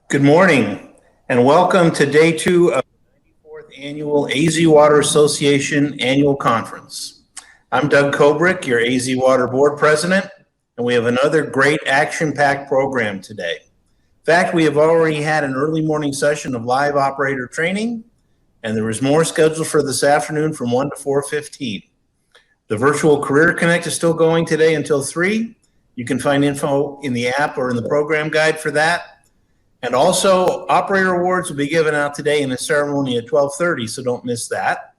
Good morning and welcome to day 2 of the 94th Annual AZ Water Association Annual Conference. I'm Doug Kobrick, your AZ Water Board President, and we have another great action-packed program today. In fact, we have already had an early morning session of live operator training, and there is more scheduled for this afternoon from 1 to 4:15. The virtual Career Connect is still going today until 3. You can find info in the app or in the program guide for that. And also, operator awards will be given out today in a ceremony at 12:30, so don't miss that.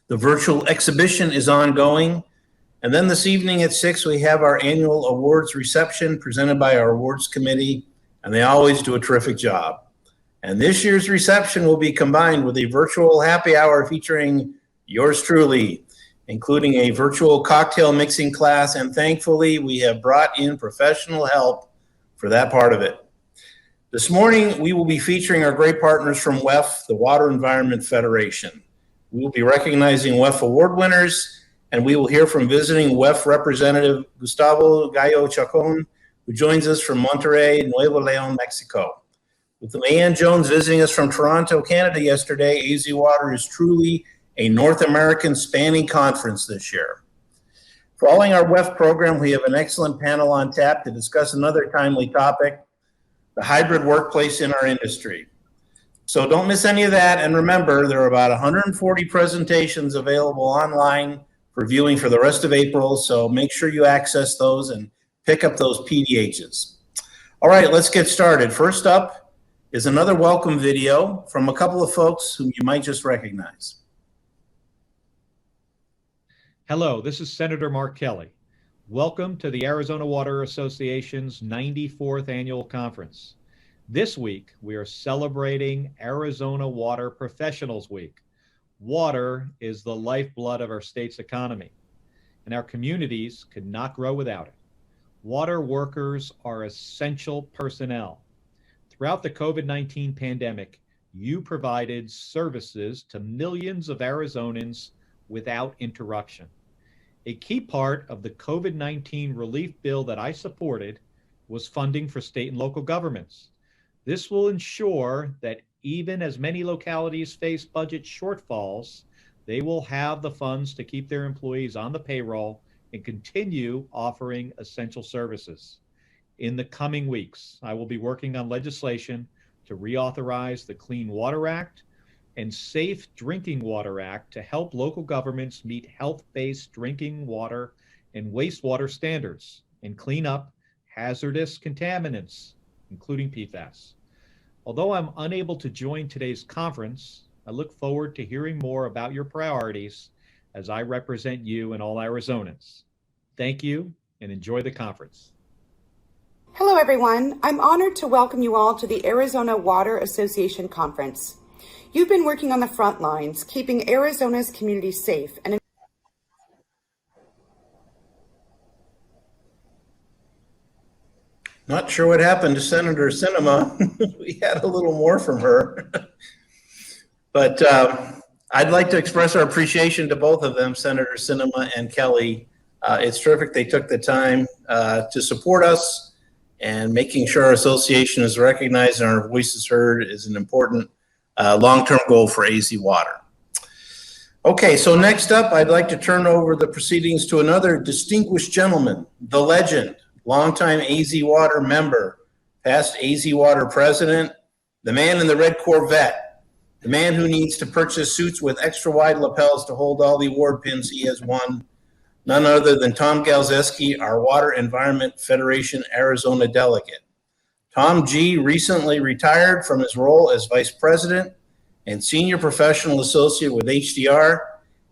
The virtual exhibition is ongoing. And then this evening at 6, we have our annual awards reception presented by our awards committee, and they always do a terrific job. And this year's reception will be combined with a virtual happy hour featuring yours truly, including a virtual cocktail mixing class, and thankfully, we have brought in professional help for that part of it. This morning, we will be featuring our great partners from WEF, the Water Environment Federation. We will be recognizing WEF award winners, and we will hear from visiting WEF representative Gustavo Gallo Chacon, who joins us from Monterrey, Nuevo León, Mexico. With Leanne Jones visiting us from Toronto, Canada yesterday, AZ Water is truly a North American spanning conference this year. Following our WEF program, we have an excellent panel on tap to discuss another timely topic, the hybrid workplace in our industry. So don't miss any of that. And remember, there are about 140 presentations available online for viewing for the rest of April. So make sure you access those and pick up those PDHs. All right, let's get started. First up is another welcome video from a couple of folks whom you might just recognize. Hello, this is Senator Mark Kelly. Welcome to the Arizona Water Association's 94th Annual Conference. This week, we are celebrating Arizona Water Professionals Week. Water is the lifeblood of our state's economy, and our communities could not grow without it. Water workers are essential personnel. Throughout the COVID-19 pandemic, you provided services to millions of Arizonans without interruption. A key part of the COVID-19 relief bill that I supported was funding for state and local governments. This will ensure that even as many localities face budget shortfalls, they will have the funds to keep their employees on the payroll and continue offering essential services. In the coming weeks, I will be working on legislation to reauthorize the Clean Water Act and Safe Drinking Water Act to help local governments meet health-based drinking water and wastewater standards and clean up hazardous contaminants, including PFAS. Although I'm unable to join today's conference, I look forward to hearing more about your priorities as I represent you and all Arizonans. Thank you and enjoy the conference. Hello, everyone. I'm honored to welcome you all to the Arizona Water Association Conference. You've been working on the front lines, keeping Arizona's communities safe and Not sure what happened to Senator Sinema. We had a little more from her. But I'd like to express our appreciation to both of them, Senator Sinema and Kelly. It's terrific they took the time to support us, and making sure our association is recognized and our voices heard is an important long-term goal for AZ Water. Okay, so next up, I'd like to turn over the proceedings to another distinguished gentleman, the legend, longtime AZ Water member, past AZ Water president, the man in the red Corvette, the man who needs to purchase suits with extra wide lapels to hold all the award pins he has won, none other than Tom Galzeski, our Water Environment Federation Arizona delegate. Tom G. recently retired from his role as Vice President and Senior Professional Associate with HDR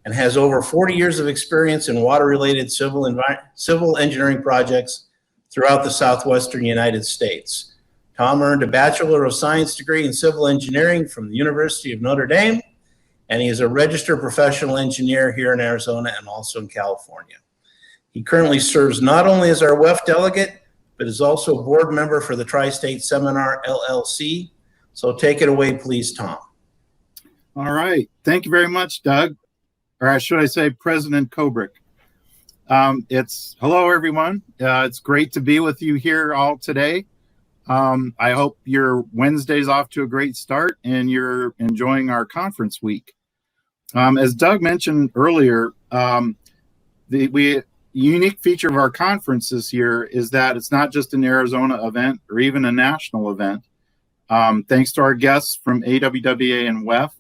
and has over 40 years of experience in water-related civil engineering projects throughout the southwestern United States. Tom earned a Bachelor of Science degree in Civil Engineering from the University of Notre Dame, and he is a registered professional engineer here in Arizona and also in California. He currently serves not only as our WEF delegate, but is also a board member for the Tri-State Seminar LLC. So take it away, please, Tom. All right. Thank you very much, Doug. Or should I say President Kobrick. Hello, everyone. It's great to be with you here all today. I hope your Wednesday's off to a great start and you're enjoying our conference week. As Doug mentioned earlier, the unique feature of our conference this year is that it's not just an Arizona event or even a national event. Thanks to our guests from AWWA and WEF,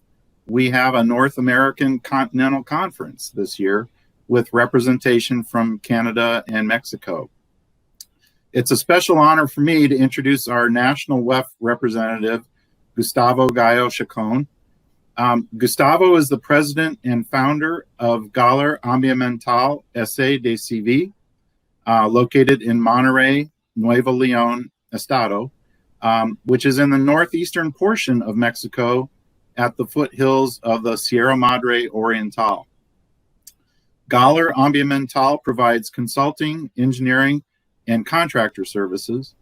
we have a North American Continental Conference this year with representation from Canada and Mexico. It's a special honor for me to introduce our national WEF representative, Gustavo Gallo Chacon. Gustavo is the president and founder of Galer Ambiental S.A. de CV, located in Monterrey, Nuevo León, Estado, which is in the northeastern portion of Mexico at the foothills of the Sierra Madre Oriental. Galer Ambiental provides consulting, engineering, and contractor services.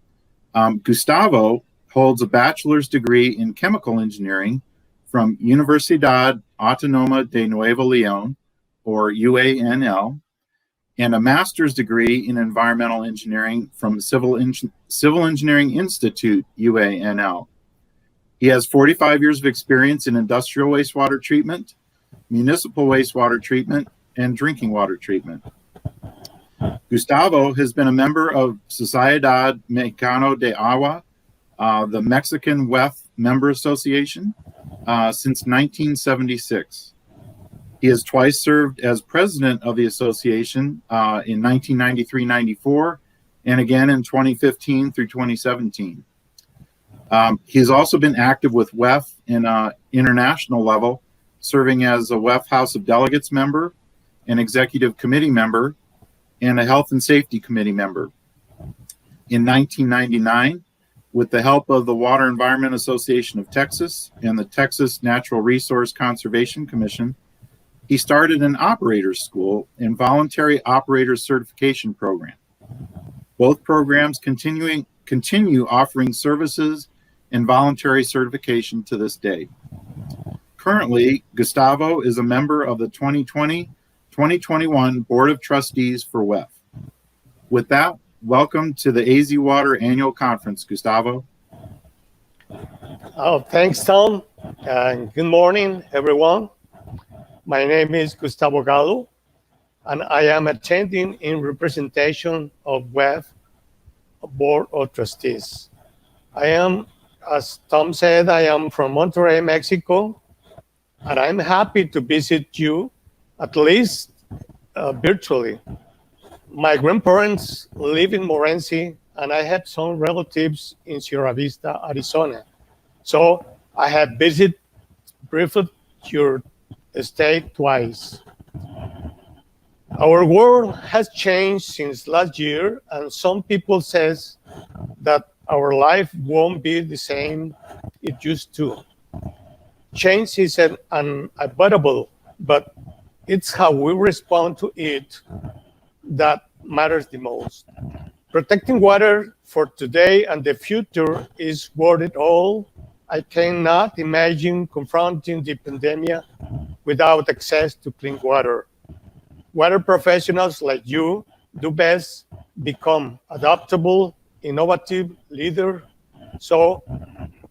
Gustavo holds a bachelor's degree in chemical engineering from Universidad Autónoma de Nuevo León, or UANL, and a master's degree in environmental engineering from Civil Engineering Institute, UANL. He has 45 years of experience in industrial wastewater treatment, municipal wastewater treatment, and drinking water treatment. Gustavo has been a member of Sociedad Mexicano de Agua, the Mexican WEF member association, since 1976. He has twice served as president of the association in 1993-94 and again in 2015 through 2017. He's also been active with WEF in international level, serving as a WEF House of Delegates member, an executive committee member, and a health and safety committee member. In 1999, with the help of the Water Environment Association of Texas and the Texas Natural Resource Conservation Commission, he started an operator's school and voluntary operator certification program. Both programs continue offering services and voluntary certification to this day. Currently, Gustavo is a member of the 2020-2021 Board of Trustees for WEF. With that, welcome to the AZ Water Annual Conference, Gustavo. Oh, thanks, Tom. And good morning, everyone. My name is Gustavo Gallo, and I am attending in representation of WEF Board of Trustees. I am, as Tom said, I am from Monterrey, Mexico, and I'm happy to visit you, at least virtually. My grandparents live in Morenci, and I have some relatives in Sierra Vista, Arizona. So I have visited briefly your state twice. Our world has changed since last year, and some people says that our life won't be the same it used to. Change is unavoidable, but it's how we respond to it that matters the most. Protecting water for today and the future is worth it all. I cannot imagine confronting the pandemic without access to clean water. Water professionals like you do best become adaptable, innovative leader. So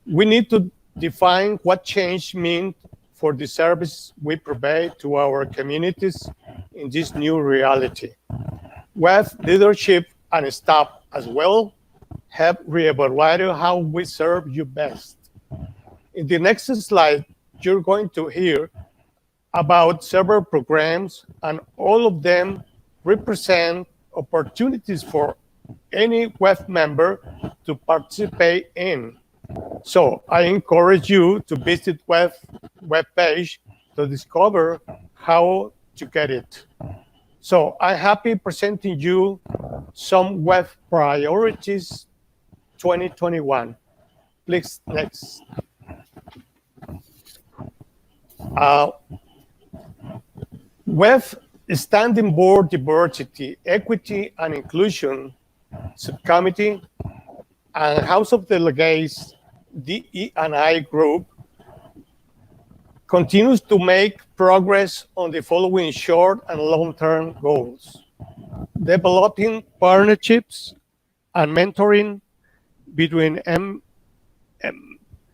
we need to define what change means for the service we provide to our communities in this new reality. WEF leadership and staff as well have reevaluated how we serve you best. In the next slide, you're going to hear about several programs, and all of them represent opportunities for any WEF member to participate in. So I encourage you to visit WEF webpage to discover how to get it. So I'm happy presenting you some WEF priorities 2021. Please, next. WEF Standing Board Diversity, Equity, and Inclusion Subcommittee and House of Delegates DE&I Group continues to make progress on the following short and long-term goals: developing partnerships and mentoring between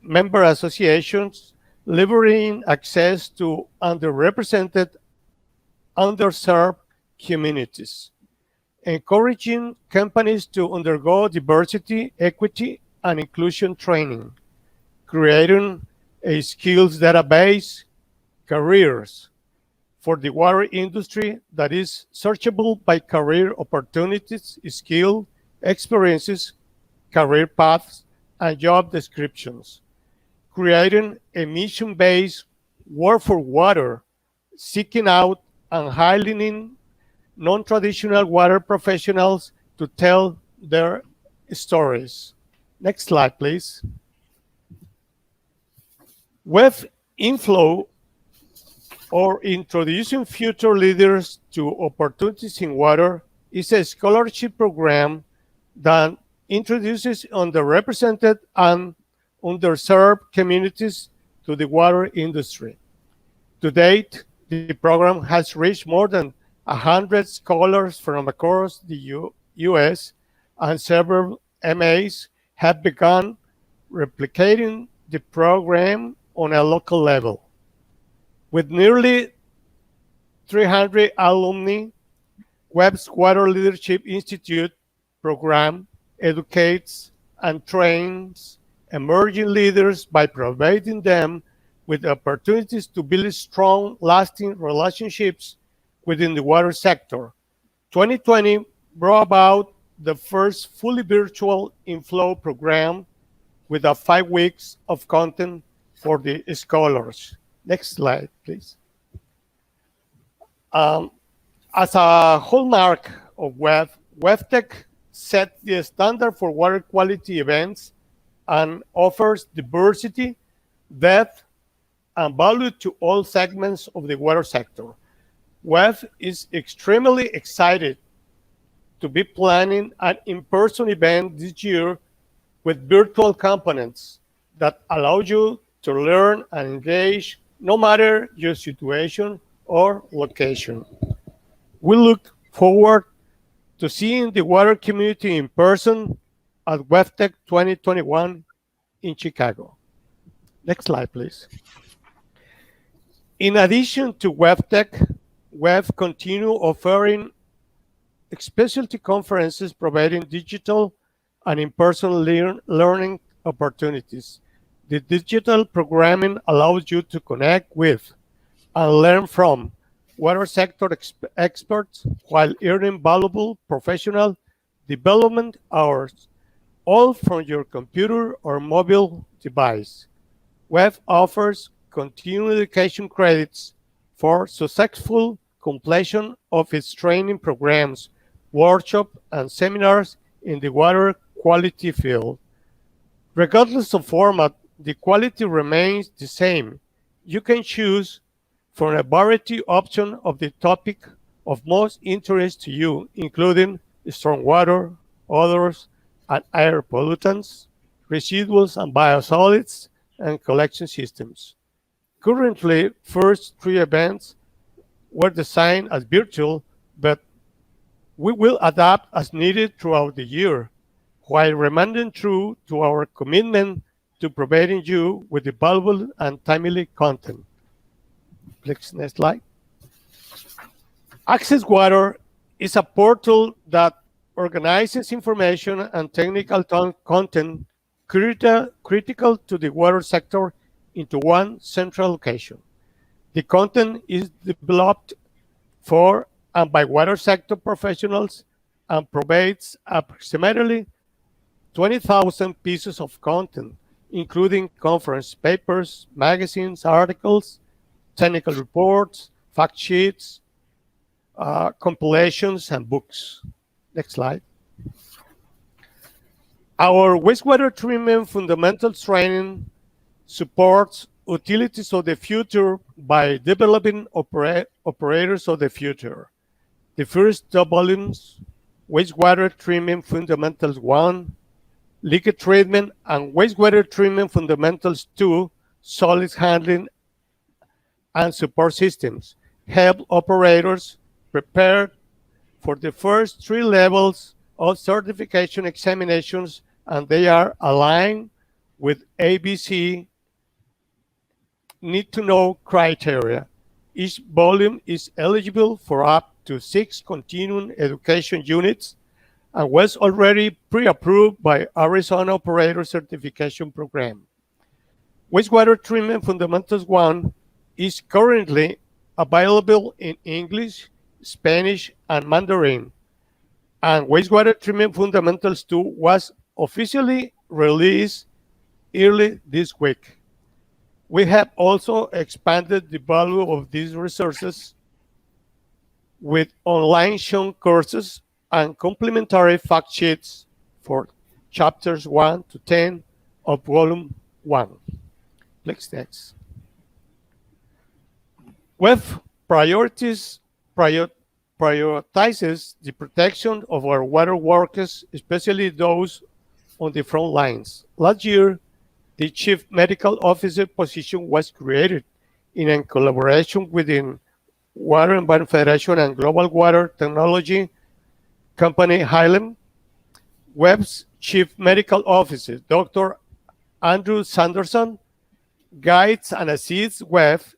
member associations, liberating access to underrepresented, underserved communities, encouraging companies to undergo diversity, equity, and inclusion training, creating a skills database, careers for the water industry that is searchable by career opportunities, skill, experiences, career paths, and job descriptions, creating a mission-based war for water, seeking out and highlighting non-traditional water professionals to tell their stories. Next slide, please. WEF Inflow, or Introducing Future Leaders to Opportunities in Water, is a scholarship program that introduces underrepresented and underserved communities to the water industry. To date, the program has reached more than 100 scholars from across the U.S., and several MAs have begun replicating the program on a local level. With nearly 300 alumni, WEF's Water Leadership Institute program educates and trains emerging leaders by providing them with opportunities to build strong, lasting relationships within the water sector. 2020 brought about the first fully virtual Inflow program with 5 weeks of content for the scholars. Next slide, please. As a hallmark of WEF, WEFTEC set the standard for water quality events and offers diversity, depth, and value to all segments of the water sector. WEF is extremely excited to be planning an in-person event this year with virtual components that allow you to learn and engage no matter your situation or location. We look forward to seeing the water community in person at WEFTEC 2021 in Chicago. Next slide, please. In addition to WEFTEC, WEF continue offering specialty conferences providing digital and in-person learning opportunities. The digital programming allows you to connect with and learn from water sector experts while earning valuable professional development hours, all from your computer or mobile device. WEF offers continuing education credits for successful completion of its training programs, workshops, and seminars in the water quality field. Regardless of format, the quality remains the same. You can choose from a variety option of the topic of most interest to you, including stormwater, odors, and air pollutants, residuals and biosolids, and collection systems. Currently, first 3 events were designed as virtual, but we will adapt as needed throughout the year, while remaining true to our commitment to providing you with the valuable and timely content. Please, next slide. Access Water is a portal that organizes information and technical content critical to the water sector into one central location. The content is developed for and by water sector professionals and provides approximately 20,000 pieces of content, including conference papers, magazines, articles, technical reports, fact sheets, compilations, and books. Next slide. Our wastewater treatment fundamentals training supports utilities of the future by developing operators of the future. The first 2 volumes, Wastewater Treatment Fundamentals 1, Leakage Treatment, and Wastewater Treatment Fundamentals 2, Solids Handling and Support Systems, help operators prepare for the first 3 levels of certification examinations and they are aligned with ABC need-to-know criteria. Each volume is eligible for up to 6 continuing education units and was already pre-approved by Arizona Operator Certification Program. Wastewater Treatment Fundamentals 1 is currently available in English, Spanish, and Mandarin, and Wastewater Treatment Fundamentals 2 was officially released early this week. We have also expanded the value of these resources with online shown courses and complementary fact sheets for chapters 1 to 10 of volume 1. Please next. WEF prioritizes the protection of our water workers, especially those on the front lines. Last year, the Chief Medical Officer position was created in collaboration with the Water Environment Federation and Global Water Technology company Hylam. WEF's Chief Medical Officer, Dr. Andrew Sanderson, guides and assists WEF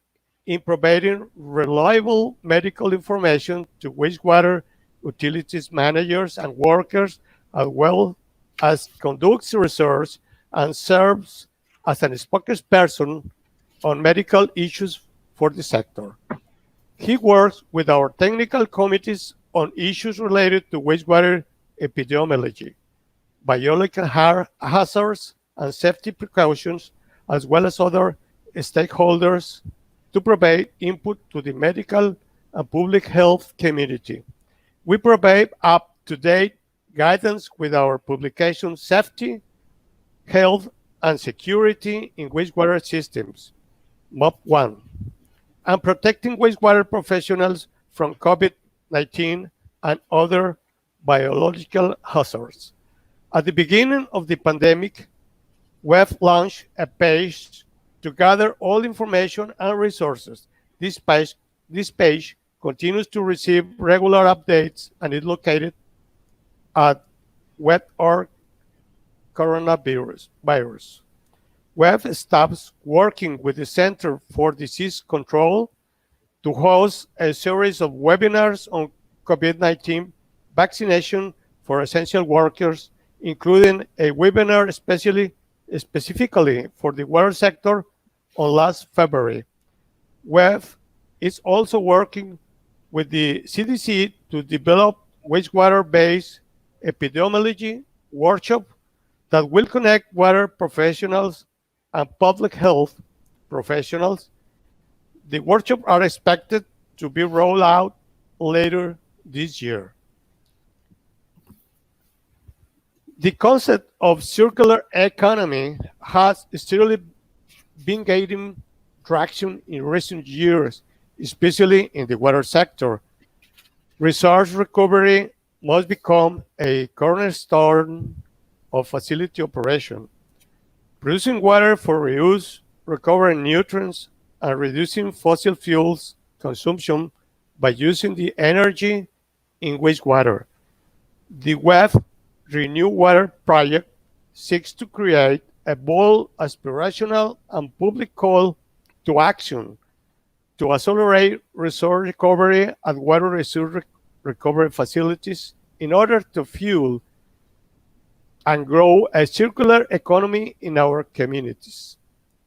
in providing reliable medical information to wastewater utilities managers and workers, as well as conducts research and serves as a spokesperson on medical issues for the sector. He works with our technical committees on issues related to wastewater epidemiology, biological hazards, and safety precautions, as well as other stakeholders to provide input to the medical and public health community. We provide up-to-date guidance with our publication Safety, Health, and Security in Wastewater Systems, MOP 1, and protecting wastewater professionals from COVID-19 and other biological hazards. At the beginning of the pandemic, WEF launched a page to gather all information and resources. This page continues to receive regular updates and is located at WEF.org coronavirus. WEF staff working with the Center for Disease Control to host a series of webinars on COVID-19 vaccination for essential workers, including a webinar specifically for the water sector on last February. WEF is also working with the CDC to develop wastewater-based epidemiology workshop that will connect water professionals and public health professionals. The workshops are expected to be rolled out later this year. The concept of circular economy has steadily been gaining traction in recent years, especially in the water sector. Resource recovery must become a cornerstone of facility operation. Producing water for reuse, recovering nutrients, and reducing fossil fuels consumption by using the energy in wastewater. The WEF Renew Water project seeks to create a bold, aspirational, and public call to action to accelerate resource recovery at water resource recovery facilities in order to fuel and grow a circular economy in our communities.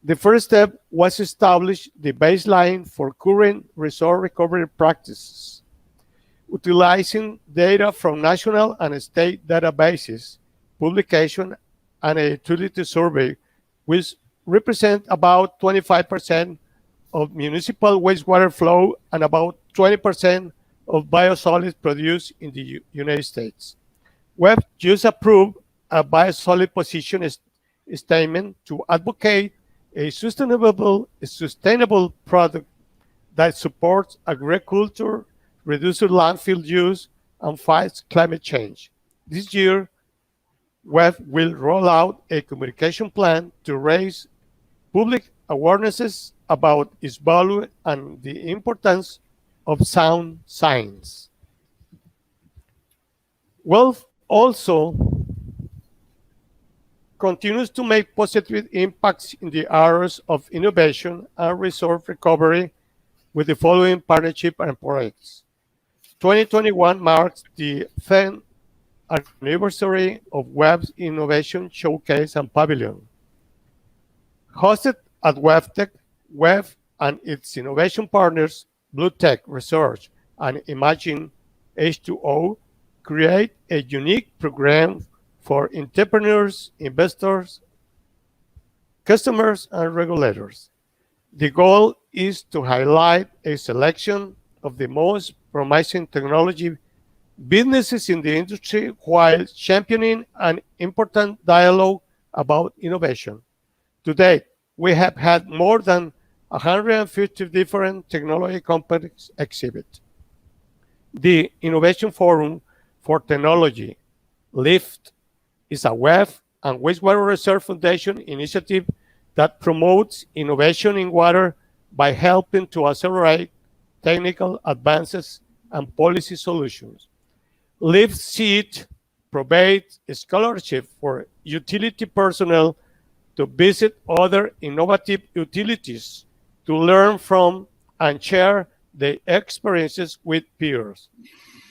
The first step was to establish the baseline for current resource recovery practices, utilizing data from national and state databases, publication, and a utility survey, which represent about 25% of municipal wastewater flow and about 20% of biosolids produced in the United States. WEF just approved a biosolid position statement to advocate a sustainable product that supports agriculture, reduces landfill use, and fights climate change. This year, WEF will roll out a communication plan to raise public awarenesses about its value and the importance of sound science. WEF also continues to make positive impacts in the areas of innovation and resource recovery with the following partnership and projects. 2021 marks the 10th anniversary of WEF's Innovation Showcase and Pavilion. Hosted at WEFTech, WEF and its innovation partners, BlueTech Research and Imagine H2O, create a unique program for entrepreneurs, investors, customers, and regulators. The goal is to highlight a selection of the most promising technology businesses in the industry while championing an important dialogue about innovation. To date, we have had more than 150 different technology companies exhibit. The Innovation Forum for Technology, LIFT, is a WEF and Wastewater Research Foundation initiative that promotes innovation in water by helping to accelerate technical advances and policy solutions. LIFT seat provides a scholarship for utility personnel to visit other innovative utilities to learn from and share their experiences with peers.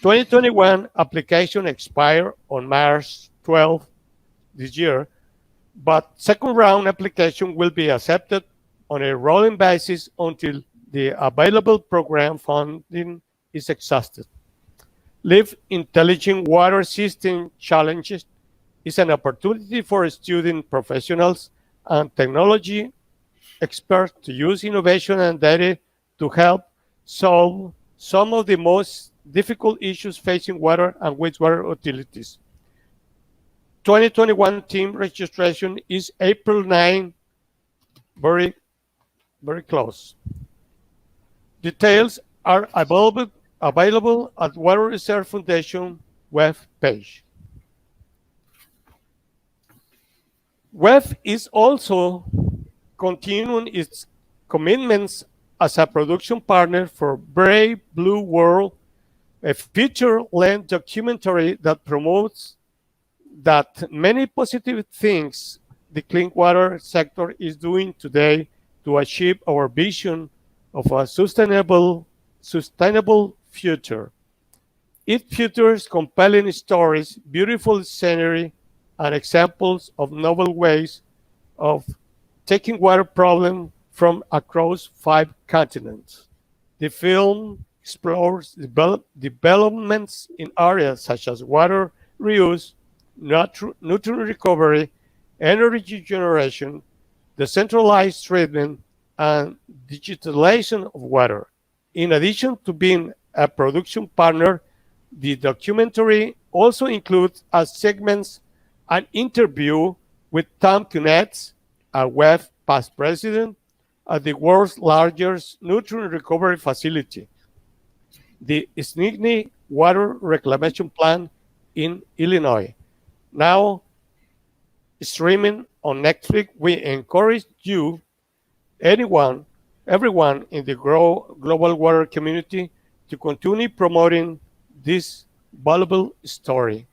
2021 application expired on March 12 this year, but second round application will be accepted on a rolling basis until the available program funding is exhausted. LIFT Intelligent Water System Challenges is an opportunity for student professionals and technology experts to use innovation and data to help solve some of the most difficult issues facing water and wastewater utilities. 2021 team registration is April 9, very close. Details are available at Water Research Foundation web page. WEF is also continuing its commitments as a production partner for Brave Blue World, a feature-length documentary that promotes that many positive things the clean water sector is doing today to achieve our vision of a sustainable future. It features compelling stories, beautiful scenery, and examples of novel ways of taking water problem from across 5 continents. The film explores developments in areas such as water reuse, nutrient recovery, energy generation, decentralized treatment, and digitalization of water. In addition to being a production partner, the documentary also includes segments an interview with Tom Kunetz, a WEF past president at the world's largest nutrient recovery facility, the Snigny Water Reclamation Plant in Illinois. Now streaming on Netflix, we encourage you, everyone in the global water community to continue promoting this valuable story.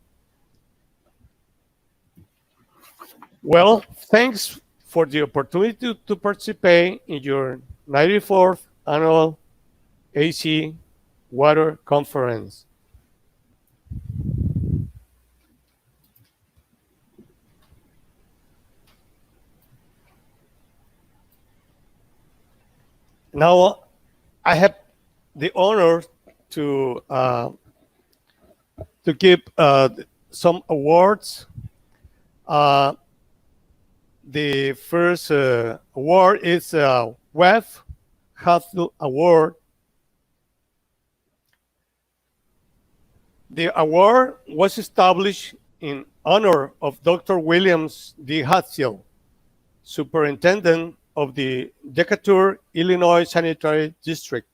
Well, thanks for the opportunity to participate in your 94th annual AC Water Conference. Now, I have the honor to give some awards. The first award is WEF Hatfield Award. The award was established in honor of Dr. Williams D. Hatfield, Superintendent of the Decatur, Illinois Sanitary District,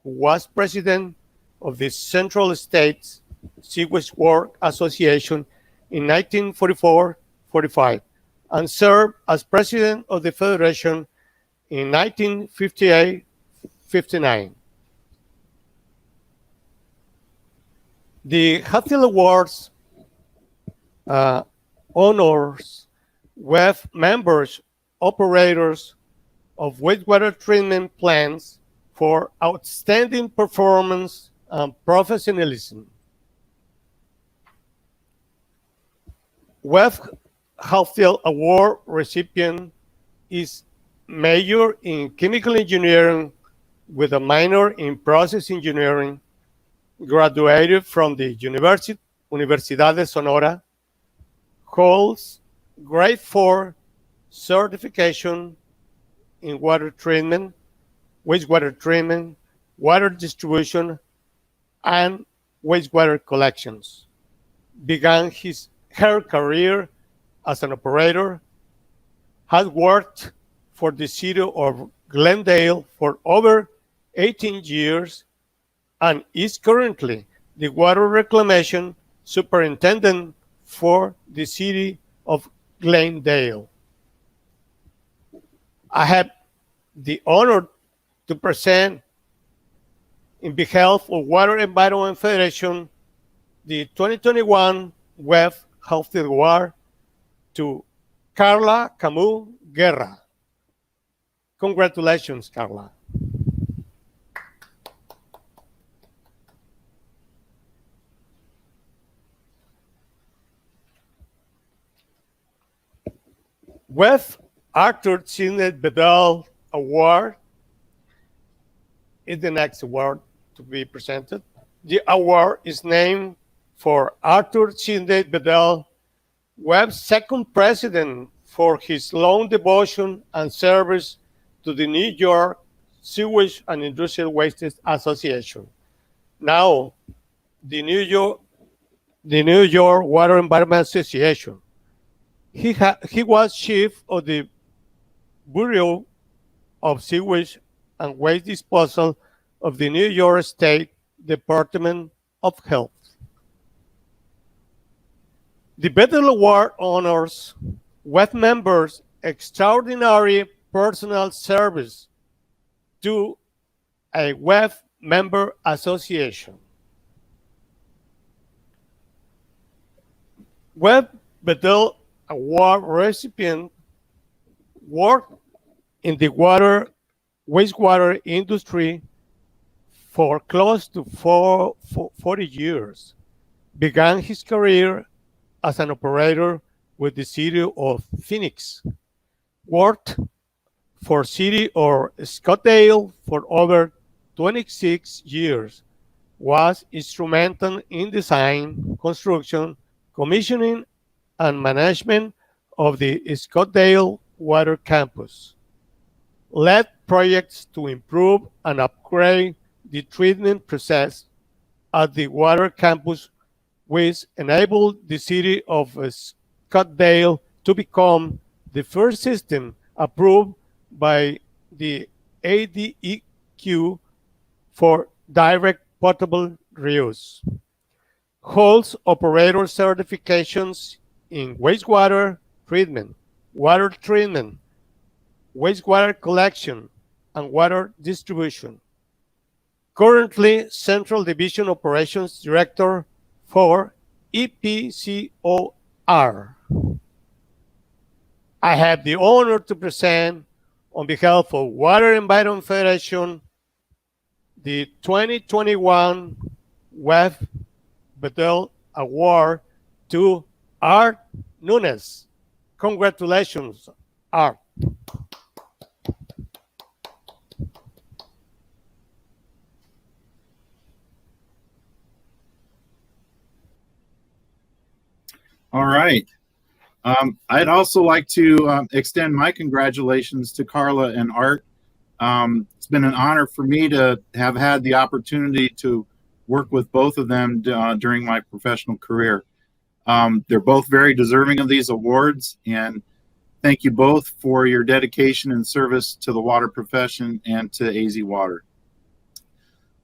who was president of the Central States Sewage Work Association in 1944-45 and served as president of the Federation in 1958-59. The Hatfield Awards honors WEF members, operators of wastewater treatment plants for outstanding performance and professionalism. WEF Halffield Award recipient is major in chemical engineering with a minor in process engineering, graduated from the Universidad de Sonora, holds grade 4 certification in water treatment, wastewater treatment, water distribution, and wastewater collections. Began her career as an operator, has worked for the city of Glendale for over 18 years, and is currently the water reclamation superintendent for the city of Glendale. I have the honor to present, in behalf of Water Environment Federation, the 2021 WEF Halffield Award to Carla Camus Guerra. Congratulations, Carla. WEF Arthur Sidney Bedell Award is the next award to be presented. The award is named for Arthur Sidney Bedell, WEF's second president, for his long devotion and service to the New York Sewage and Industrial Waste Association. Now, the New York Water Environment Association. He was chief of the Bureau of Sewage and Waste Disposal of the New York State Department of Health. The Bedell Award honors WEF members' extraordinary personal service to a WEF member association. WEF Bedell Award recipient worked in the wastewater industry for close to 40 years. Began his career as an operator with the city of Phoenix. Worked for city of Scottsdale for over 26 years. Was instrumental in design, construction, commissioning, and management of the Scottsdale Water Campus. Led projects to improve and upgrade the treatment process at the water campus, which enabled the city of Scottsdale to become the first system approved by the ADEQ for direct potable reuse. Holds operator certifications in wastewater treatment, wastewater collection, and water distribution. Currently, Central Division Operations Director for EPCOR. I have the honor to present, on behalf of Water Environment Federation, the 2021 WEF Bedell Award to Art Nunes. Congratulations, Art. All right. I'd also like to extend my congratulations to Carla and Art. It's been an honor for me to have had the opportunity to work with both of them during my professional career. They're both very deserving of these awards, and thank you both for your dedication and service to the water profession and to AZ Water.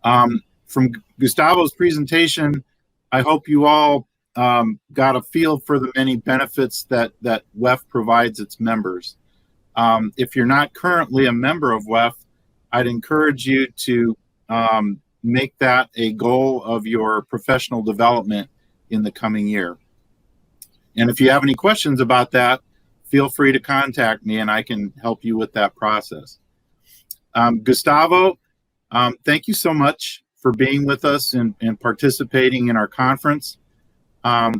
From Gustavo's presentation, I hope you all got a feel for the many benefits that WEF provides its members. If you're not currently a member of WEF, I'd encourage you to make that a goal of your professional development in the coming year. And if you have any questions about that, feel free to contact me and I can help you with that process. Gustavo, thank you so much for being with us and participating in our conference.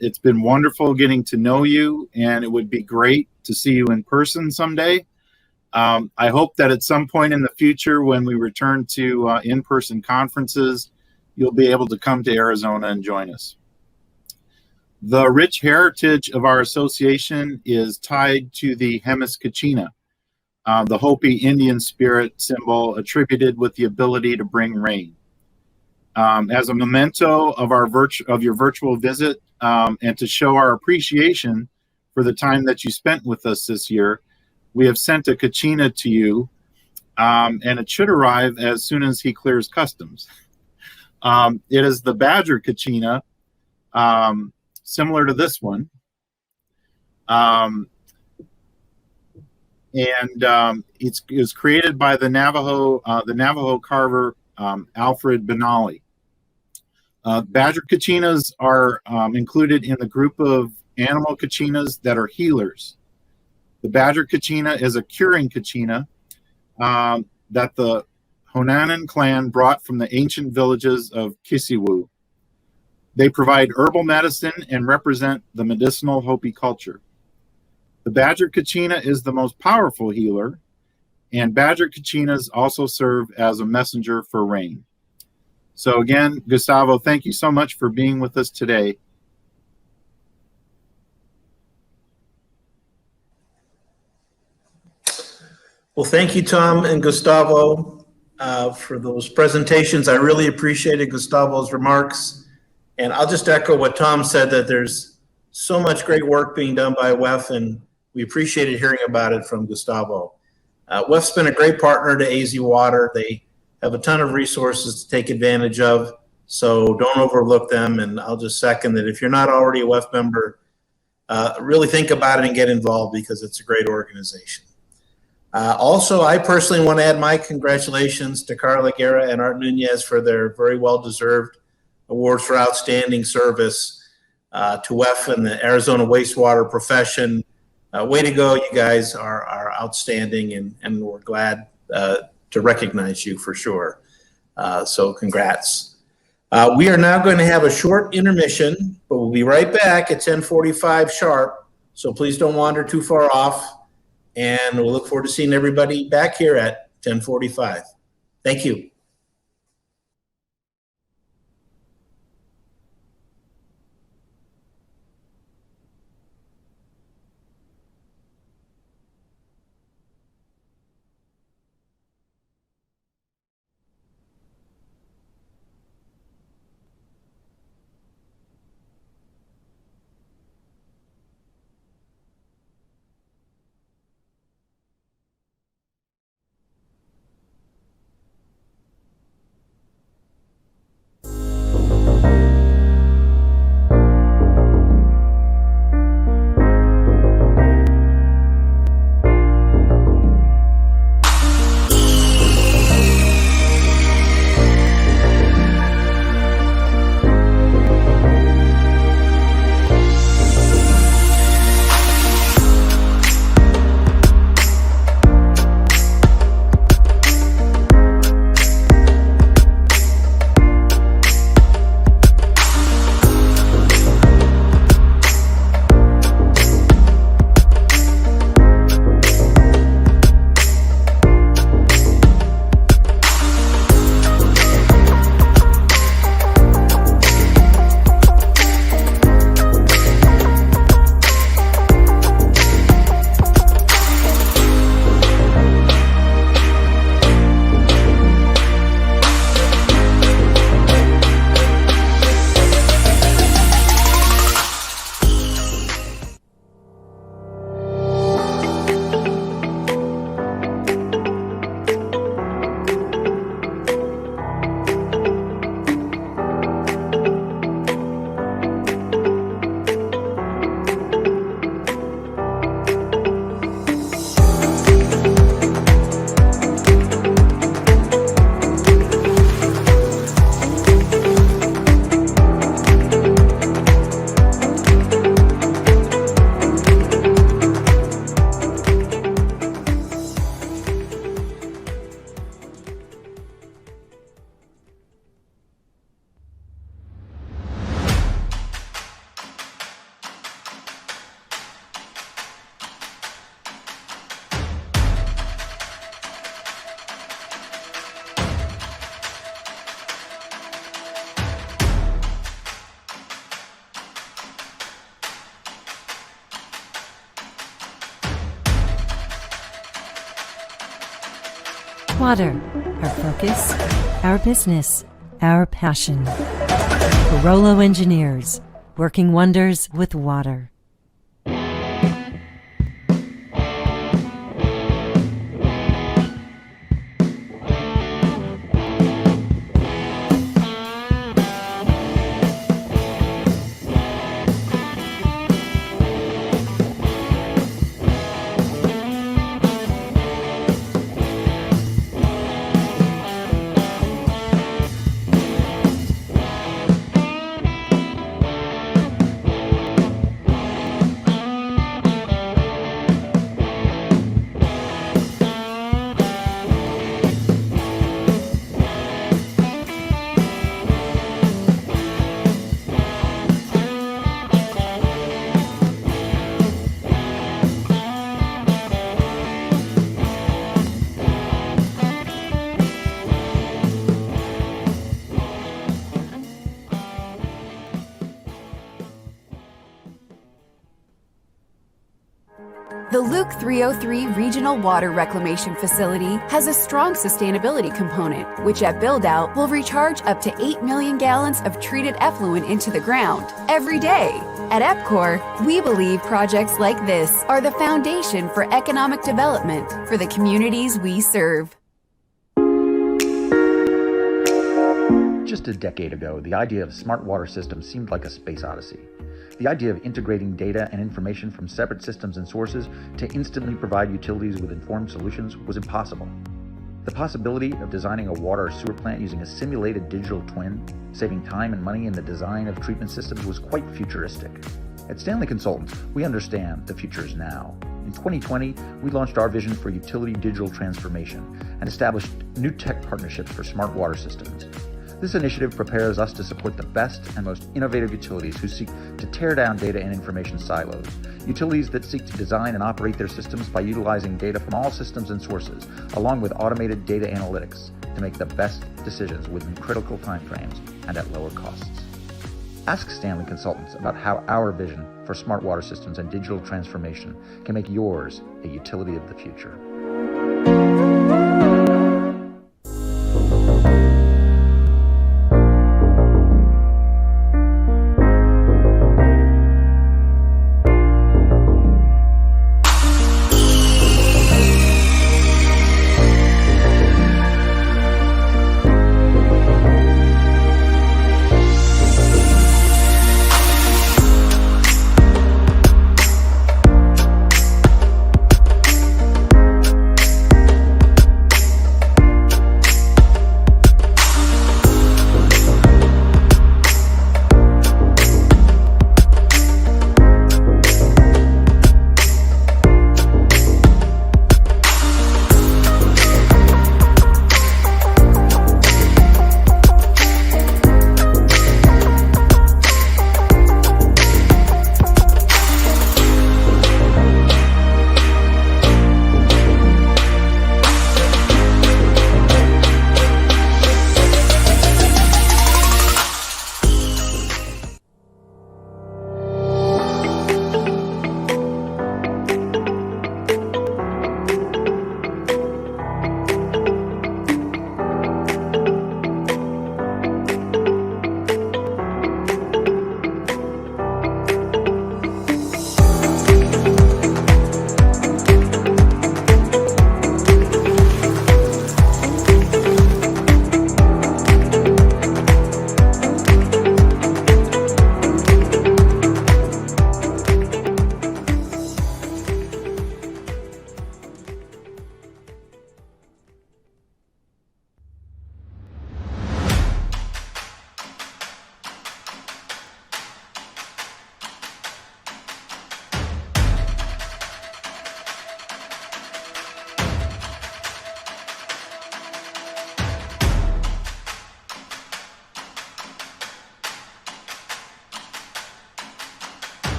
It's been wonderful getting to know you, and it would be great to see you in person someday. I hope that at some point in the future, when we return to in-person conferences, you'll be able to come to Arizona and join us. The rich heritage of our association is tied to the Hemis Kachina, the Hopi Indian spirit symbol attributed with the ability to bring rain. As a memento of your virtual visit, and to show our appreciation for the time that you spent with us this year, we have sent a Kachina to you, and it should arrive as soon as he clears customs. It is the Badger Kachina, similar to this one. It was created by the Navajo carver, Alfred Benally. Badger Kachinas are included in the group of animal Kachinas that are healers. The Badger Kachina is a curing Kachina that the Honanan clan brought from the ancient villages of Kisiwu. They provide herbal medicine and represent the medicinal Hopi culture. The Badger Kachina is the most powerful healer, and Badger Kachinas also serve as a messenger for rain. So again, Gustavo, thank you so much for being with us today. Well, thank you, Tom and Gustavo, for those presentations. I really appreciated Gustavo's remarks. And I'll just echo what Tom said, that there's so much great work being done by WEF, and we appreciated hearing about it from Gustavo. WEF's been a great partner to AZ Water. They have a ton of resources to take advantage of, so don't overlook them. And I'll just second that if you're not already a WEF member, really think about it and get involved, because it's a great organization. Also, I personally want to add my congratulations to Carla Guerra and Art Nunez for their very well-deserved awards for outstanding service to WEF and the Arizona wastewater profession. Way to go, you guys are outstanding, and we're glad to recognize you for sure. So congrats. We are now going to have a short intermission, but we'll be right back at 10:45 sharp. So please don't wander too far off, and we'll look forward to seeing everybody back here at 10:45. Thank you. Water, our focus, our business, our passion. Barolo Engineers, working wonders with water. The Luke 303 Regional Water Reclamation Facility has a strong sustainability component, which at build-out will recharge up to 8 million gallons of treated effluent into the ground every day. At EPCOR, we believe projects like this are the foundation for economic development for the communities we serve. Just a decade ago, the idea of smart water systems seemed like a space odyssey. The idea of integrating data and information from separate systems and sources to instantly provide utilities with informed solutions was impossible. The possibility of designing a water or sewer plant using a simulated digital twin, saving time and money in the design of treatment systems, was quite futuristic. At Stanley Consultants, we understand the future is now. In 2020, we launched our vision for utility digital transformation and established new tech partnerships for smart water systems. This initiative prepares us to support the best and most innovative utilities who seek to tear down data and information silos. Utilities that seek to design and operate their systems by utilizing data from all systems and sources, along with automated data analytics to make the best decisions within critical timeframes and at lower costs. Ask Stanley Consultants about how our vision for smart water systems and digital transformation can make yours a utility of the future.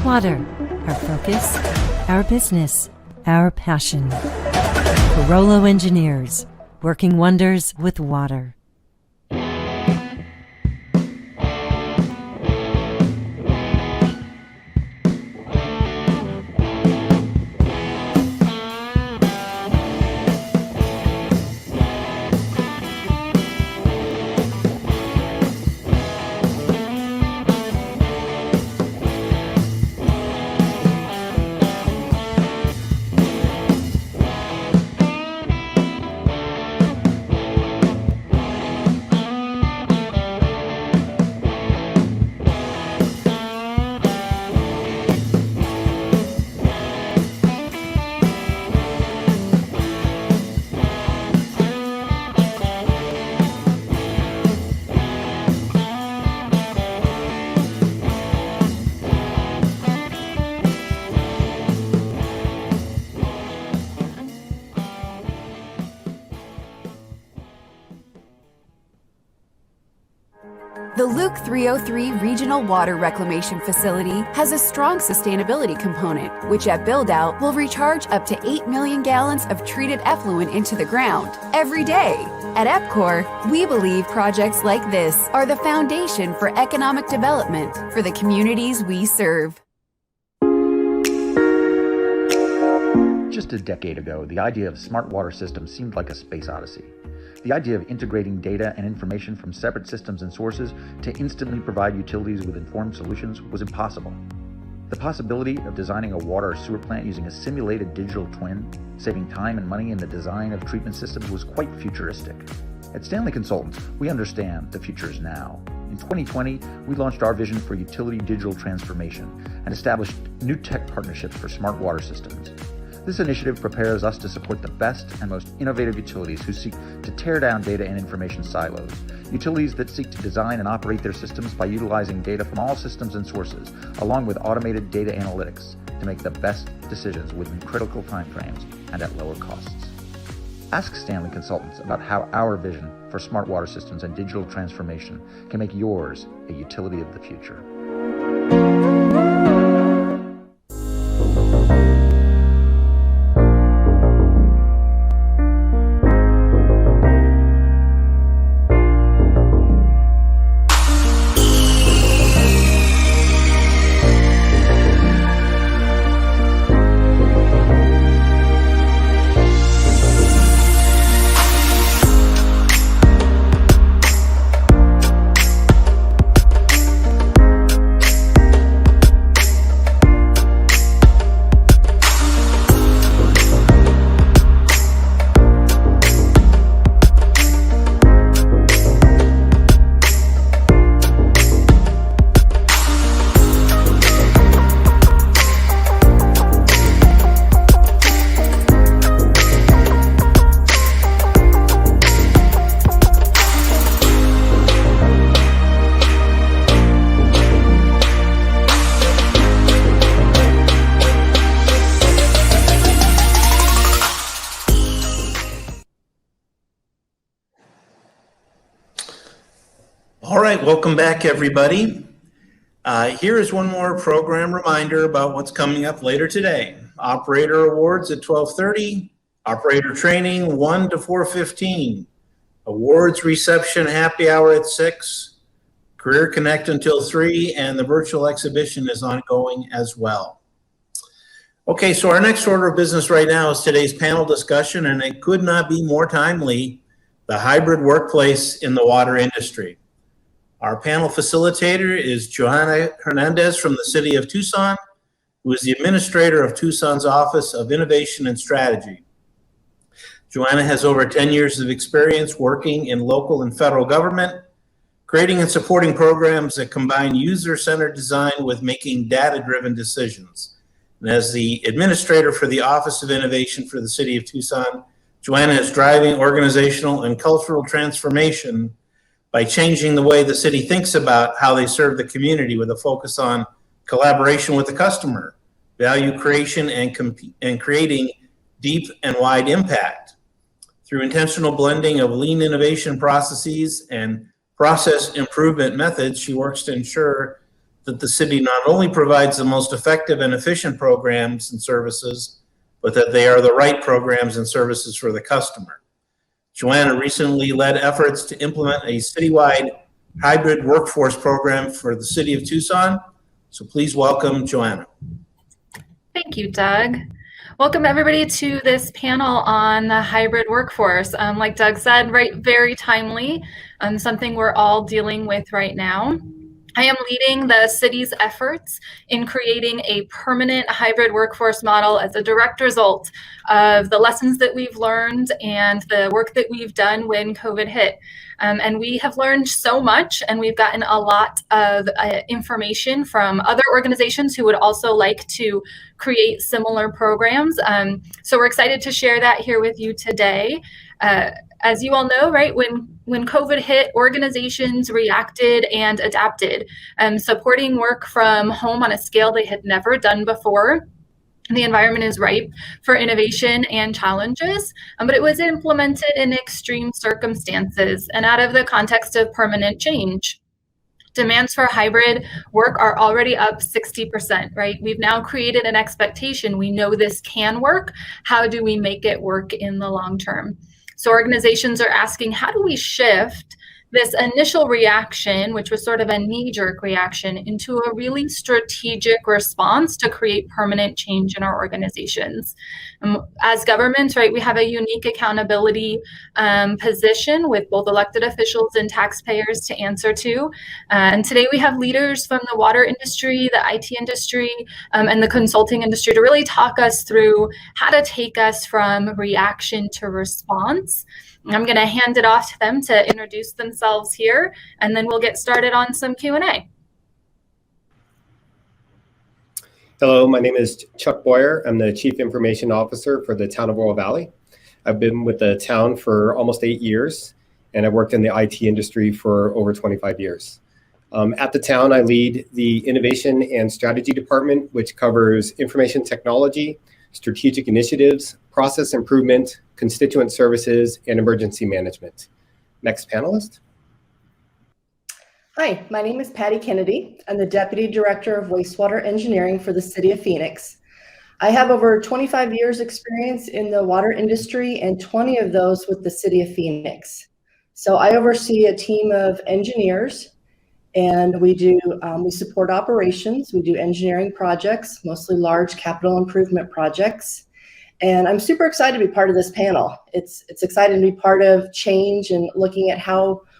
Water, our focus, our business, our passion. Barolo Engineers, working wonders with water. 303 Regional Water Reclamation Facility has a strong sustainability component, which at build-out will recharge up to 8 million gallons of treated effluent into the ground every day. At EPCOR, we believe projects like this are the foundation for economic development for the communities we serve. Just a decade ago, the idea of smart water systems seemed like a space odyssey. The idea of integrating data and information from separate systems and sources to instantly provide utilities with informed solutions was impossible. The possibility of designing a water or sewer plant using a simulated digital twin, saving time and money in the design of treatment systems, was quite futuristic. At Stanley Consultants, we understand the future is now. In 2020, we launched our vision for utility digital transformation and established new tech partnerships for smart water systems. This initiative prepares us to support the best and most innovative utilities who seek to tear down data and information silos. Utilities that seek to design and operate their systems by utilizing data from all systems and sources, along with automated data analytics to make the best decisions within critical timeframes and at lower costs. Ask Stanley Consultants about how our vision for smart water systems and digital transformation can make yours a utility of the future. All right, welcome back, everybody. Here is one more program reminder about what's coming up later today. Operator awards at 12:30, operator training 1 to 4:15, awards reception happy hour at 6, Career Connect until 3, and the virtual exhibition is ongoing as well. Okay, so our next order of business right now is today's panel discussion, and it could not be more timely, the hybrid workplace in the water industry. Our panel facilitator is Johanna Hernandez from the City of Tucson, who is the administrator of Tucson's Office of Innovation and Strategy. Johanna has over 10 years of experience working in local and federal government, creating and supporting programs that combine user-centered design with making data-driven decisions. And as the administrator for the Office of Innovation for the City of Tucson, Johanna is driving organizational and cultural transformation by changing the way the city thinks about how they serve the community, with a focus on collaboration with the customer, value creation, and creating deep and wide impact. Through intentional blending of lean innovation processes and process improvement methods, she works to ensure that the city not only provides the most effective and efficient programs and services, but that they are the right programs and services for the customer. Johanna recently led efforts to implement a citywide hybrid workforce program for the City of Tucson. So please welcome Johanna. Thank you, Doug. Welcome everybody to this panel on the hybrid workforce. Like Doug said, right, very timely, something we're all dealing with right now. I am leading the city's efforts in creating a permanent hybrid workforce model as a direct result of the lessons that we've learned and the work that we've done when COVID hit. And we have learned so much, and we've gotten a lot of information from other organizations who would also like to create similar programs. So we're excited to share that here with you today. As you all know, right, when COVID hit, organizations reacted and adapted, supporting work from home on a scale they had never done before. The environment is ripe for innovation and challenges, but it was implemented in extreme circumstances and out of the context of permanent change. Demands for hybrid work are already up 60%, right? We've now created an expectation. We know this can work. How do we make it work in the long term? So organizations are asking, how do we shift this initial reaction, which was sort of a knee-jerk reaction, into a really strategic response to create permanent change in our organizations? As governments, right, we have a unique accountability position with both elected officials and taxpayers to answer to. And today we have leaders from the water industry, the IT industry, and the consulting industry to really talk us through how to take us from reaction to response. I'm going to hand it off to them to introduce themselves here, and then we'll get started on some Q&A. Hello, my name is Chuck Boyer. I'm the Chief Information Officer for the town of Oro Valley. I've been with the town for almost 8 years, and I've worked in the IT industry for over 25 years. At the town, I lead the Innovation and Strategy Department, which covers information technology, strategic initiatives, process improvement, constituent services, and emergency management. Next panelist. Hi, my name is Patty Kennedy. I'm the Deputy Director of Wastewater Engineering for the City of Phoenix. I have over 25 years experience in the water industry and 20 of those with the City of Phoenix. So I oversee a team of engineers, and we support operations. We do engineering projects, mostly large capital improvement projects. And I'm super excited to be part of this panel. It's exciting to be part of change and looking at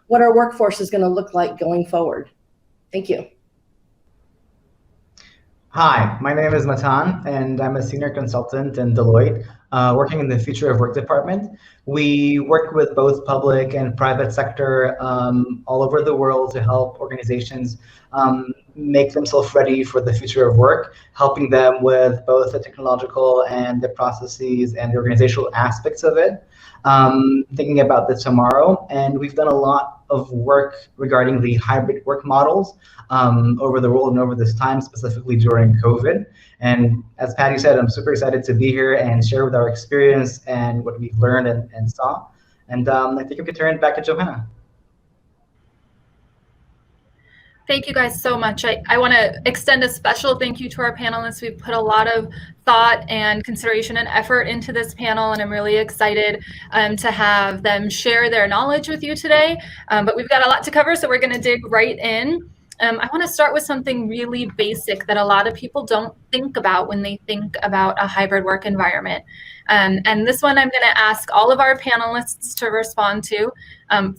what our workforce is going to look like going forward. Thank you. Hi, my name is Matan, and I'm a senior consultant in Deloitte, working in the Future of Work department. We work with both public and private sector all over the world to help organizations make themselves ready for the future of work, helping them with both the technological and the processes and the organizational aspects of it, thinking about the tomorrow. And we've done a lot of work regarding the hybrid work models over the world and over this time, specifically during COVID. And as Patty said, I'm super excited to be here and share with our experience and what we've learned and saw. And I think we can turn it back to Johanna. Thank you guys so much. I want to extend a special thank you to our panelists. We've put a lot of thought and consideration and effort into this panel, and I'm really excited to have them share their knowledge with you today. But we've got a lot to cover, so we're going to dig right in. I want to start with something really basic that a lot of people don't think about when they think about a hybrid work environment. And this one I'm going to ask all of our panelists to respond to.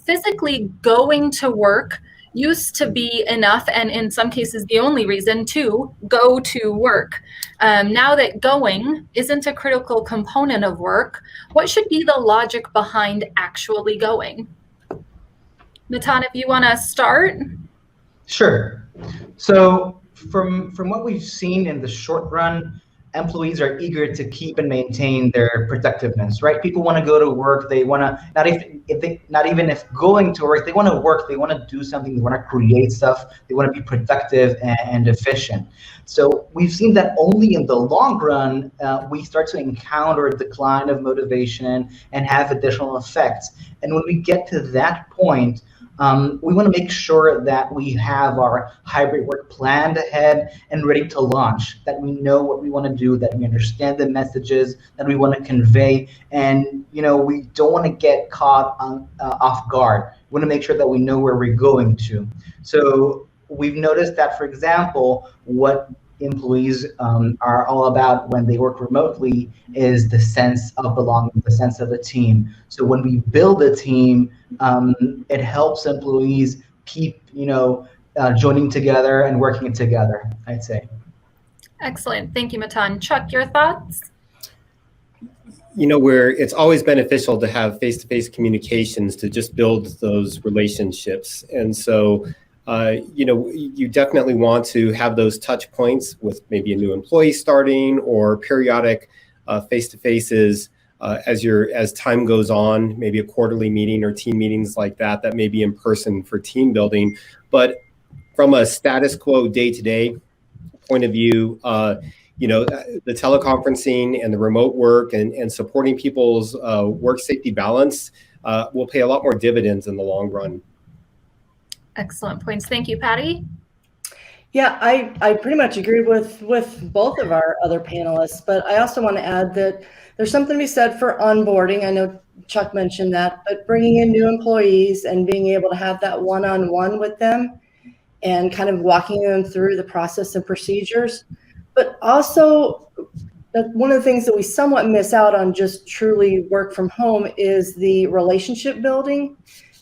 Physically going to work used to be enough, and in some cases the only reason to go to work. Now that going isn't a critical component of work, what should be the logic behind actually going? Matan, if you want to start. Sure. So from what we've seen in the short run, employees are eager to keep and maintain their productiveness, right? People want to go to work. They want to, not even if going to work, they want to work. They want to do something. They want to create stuff. They want to be productive and efficient. So we've seen that only in the long run, we start to encounter a decline of motivation and have additional effects. And when we get to that point, we want to make sure that we have our hybrid work planned ahead and ready to launch, that we know what we want to do, that we understand the messages that we want to convey, and we don't want to get caught off guard. We want to make sure that we know where we're going to. So we've noticed that, for example, what employees are all about when they work remotely is the sense of belonging, the sense of a team. So when we build a team, it helps employees keep, joining together and working together, I'd say. Excellent. Thank you, Matan. Chuck, your thoughts? Where it's always beneficial to have face-to-face communications to just build those relationships. And so you definitely want to have those touch points with maybe a new employee starting or periodic face-to-faces as time goes on, maybe a quarterly meeting or team meetings like that may be in person for team building. But from a status quo day-to-day point of view, the teleconferencing and the remote work and supporting people's work safety balance will pay a lot more dividends in the long run. Excellent points. Thank you, Patty. Yeah, I pretty much agree with both of our other panelists, but I also want to add that there's something to be said for onboarding. I know Chuck mentioned that, but bringing in new employees and being able to have that one-on-one with them and kind of walking them through the process and procedures. But also, one of the things that we somewhat miss out on just truly work from home is the relationship building,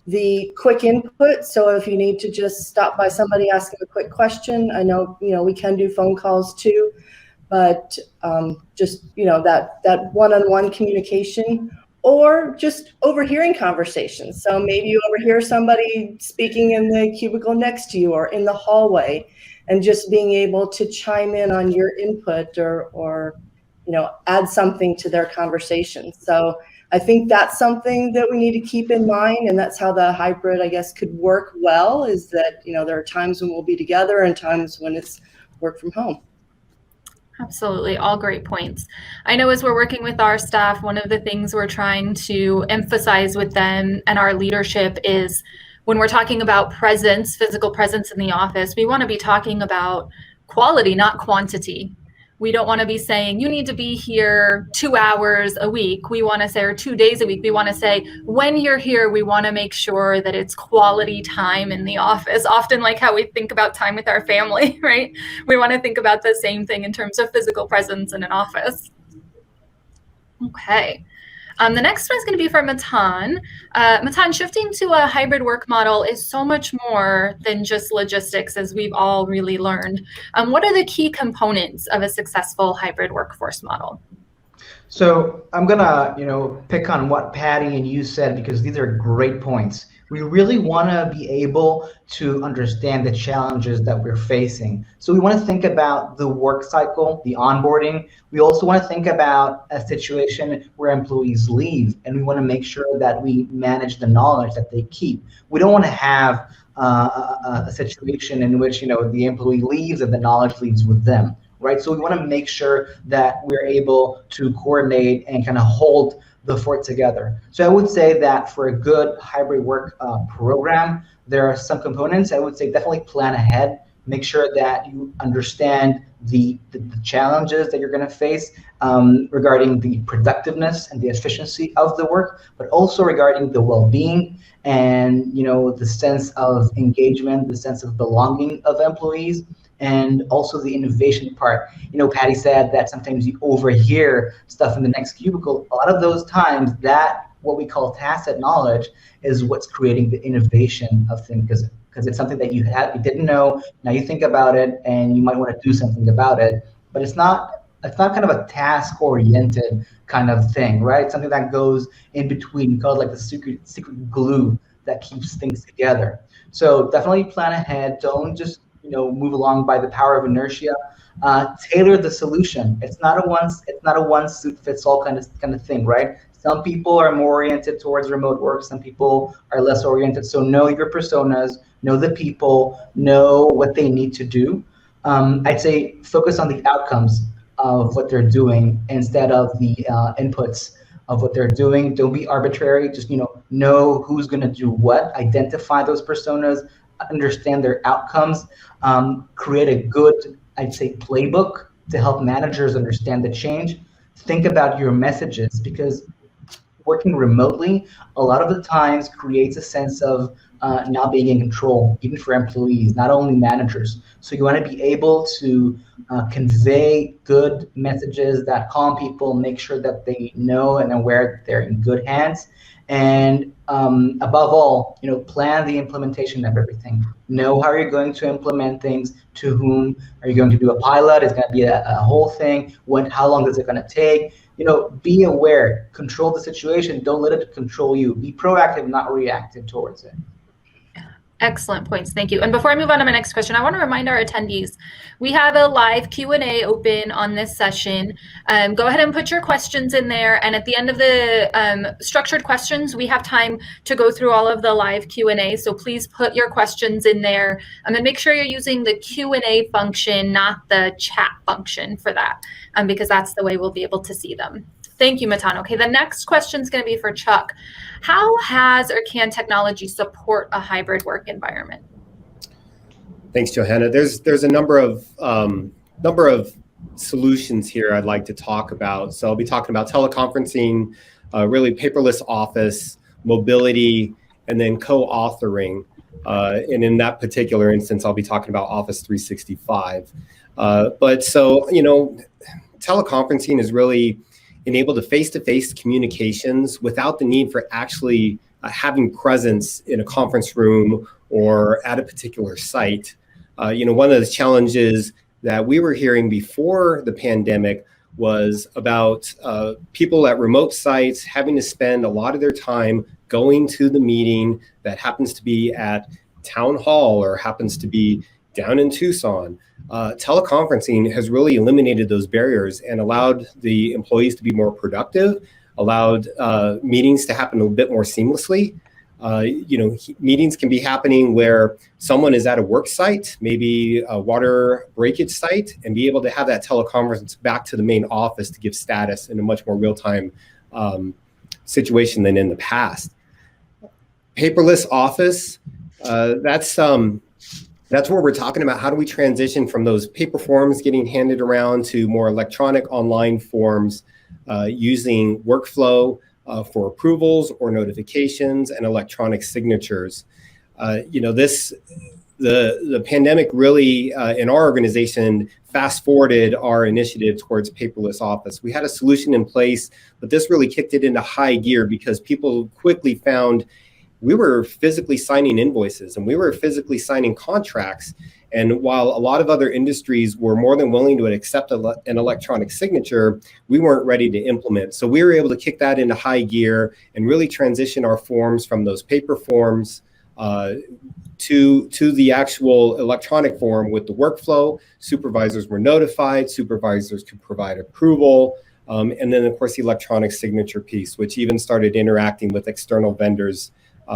the quick input. So if you need to just stop by somebody, ask them a quick question. I know, we can do phone calls too, but just, that one-on-one communication, or just overhearing conversations. So maybe you overhear somebody speaking in the cubicle next to you or in the hallway, and just being able to chime in on your input or add something to their conversation. So I think that's something that we need to keep in mind, and that's how the hybrid, I guess, could work well, is that, there are times when we'll be together and times when it's work from home. Absolutely. All great points. I know as we're working with our staff, one of the things we're trying to emphasize with them and our leadership is when we're talking about presence, physical presence in the office, we want to be talking about quality, not quantity. We don't want to be saying you need to be here 2 hours a week. We want to say, or 2 days a week. We want to say when you're here, we want to make sure that it's quality time in the office. Often like how we think about time with our family, right? We want to think about the same thing in terms of physical presence in an office. Okay. The next one is going to be for Matan. Matan, shifting to a hybrid work model is so much more than just logistics, as we've all really learned. What are the key components of a successful hybrid workforce model? So I'm gonna, pick on what Patty and you said, because these are great points. We really want to be able to understand the challenges that we're facing. So we want to think about the work cycle, the onboarding. We also want to think about a situation where employees leave, and we want to make sure that we manage the knowledge that they keep. We don't want to have a situation in which, the employee leaves and the knowledge leaves with them, right? So we want to make sure that we're able to coordinate and kind of hold the fort together. So I would say that for a good hybrid work program, there are some components. I would say definitely plan ahead. Make sure that you understand the challenges that you're going to face regarding the productiveness and the efficiency of the work, but also regarding the well-being and the sense of engagement, the sense of belonging of employees, and also the innovation part. Patty said that sometimes you overhear stuff in the next cubicle. A lot of those times, that what we call tacit knowledge is what's creating the innovation of things, because it's something that you didn't know. Now you think about it, and you might want to do something about it. But it's not kind of a task-oriented kind of thing, right? It's something that goes in between. We call it like the secret glue that keeps things together. So definitely plan ahead. Don't just move along by the power of inertia. Tailor the solution. It's not a one suit fits all kind of thing, right? Some people are more oriented towards remote work. Some people are less oriented. So know your personas, know the people, know what they need to do. I'd say focus on the outcomes of what they're doing instead of the inputs of what they're doing. Don't be arbitrary. Just know who's going to do what. Identify those personas. Understand their outcomes. Create a good, I'd say, playbook to help managers understand the change. Think about your messages, because working remotely a lot of the times creates a sense of not being in control, even for employees, not only managers. So you want to be able to convey good messages that calm people, make sure that they know and aware that they're in good hands. And above all, plan the implementation of everything. Know how you're going to implement things, to whom are you going to do a pilot, it's going to be a whole thing, how long is it going to take? Be aware, control the situation, don't let it control you. Be proactive, not reactive towards it. Excellent points. Thank you. And before I move on to my next question, I want to remind our attendees, we have a live Q&A open on this session. Go ahead and put your questions in there. And at the end of the structured questions, we have time to go through all of the live Q&A. So please put your questions in there. And make sure you're using the Q&A function, not the chat function for that, because that's the way we'll be able to see them. Thank you, Matan. Okay, the next question is going to be for Chuck. How has or can technology support a hybrid work environment? Thanks, Johanna. There's a number of solutions here I'd like to talk about. So I'll be talking about teleconferencing, really paperless office, mobility, and then co-authoring. And in that particular instance, I'll be talking about Office 365. But so, teleconferencing is really enabled the face-to-face communications without the need for actually having presence in a conference room or at a particular site. One of the challenges that we were hearing before the pandemic was about people at remote sites having to spend a lot of their time going to the meeting that happens to be at town hall or happens to be down in Tucson. Teleconferencing has really eliminated those barriers and allowed the employees to be more productive, allowed meetings to happen a bit more seamlessly. Meetings can be happening where someone is at a work site, maybe a water breakage site, and be able to have that teleconference back to the main office to give status in a much more real-time situation than in the past. Paperless office, that's where we're talking about how do we transition from those paper forms getting handed around to more electronic online forms using workflow for approvals or notifications and electronic signatures. The pandemic really, in our organization, fast forwarded our initiative towards paperless office. We had a solution in place, but this really kicked it into high gear because people quickly found we were physically signing invoices and we were physically signing contracts. And while a lot of other industries were more than willing to accept an electronic signature, we weren't ready to implement. So we were able to kick that into high gear and really transition our forms from those paper forms to the actual electronic form with the workflow. Supervisors were notified, supervisors could provide approval. And then of course the electronic signature piece, which even started interacting with external vendors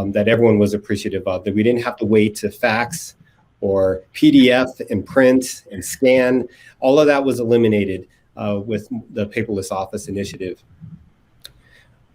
that everyone was appreciative of, that we didn't have to wait to fax or PDF and print and scan. All of that was eliminated with the paperless office initiative.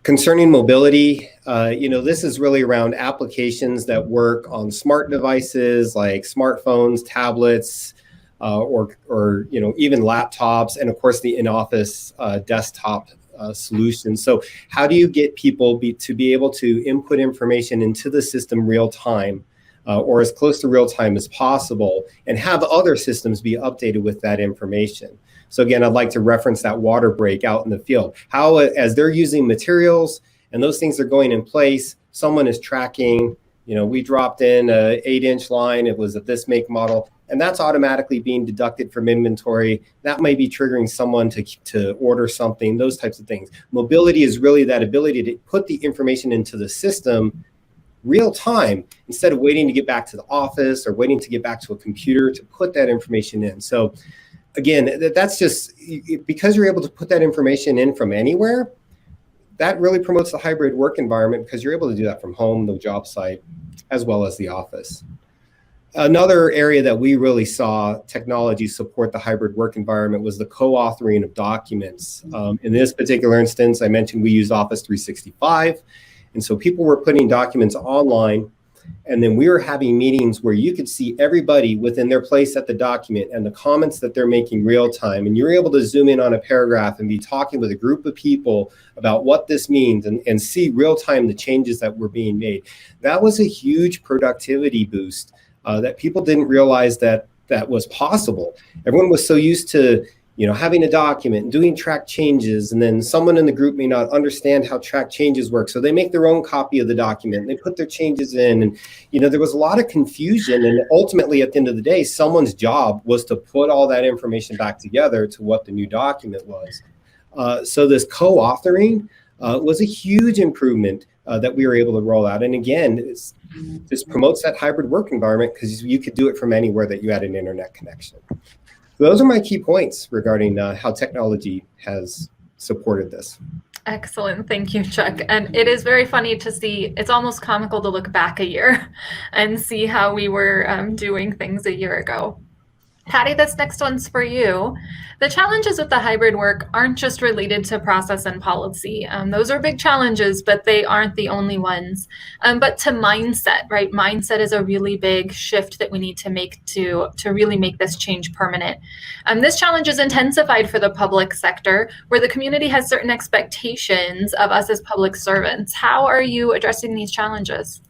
Concerning mobility, this is really around applications that work on smart devices like smartphones, tablets, or even laptops, and of course the in-office desktop solution. So how do you get people to be able to input information into the system real time or as close to real time as possible and have other systems be updated with that information? So again, I'd like to reference that water break out in the field. How, as they're using materials and those things are going in place, someone is tracking, we dropped in a 8-inch line, it was at this make model, and that's automatically being deducted from inventory. That may be triggering someone to order something, those types of things. Mobility is really that ability to put the information into the system real time instead of waiting to get back to the office or waiting to get back to a computer to put that information in. So again, that's just because you're able to put that information in from anywhere, that really promotes the hybrid work environment because you're able to do that from home, the job site, as well as the office. Another area that we really saw technology support the hybrid work environment was the co-authoring of documents. In this particular instance, I mentioned we use Office 365. And so people were putting documents online, and then we were having meetings where you could see everybody within their place at the document and the comments that they're making real time. And you're able to zoom in on a paragraph and be talking with a group of people about what this means and see real time the changes that were being made. That was a huge productivity boost that people didn't realize that was possible. Everyone was so used to having a document and doing track changes, and then someone in the group may not understand how track changes work. So they make their own copy of the document, and they put their changes in. And, there was a lot of confusion. And ultimately, at the end of the day, someone's job was to put all that information back together to what the new document was. So this co-authoring was a huge improvement that we were able to roll out. And again, this promotes that hybrid work environment because you could do it from anywhere that you had an internet connection. Those are my key points regarding how technology has supported this. Excellent. Thank you, Chuck. And it is very funny to see, it's almost comical to look back a year and see how we were doing things a year ago. Patty, this next one's for you. The challenges with the hybrid work aren't just related to process and policy. Those are big challenges, but they aren't the only ones. But to mindset, right? Mindset is a really big shift that we need to make to really make this change permanent. This challenge is intensified for the public sector, where the community has certain expectations of us as public servants. How are you addressing these challenges?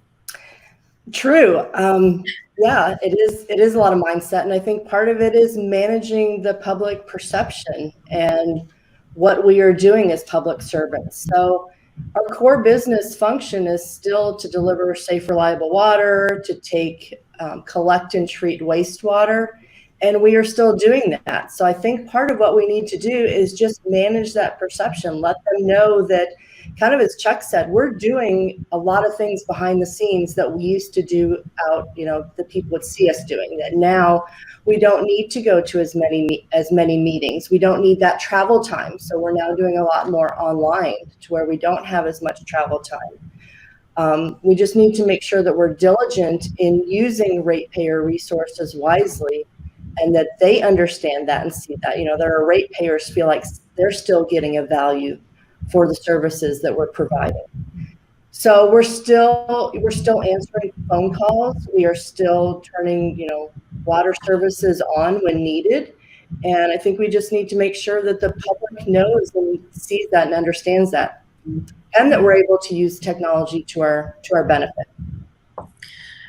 True. Yeah, it is a lot of mindset. And I think part of it is managing the public perception and what we are doing as public servants. So our core business function is still to deliver safe, reliable water, to collect and treat wastewater. And we are still doing that. So I think part of what we need to do is just manage that perception, let them know that, kind of as Chuck said, we're doing a lot of things behind the scenes that we used to do out, that people would see us doing, that now we don't need to go to as many meetings. We don't need that travel time. So we're now doing a lot more online to where we don't have as much travel time. We just need to make sure that we're diligent in using ratepayer resources wisely, and that they understand that and see that, that our ratepayers feel like they're still getting a value for the services that we're providing. So we're still answering phone calls. We are still turning, water services on when needed. And I think we just need to make sure that the public knows and sees that and understands that, and that we're able to use technology to our benefit.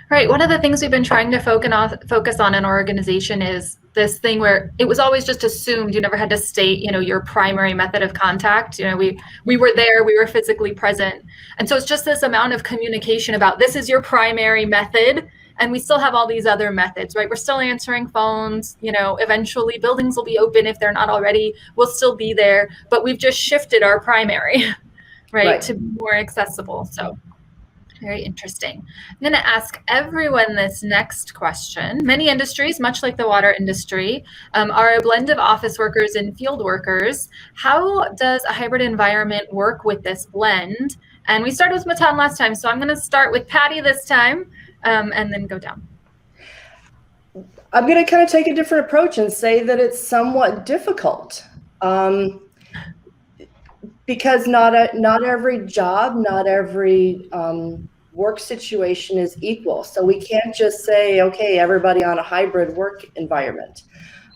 Right. One of the things we've been trying to focus on in our organization is this thing where it was always just assumed you never had to state, your primary method of contact. We were there, we were physically present. And so it's just this amount of communication about this is your primary method. And we still have all these other methods, right? We're still answering phones, eventually buildings will be open if they're not already, we'll still be there, but we've just shifted our primary, right. to be more accessible. So very interesting. I'm going to ask everyone this next question. Many industries, much like the water industry, are a blend of office workers and field workers. How does a hybrid environment work with this blend? And we started with Matan last time, so I'm going to start with Patty this time, and then go down. I'm going to kind of take a different approach and say that it's somewhat difficult. Because not every job, not every work situation is equal. So we can't just say, okay, everybody on a hybrid work environment.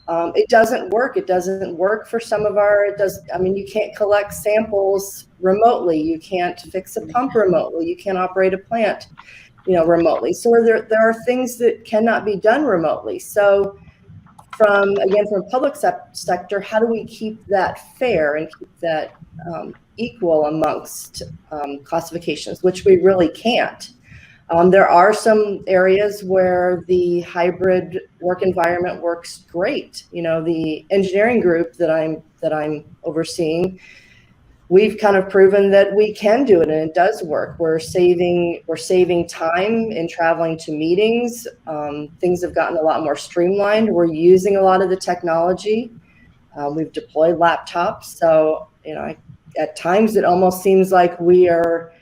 It doesn't work. It doesn't work for some of you can't collect samples remotely. You can't fix a pump remotely. You can't operate a plant, remotely. So there are things that cannot be done remotely. So from public sector, how do we keep that fair and keep that equal amongst classifications, which we really can't. There are some areas where the hybrid work environment works great. The engineering group that I'm overseeing, we've kind of proven that we can do it, and it does work. We're saving time in traveling to meetings. Things have gotten a lot more streamlined. We're using a lot of the technology. We've deployed laptops, so at times it almost seems like we're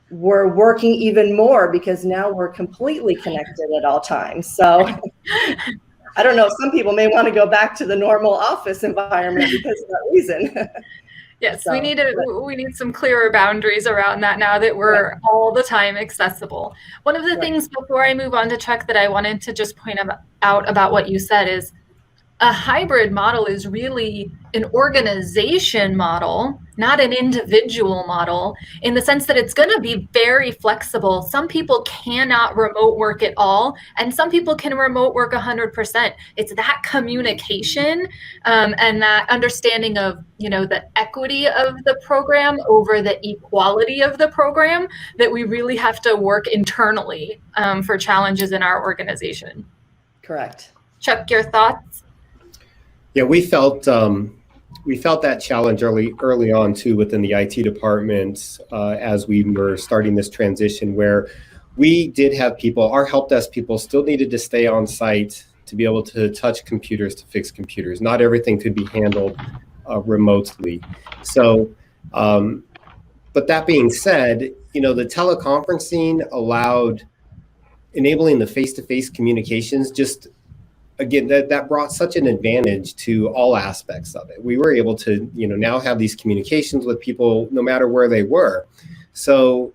working even more because now we're completely connected at all times. So I don't know, some people may want to go back to the normal office environment because of that reason. Yes, we need some clearer boundaries around that now that we're all the time accessible. One of the things before I move on to Chuck that I wanted to just point out about what you said is a hybrid model is really an organization model, not an individual model, in the sense that it's going to be very flexible. Some people cannot remote work at all, and some people can remote work 100%. It's that communication and that understanding of, the equity of the program over the equality of the program that we really have to work internally for challenges in our organization. Correct. Chuck, your thoughts? Yeah, we felt that challenge early on too within the IT department as we were starting this transition, where we did have our help desk people still needed to stay on site to be able to touch computers, to fix computers. Not everything could be handled remotely. So, but that being said, the teleconferencing enabling the face-to-face communications just again, that brought such an advantage to all aspects of it. We were able to, now have these communications with people no matter where they were. So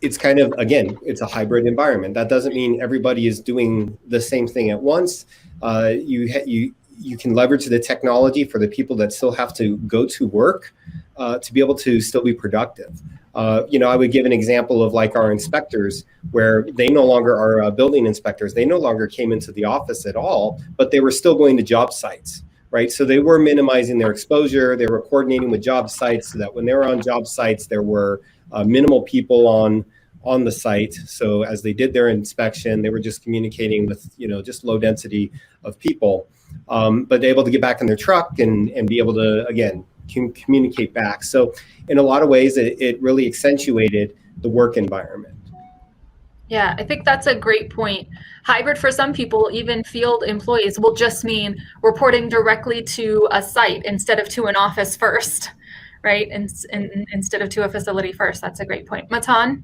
it's kind of, again, it's a hybrid environment. That doesn't mean everybody is doing the same thing at once. You can leverage the technology for the people that still have to go to work to be able to still be productive. I would give an example of like our inspectors, where they no longer are building inspectors. They no longer came into the office at all, but they were still going to job sites, right? So they were minimizing their exposure. They were coordinating with job sites so that when they were on job sites, there were minimal people on the site. So as they did their inspection, they were just communicating with, just low density of people, but able to get back in their truck and be able to, again, communicate back. So in a lot of ways, it really accentuated the work environment. Yeah, I think that's a great point. Hybrid for some people, even field employees, will just mean reporting directly to a site instead of to an office first, right? And instead of to a facility first. That's a great point. Matan,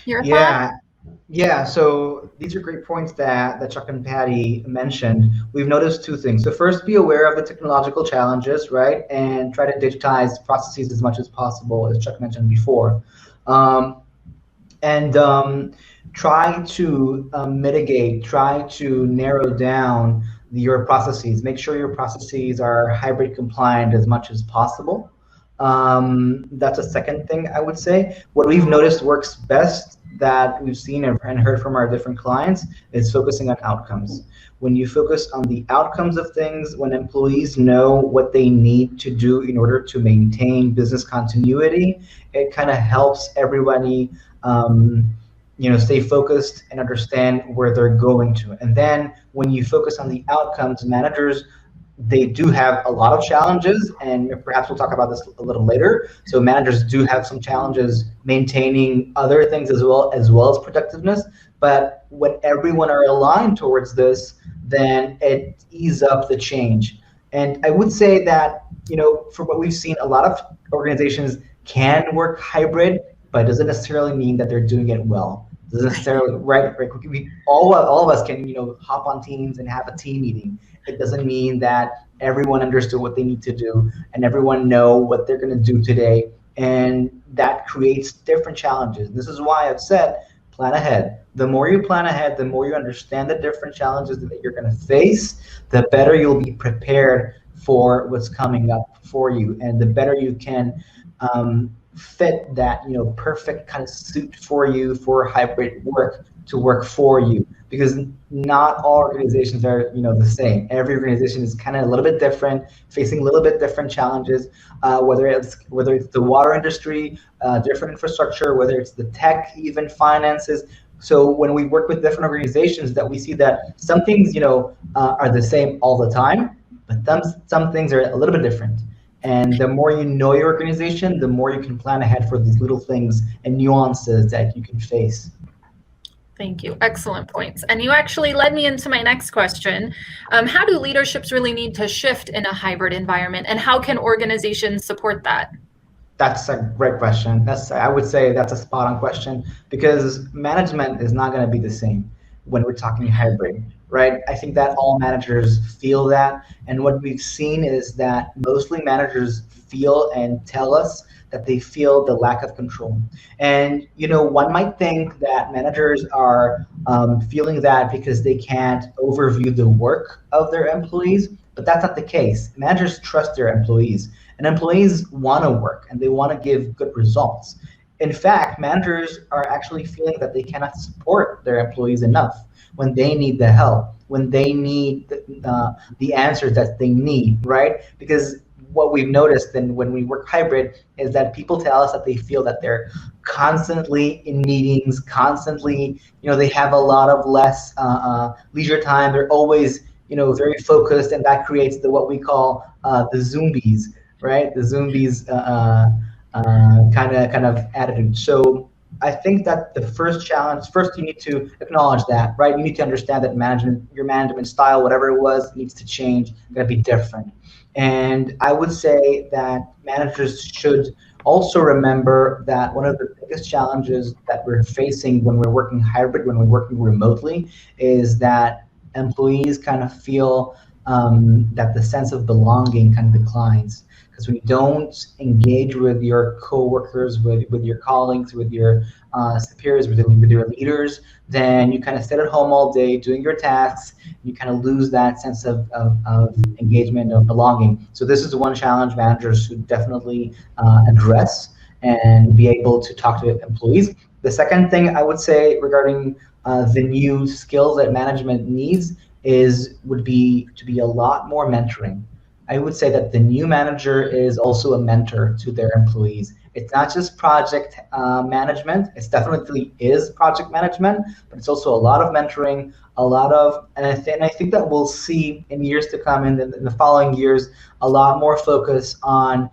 your thought? Yeah, so these are great points that Chuck and Patty mentioned. We've noticed two things. So first, be aware of the technological challenges, right? And try to digitize processes as much as possible, as Chuck mentioned before. Try to mitigate, try to narrow down your processes. Make sure your processes are hybrid compliant as much as possible. That's a second thing I would say. What we've noticed works best, that we've seen and heard from our different clients, is focusing on outcomes. When you focus on the outcomes of things, when employees know what they need to do in order to maintain business continuity, it kind of helps everybody stay focused and understand where they're going to. And then when you focus on the outcomes, managers, they do have a lot of challenges, and perhaps we'll talk about this a little later. So managers do have some challenges maintaining other things as well as productiveness. But when everyone are aligned towards this, then it eases up the change. And I would say that, from what we've seen, a lot of organizations can work hybrid, but it doesn't necessarily mean that they're doing it well. It doesn't necessarily, right? All of us can, hop on Teams and have a team meeting. It doesn't mean that everyone understood what they need to do and everyone know what they're going to do today. And that creates different challenges. This is why I've said, plan ahead. The more you plan ahead, the more you understand the different challenges that you're going to face, the better you'll be prepared for what's coming up for you. And the better you can fit that, perfect kind of suit for you for hybrid work to work for you. Because not all organizations are, the same. Every organization is kind of a little bit different, facing a little bit different challenges. Whether it's the water industry, different infrastructure, whether it's the tech, even finances. So when we work with different organizations, that we see that some things, are the same all the time, but some things are a little bit different. And the more you know your organization, the more you can plan ahead for these little things and nuances that you can face. Thank you. Excellent points. And you actually led me into my next question. How do leaderships really need to shift in a hybrid environment, and how can organizations support that? That's a great question. I would say that's a spot on question, because management is not going to be the same when we're talking hybrid, right? I think that all managers feel that. And what we've seen is that mostly managers feel and tell us that they feel the lack of control. And, one might think that managers are feeling that because they can't overview the work of their employees, but that's not the case. Managers trust their employees, and employees want to work and they want to give good results. In fact, managers are actually feeling that they cannot support their employees enough when they need the help, when they need the answers that they need, right? Because what we've noticed and when we work hybrid is that people tell us that they feel that they're constantly in meetings, constantly, they have a lot of less leisure time. They're always, very focused, and that creates what we call the zombies, right? The zombies kind of attitude. So I think that the first you need to acknowledge that, right? You need to understand that your management style, whatever it was, needs to change. It's going to be different. And I would say that managers should also remember that one of the biggest challenges that we're facing when we're working hybrid, when we're working remotely, is that employees kind of feel that the sense of belonging kind of declines. Because when you don't engage with your coworkers, with your colleagues, with your superiors, with your leaders, then you kind of sit at home all day doing your tasks. You kind of lose that sense of engagement, of belonging. So this is one challenge managers should definitely address and be able to talk to employees. The second thing I would say regarding the new skills that management needs would be to be a lot more mentoring. I would say that the new manager is also a mentor to their employees. It's not just project management. It definitely is project management, but it's also a lot of mentoring, and I think that we'll see in years to come, in the following years, a lot more focus on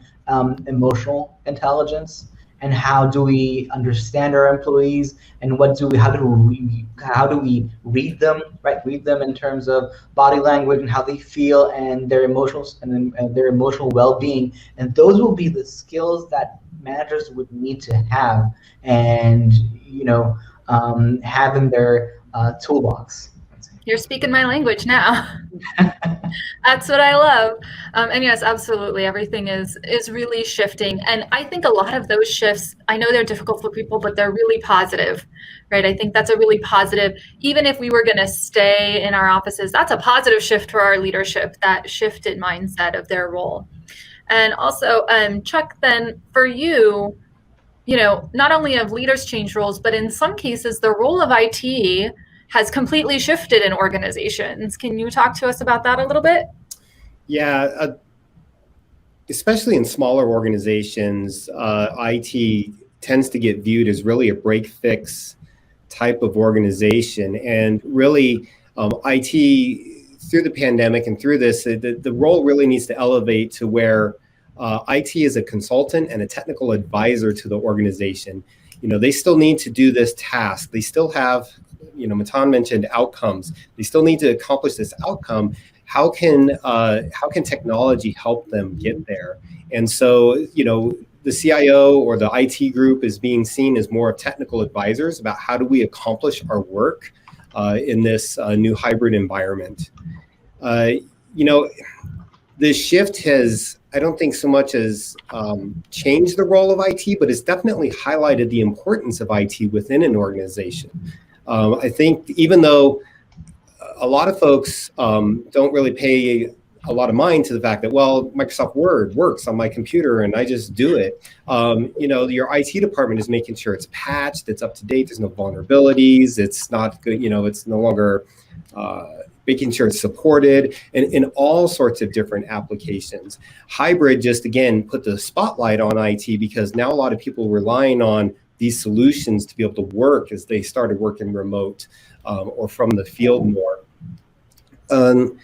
emotional intelligence and how do we understand our employees and how do we read them, right? Read them in terms of body language and how they feel and their emotions and their emotional well-being. And those will be the skills that managers would need to have and have in their toolbox. You're speaking my language now. That's what I love. And yes, absolutely. Everything is really shifting. And I think a lot of those shifts, I know they're difficult for people, but they're really positive, right? I think that's a really positive, even if we were going to stay in our offices, that's a positive shift for our leadership, that shifted mindset of their role. And also, Chuck, then for you, not only have leaders changed roles, but in some cases, the role of IT has completely shifted in organizations. Can you talk to us about that a little bit? Yeah, especially in smaller organizations, IT tends to get viewed as really a break-fix type of organization. And really, IT, through the pandemic and through this, the role really needs to elevate to where IT is a consultant and a technical advisor to the organization. They still need to do this task. They still have, Matan mentioned outcomes. They still need to accomplish this outcome. How can technology help them get there? And so, the CIO or the IT group is being seen as more technical advisors about how do we accomplish our work in this new hybrid environment. This shift has, I don't think so much as changed the role of IT, but it's definitely highlighted the importance of IT within an organization. I think even though a lot of folks don't really pay a lot of mind to the fact that, well, Microsoft Word works on my computer and I just do it. Your IT department is making sure it's patched, it's up to date, there's no vulnerabilities, it's not good, it's no longer making sure it's supported in all sorts of different applications. Hybrid just, again, put the spotlight on IT because now a lot of people relying on these solutions to be able to work as they started working remote or from the field more. And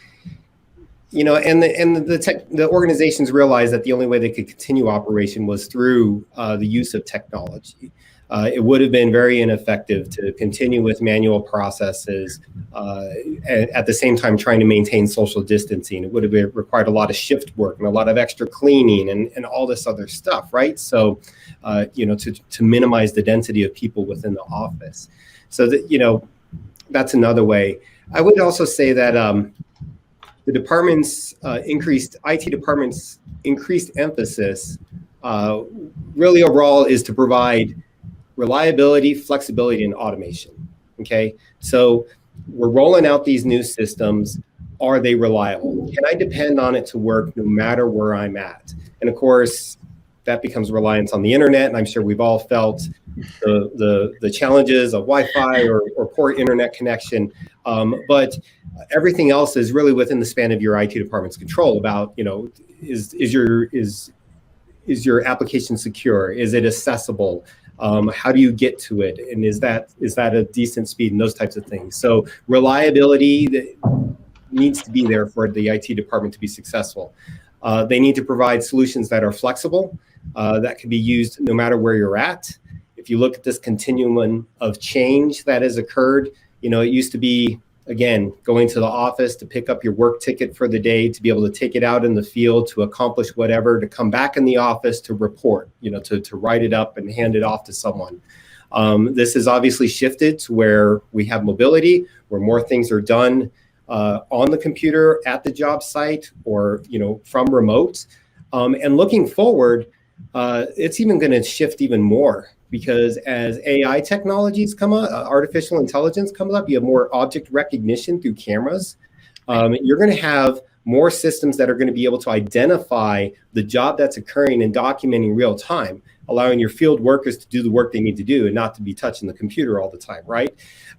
the organizations realized that the only way they could continue operation was through the use of technology. It would have been very ineffective to continue with manual processes and at the same time trying to maintain social distancing. It would have required a lot of shift work and a lot of extra cleaning and all this other stuff, right? So, to minimize the density of people within the office. So that, that's another way. I would also say that the department's IT department's increased emphasis really overall is to provide reliability, flexibility, and automation, okay? So we're rolling out these new systems. Are they reliable? Can I depend on it to work no matter where I'm at? And of course, that becomes reliance on the internet, and I'm sure we've all felt the challenges of Wi-Fi or poor internet connection. But everything else is really within the span of your IT department's control about, is your application secure? Is it accessible? How do you get to it? And is that a decent speed and those types of things? So reliability needs to be there for the IT department to be successful. They need to provide solutions that are flexible, that can be used no matter where you're at. If you look at this continuum of change that has occurred, it used to be, again, going to the office to pick up your work ticket for the day, to be able to take it out in the field, to accomplish whatever, to come back in the office to report, to write it up and hand it off to someone. This has obviously shifted to where we have mobility, where more things are done on the computer at the job site or, from remote. And looking forward, it's even going to shift even more, because as AI technologies come up, artificial intelligence comes up, you have more object recognition through cameras. You're going to have more systems that are going to be able to identify the job that's occurring and documenting real time, allowing your field workers to do the work they need to do and not to be touching the computer all the time, right?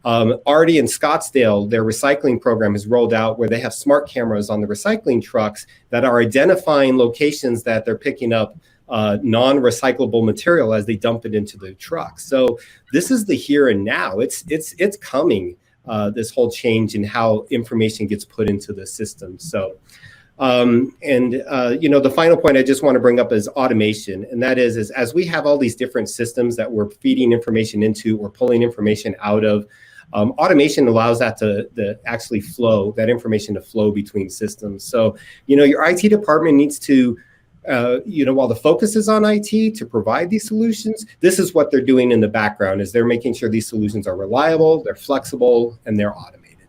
Already in Scottsdale, their recycling program has rolled out where they have smart cameras on the recycling trucks that are identifying locations that they're picking up non-recyclable material as they dump it into the truck. So this is the here and now. It's coming. This whole change in how information gets put into the system. So, the final point I just want to bring up is automation. And that is as we have all these different systems that we're feeding information into or pulling information out of, automation allows that to actually flow, that information to flow between systems. So, your IT department needs to, while the focus is on IT to provide these solutions, this is what they're doing in the background, is they're making sure these solutions are reliable, they're flexible, and they're automated.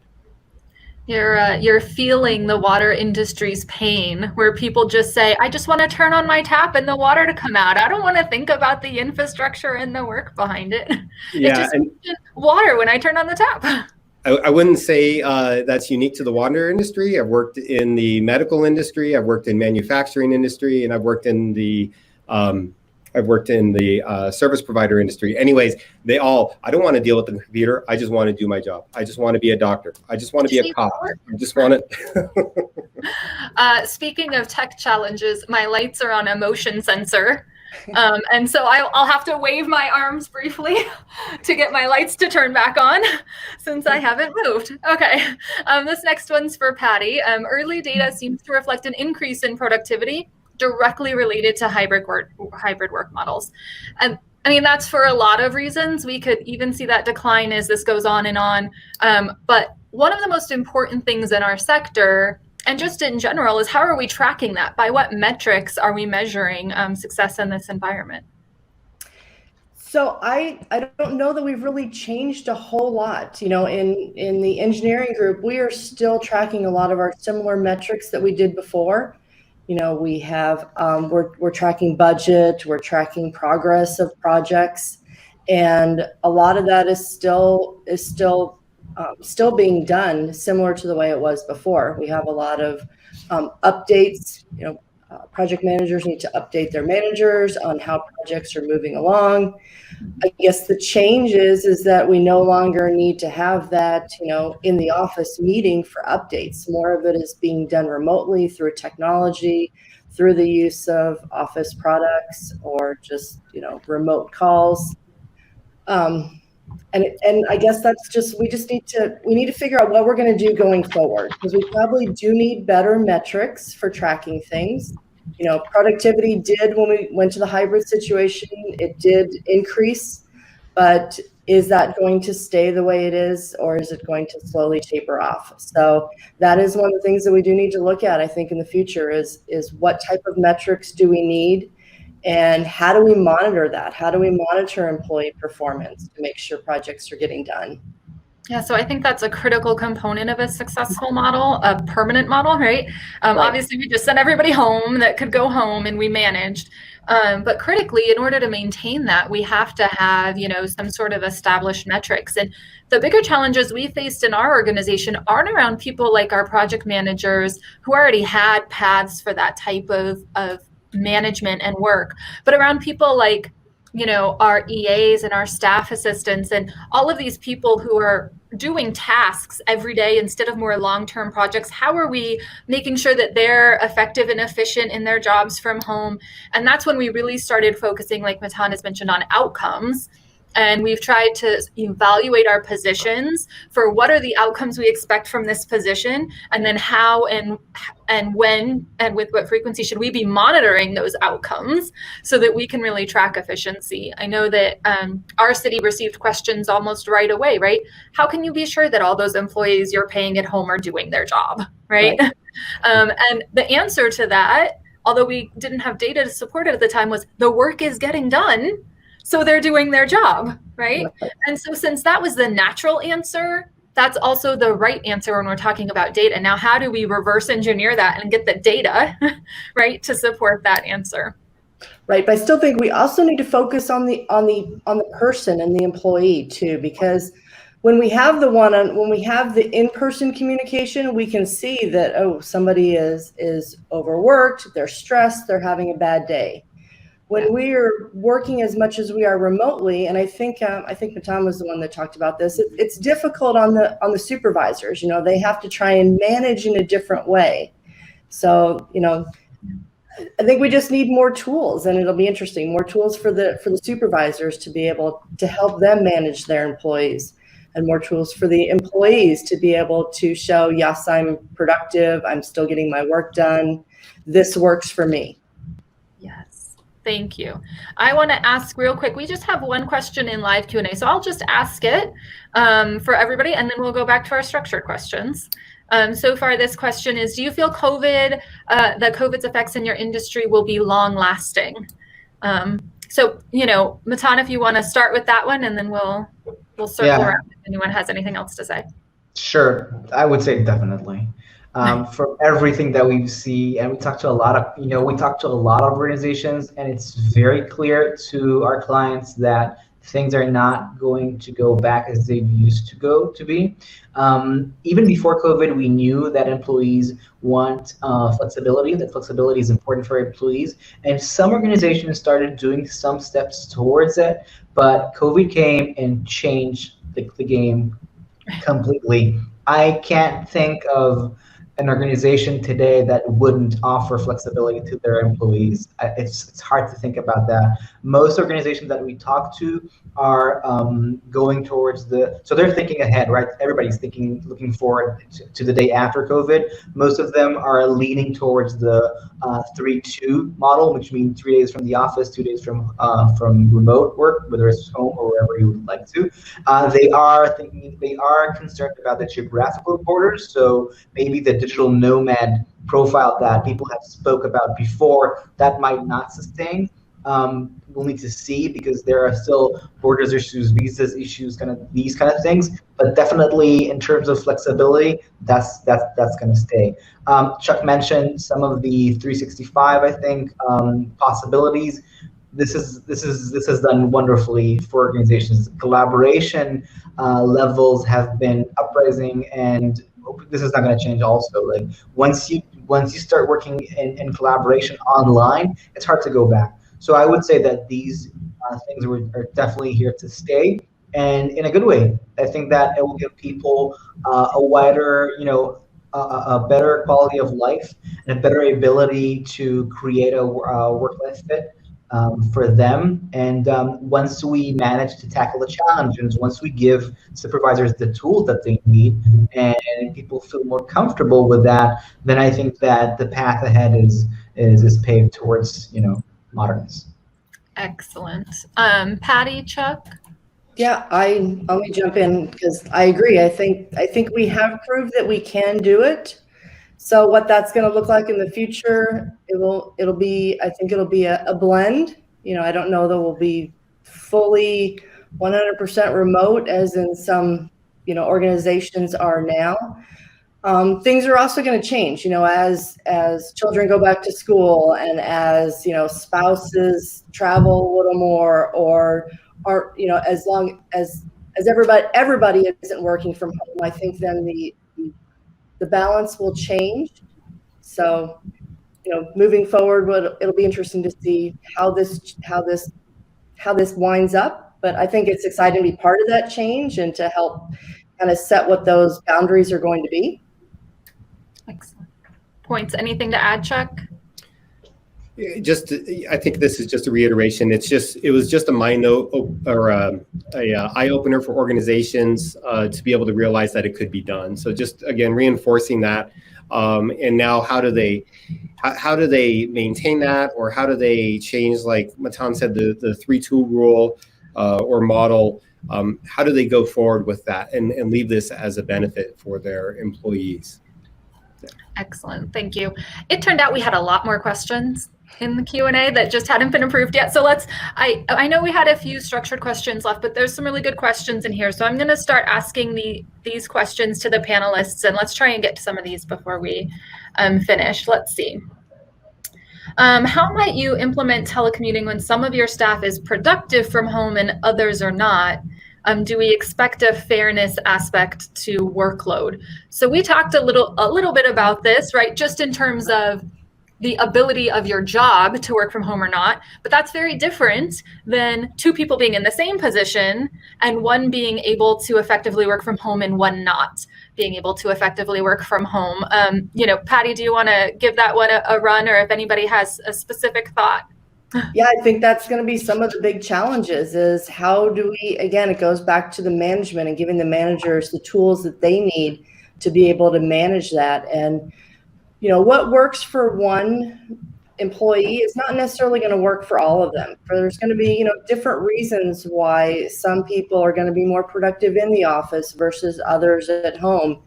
You're feeling the water industry's pain, where people just say, I just want to turn on my tap and the water to come out. I don't want to think about the infrastructure and the work behind it. Yeah, it's just water when I turn on the tap. I wouldn't say that's unique to the water industry. I've worked in the medical industry, I've worked in manufacturing industry, and I've worked in the service provider industry. Anyways, I don't want to deal with the computer. I just want to do my job. I just want to be a doctor. I just want to be a cop. I just want to. Speaking of tech challenges, my lights are on a motion sensor. And so I'll have to wave my arms briefly to get my lights to turn back on, since I haven't moved. Okay, this next one's for Patty. Early data seems to reflect an increase in productivity directly related to hybrid work models. And I mean, that's for a lot of reasons. We could even see that decline as this goes on and on. But one of the most important things in our sector, and just in general, is how are we tracking that? By what metrics are we measuring success in this environment? So I don't know that we've really changed a whole lot. In the engineering group, we are still tracking a lot of our similar metrics that we did before. We have we're tracking budget, we're tracking progress of projects, and a lot of that is still being done similar to the way it was before. We have a lot of updates. Project managers need to update their managers on how projects are moving along. I guess the change is that we no longer need to have that, in the office meeting for updates. More of it is being done remotely through technology, through the use of office products, or just, remote calls. And I guess that's just, we need to figure out what we're going to do going forward, because we probably do need better metrics for tracking things. Productivity did, when we went to the hybrid situation, it did increase, but is that going to stay the way it is, or is it going to slowly taper off? So that is one of the things that we do need to look at, I think, in the future is what type of metrics do we need? And how do we monitor that? How do we monitor employee performance to make sure projects are getting done? Yeah, so I think that's a critical component of a successful model, a permanent model, right? Obviously, we just sent everybody home that could go home and we managed. But critically, in order to maintain that, we have to have, some sort of established metrics. And the bigger challenges we faced in our organization aren't around people like our project managers who already had paths for that type of management and work, but around people like, our EAs and our staff assistants and all of these people who are doing tasks every day instead of more long-term projects. How are we making sure that they're effective and efficient in their jobs from home? And that's when we really started focusing, like Matan has mentioned, on outcomes. And we've tried to evaluate our positions for what are the outcomes we expect from this position, and then how and when and with what frequency should we be monitoring those outcomes so that we can really track efficiency. I know that our city received questions almost right away, right? How can you be sure that all those employees you're paying at home are doing their job, right? And the answer to that, although we didn't have data to support it at the time, was the work is getting done. So they're doing their job, right? And so since that was the natural answer, that's also the right answer when we're talking about data. Now, how do we reverse engineer that and get the data, right, to support that answer? Right, but I still think we also need to focus on the person and the employee too, because when we have the in-person communication, we can see that, oh, somebody is overworked, they're stressed, they're having a bad day. When we are working as much as we are remotely, and I think Matan was the one that talked about this, it's difficult on the supervisors. They have to try and manage in a different way. So, I think we just need more tools, and it'll be interesting. More tools for the supervisors to be able to help them manage their employees, and more tools for the employees to be able to show, yes, I'm productive, I'm still getting my work done, this works for me. Yes, thank you. I want to ask real quick, we just have one question in live Q&A, so I'll just ask it for everybody, and then we'll go back to our structured questions. So far, this question is, do you feel that COVID's effects in your industry will be long lasting? So, Matan, if you want to start with that one, and then we'll circle around if anyone has anything else to say. Sure, I would say definitely. From everything that we see, and we talk to a lot of organizations, and it's very clear to our clients that things are not going to go back as they used to be. Even before COVID, we knew that employees want flexibility, that flexibility is important for employees. And some organizations started doing some steps towards it, but COVID came and changed the game completely. I can't think of an organization today that wouldn't offer flexibility to their employees. It's hard to think about that. Most organizations that we talk to are going towards so they're thinking ahead, right? Everybody's looking forward to the day after COVID. Most of them are leaning towards the 3-2 model, which means 3 days from the office, 2 days from remote work, whether it's home or wherever you would like to. They are concerned about the geographical borders. So maybe the digital nomad profile that people have spoke about before, that might not sustain. We'll need to see, because there are still borders issues, visas issues, these kind of things. But definitely in terms of flexibility, that's going to stay. Chuck mentioned some of the 365, I think, possibilities. This has done wonderfully for organizations. Collaboration levels have been uprising, and this is not going to change also. Like once you start working in collaboration online, it's hard to go back. So I would say that these things are definitely here to stay, and in a good way. I think that it will give people a wider, a better quality of life and a better ability to create a work-life fit for them. And once we manage to tackle the challenges, once we give supervisors the tools that they need, and people feel more comfortable with that, then I think that the path ahead is paved towards, modernness. Excellent. Patty, Chuck? Yeah, let me jump in, because I agree. I think we have proved that we can do it. So what that's going to look like in the future, it'll be a blend. I don't know that we'll be fully 100% remote, as in some organizations are now. Things are also going to change, as children go back to school, and as spouses travel a little more, or as long as everybody isn't working from home, I think then the balance will change. So, moving forward, it'll be interesting to see how this winds up. But I think it's exciting to be part of that change and to help kind of set what those boundaries are going to be. Excellent points. Anything to add, Chuck? I think this is just a reiteration. It was just a mind note or a eye opener for organizations to be able to realize that it could be done. So just again reinforcing that. And now, how do they maintain that, or how do they change? Like Matan said, the 3-2 rule or model. How do they go forward with that and leave this as a benefit for their employees? Excellent. Thank you. It turned out we had a lot more questions in the Q&A that just hadn't been approved yet. So I know we had a few structured questions left, but there's some really good questions in here. So I'm going to start asking these questions to the panelists, and let's try and get to some of these before we finish. Let's see. How might you implement telecommuting when some of your staff is productive from home and others are not? Do we expect a fairness aspect to workload? So we talked a little bit about this, right? Just in terms of the ability of your job to work from home or not, but that's very different than two people being in the same position and one being able to effectively work from home and one not being able to effectively work from home. Patty, do you want to give that one a run, or if anybody has a specific thought? Yeah, I think that's going to be some of the big challenges is how do we, again, it goes back to the management and giving the managers the tools that they need to be able to manage that. And, what works for one employee is not necessarily going to work for all of them. There's going to be, different reasons why some people are going to be more productive in the office versus others at home.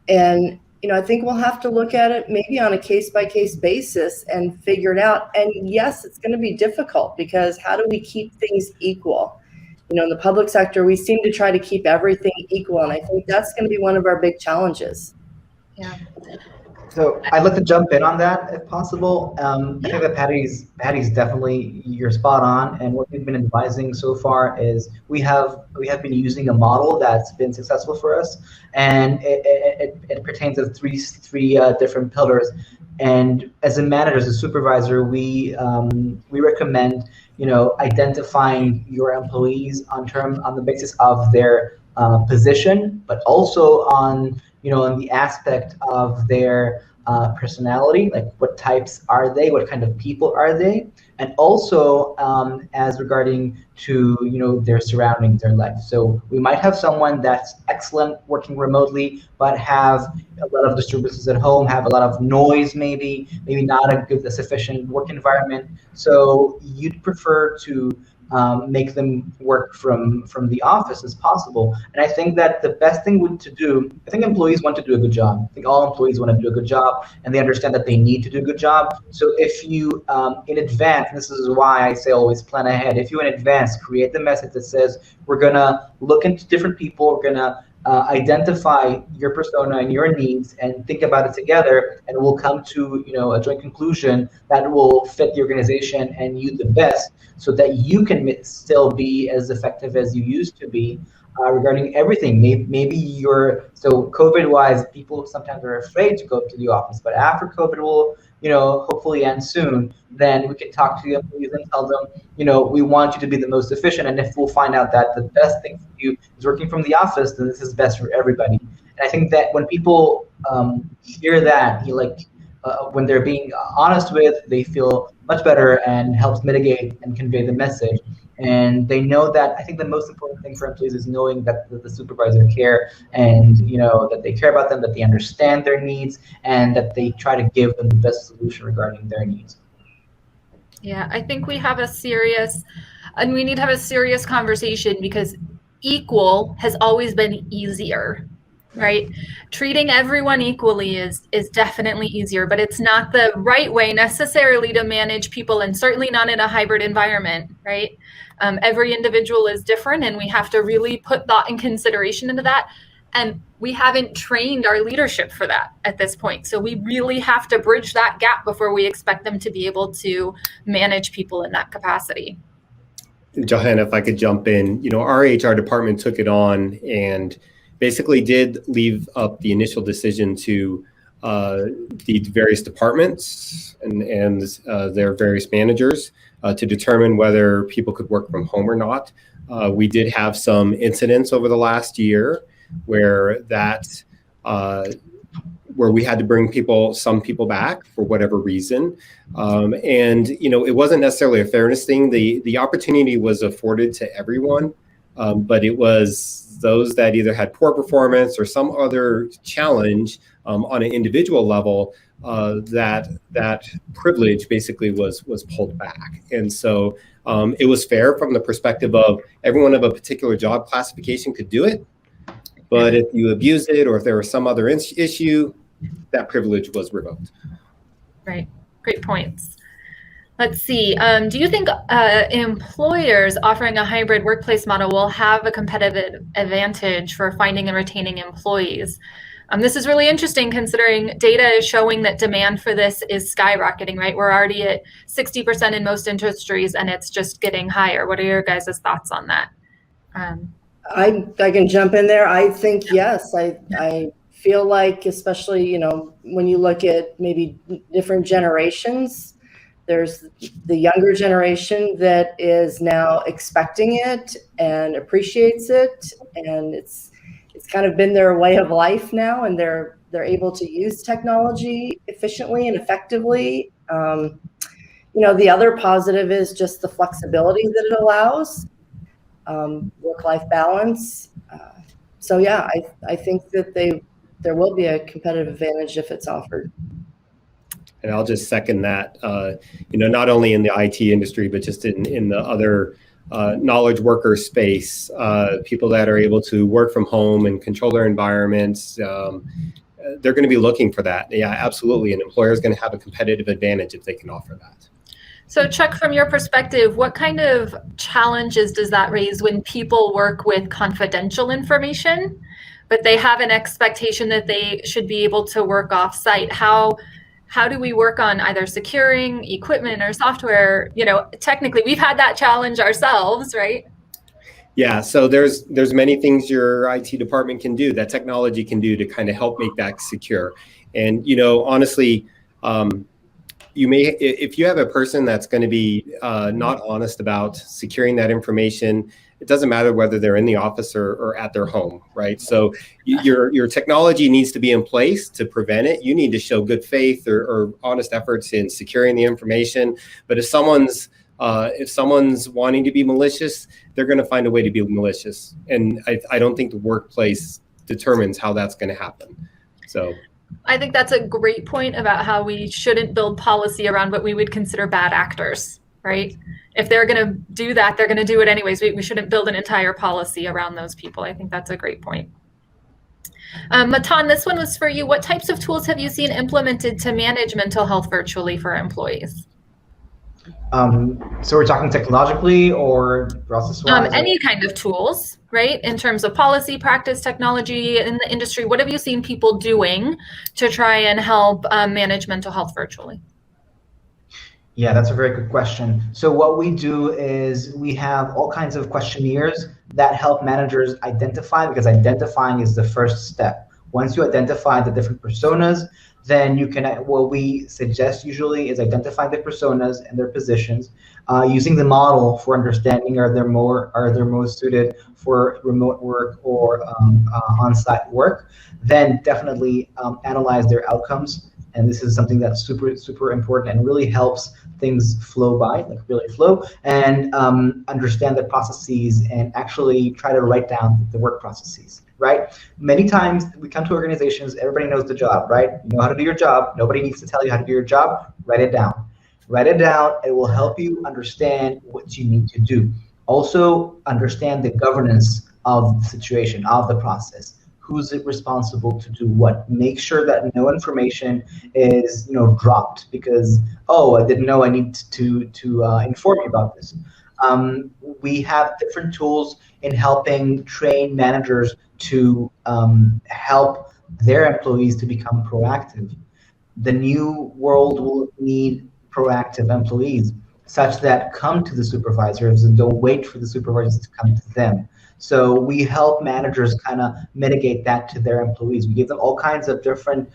And I think we'll have to look at it maybe on a case-by-case basis and figure it out. And yes, it's going to be difficult because how do we keep things equal? In the public sector, we seem to try to keep everything equal. And I think that's going to be one of our big challenges. Yeah. So I'd like to jump in on that if possible. I think that Patty's definitely, you're spot on. And what we've been advising so far is we have been using a model that's been successful for us, and it pertains to three different pillars. And as a manager, as a supervisor, we recommend identifying your employees on the basis of their position, but also on the aspect of their personality, like what types are they, what kind of people are they, and also as regarding to their surroundings, their life. So we might have someone that's excellent working remotely, but have a lot of disturbances at home, have a lot of noise, maybe not a sufficient work environment. So you'd prefer to make them work from the office as possible. And I think that the best thing to do, I think employees want to do a good job. I think all employees want to do a good job, and they understand that they need to do a good job. So if you, in advance, and this is why I say always plan ahead, if you in advance create the message that says, we're gonna look into different people, we're gonna identify your persona and your needs and think about it together, and we'll come to a joint conclusion that will fit the organization and you the best, so that you can still be as effective as you used to be regarding everything. Maybe so COVID-wise, people sometimes are afraid to go to the office, but after COVID will hopefully end soon, then we can talk to the employees and tell them, we want you to be the most efficient, and if we'll find out that the best thing for you is working from the office, then this is best for everybody. And I think that when people hear that, when they're being honest with, they feel much better and helps mitigate and convey the message. And they know that, I think the most important thing for employees is knowing that the supervisor care, and that they care about them, that they understand their needs, and that they try to give them the best solution regarding their needs. Yeah, I think we need to have a serious conversation, because equal has always been easier, right? Treating everyone equally is definitely easier, but it's not the right way necessarily to manage people, and certainly not in a hybrid environment, right? Every individual is different, and we have to really put thought and consideration into that. And we haven't trained our leadership for that at this point. So we really have to bridge that gap before we expect them to be able to manage people in that capacity. Johanna, if I could jump in, our HR department took it on and basically did leave up the initial decision to the various departments and their various managers to determine whether people could work from home or not. We did have some incidents over the last year where we had to bring some people back for whatever reason. And it wasn't necessarily a fairness thing. The opportunity was afforded to everyone, but it was those that either had poor performance or some other challenge on an individual level, that privilege basically was pulled back. And so it was fair from the perspective of everyone of a particular job classification could do it. But if you abused it, or if there was some other issue, that privilege was revoked. Right. Great points. Let's see. Do you think employers offering a hybrid workplace model will have a competitive advantage for finding and retaining employees? This is really interesting considering data is showing that demand for this is skyrocketing, right? We're already at 60% in most industries and it's just getting higher. What are your guys' thoughts on that? I can jump in there. I think yes. I feel like, especially, when you look at maybe different generations, there's the younger generation that is now expecting it and appreciates it, and it's kind of been their way of life now, and they're able to use technology efficiently and effectively. The other positive is just the flexibility that it allows, work-life balance. So yeah, I think that there will be a competitive advantage if it's offered. And I'll just second that. Not only in the IT industry, but just in the other knowledge worker space, people that are able to work from home and control their environments, they're going to be looking for that. Yeah, absolutely. An employer is going to have a competitive advantage if they can offer that. So Chuck, from your perspective, what kind of challenges does that raise when people work with confidential information, but they have an expectation that they should be able to work off-site? How do we work on either securing equipment or software? Technically, we've had that challenge ourselves, right? Yeah, so there's many things your IT department can do, that technology can do to kind of help make that secure. And, honestly, you may, if you have a person that's going to be not honest about securing that information, it doesn't matter whether they're in the office or at their home, right? So your technology needs to be in place to prevent it. You need to show good faith or honest efforts in securing the information. But if someone's wanting to be malicious, they're going to find a way to be malicious. And I don't think the workplace determines how that's going to happen. So I think that's a great point about how we shouldn't build policy around what we would consider bad actors, right? If they're going to do that, they're going to do it anyways. We shouldn't build an entire policy around those people. I think that's a great point. Matan, this one was for you. What types of tools have you seen implemented to manage mental health virtually for employees? So we're talking technologically or process-wise? Any kind of tools, right? In terms of policy, practice, technology in the industry, what have you seen people doing to try and help manage mental health virtually? Yeah, that's a very good question. So what we do is we have all kinds of questionnaires that help managers identify, because identifying is the first step. Once you identify the different personas, then you can, what we suggest usually is identify the personas and their positions, using the model for understanding are they most suited for remote work or on-site work. Then definitely analyze their outcomes. And this is something that's super, super important and really helps things flow by, like really flow, and understand the processes and actually try to write down the work processes, right? Many times we come to organizations, everybody knows the job, right? You know how to do your job. Nobody needs to tell you how to do your job. Write it down. Write it down. It will help you understand what you need to do. Also understand the governance of the situation, of the process. Who's it responsible to do what? Make sure that no information is, dropped because, oh, I didn't know I need to inform you about this. We have different tools in helping train managers to help their employees to become proactive. The new world will need proactive employees such that come to the supervisors and don't wait for the supervisors to come to them. So we help managers kind of mitigate that to their employees. We give them all kinds of different